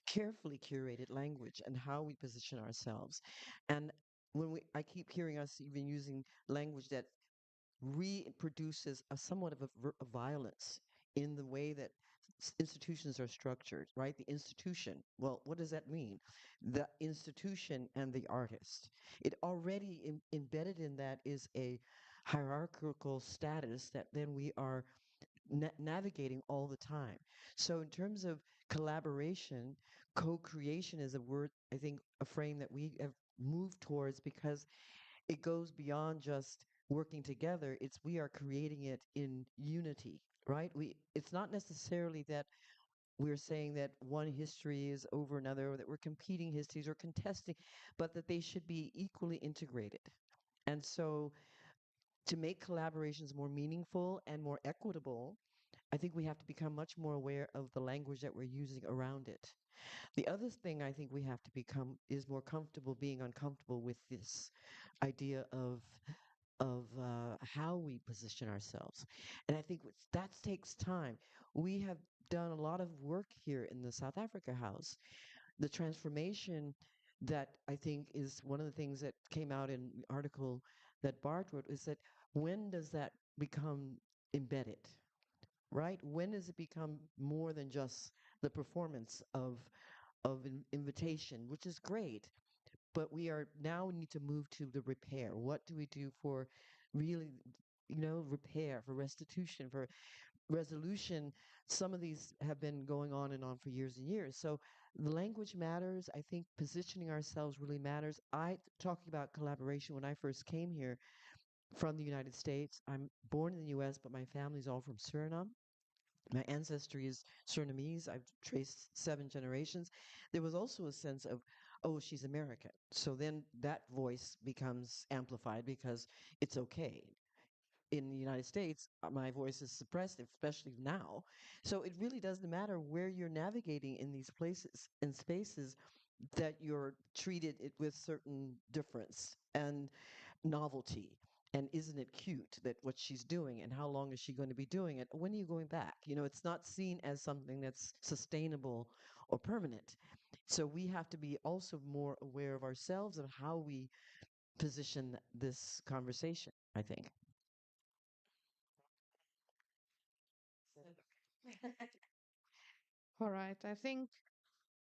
[SPEAKER 5] carefully curated language, and how we position ourselves. And I keep hearing us even using language that reproduces a somewhat of a violence in the way that institutions are structured, right? The institution. Well, what does that mean? The institution and the artist. It already embedded in that is a hierarchical status that then we are navigating all the time. So, in terms of collaboration, co creation is a word, I think, a frame that we have moved towards because it goes beyond just working together. It's we are creating it in unity, right? It's not necessarily that we're saying that one history is over another or that we're competing histories or contesting, but that they should be equally integrated. And so to make collaborations more meaningful and more equitable, I think we have to become much more aware of the language that we're using around it. The other thing I think we have to become is more comfortable being uncomfortable with this idea of how we position ourselves. And I think that takes time. We have done a lot of work here in the South Africa House. The transformation that I think is one of the things that came out in the article that Bart wrote is that when does that become embedded? Right? When does it become more than just the performance of invitation, which is great, but we are now need to move to the repair. What do we do for really, repair, for restitution, for resolution? Some of these have been going on and on for years and years. So the language matters. I think positioning ourselves really matters. Talking about collaboration when I first came here from the United States. I'm born in the US, but my family's all from Suriname. My ancestry is Surinamese. I've traced 7 generations. There was also a sense of, oh, she's American. So then that voice becomes amplified because it's okay. In the United States, my voice is suppressed, especially now. So it really doesn't matter where you're navigating in these places and spaces that you're treated it with certain difference and novelty. And isn't it cute that what she's doing and how long is she going to be doing it? When are you going back? It's not seen as something that's sustainable or permanent. So we have to be also more aware of ourselves and how we position this conversation, I think.
[SPEAKER 13] All right. I think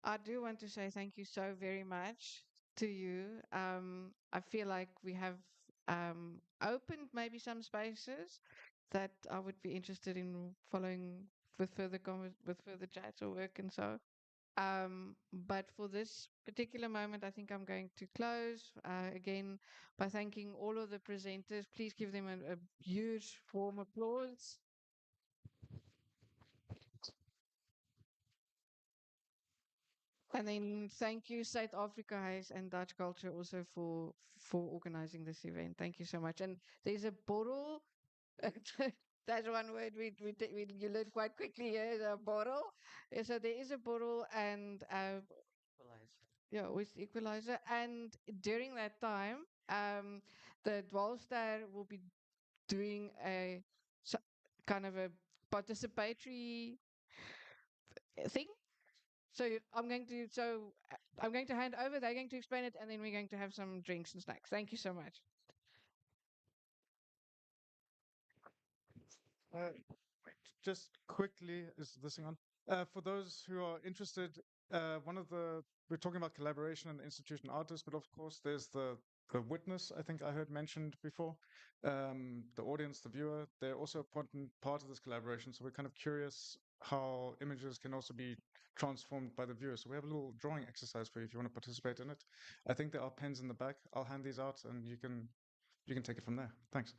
[SPEAKER 13] I do want to say thank you so very much to you. I feel like we have opened maybe some spaces that I would be interested in following with with further chats or work and so. But for this particular moment, I think I'm going to close again by thanking all of the presenters. Please give them a huge warm applause. And then thank you, Zuid-Afrikahuis and DutchCulture also for organizing this event. Thank you so much. And there's a bottle. That's one word you learn quite quickly here, the bottle. So there is a bottle and yeah, with equalizer. And during that time, the Dwaalstêr will be doing a kind of a participatory thing. I'm going to hand over. They're going to explain it, and then we're going to have some drinks and snacks. Thank you so much.
[SPEAKER 11] Uh, just quickly, is this thing on? For those who are interested, we're talking about collaboration and institution artists, but of course there's the witness, I think I heard mentioned before, the audience, the viewer, they're also important part of this collaboration. So we're kind of curious how images can also be transformed by the viewer. So we have a little drawing exercise for you if you want to participate in it. I think there are pens in the back. I'll hand these out and you can take it from there. Thanks.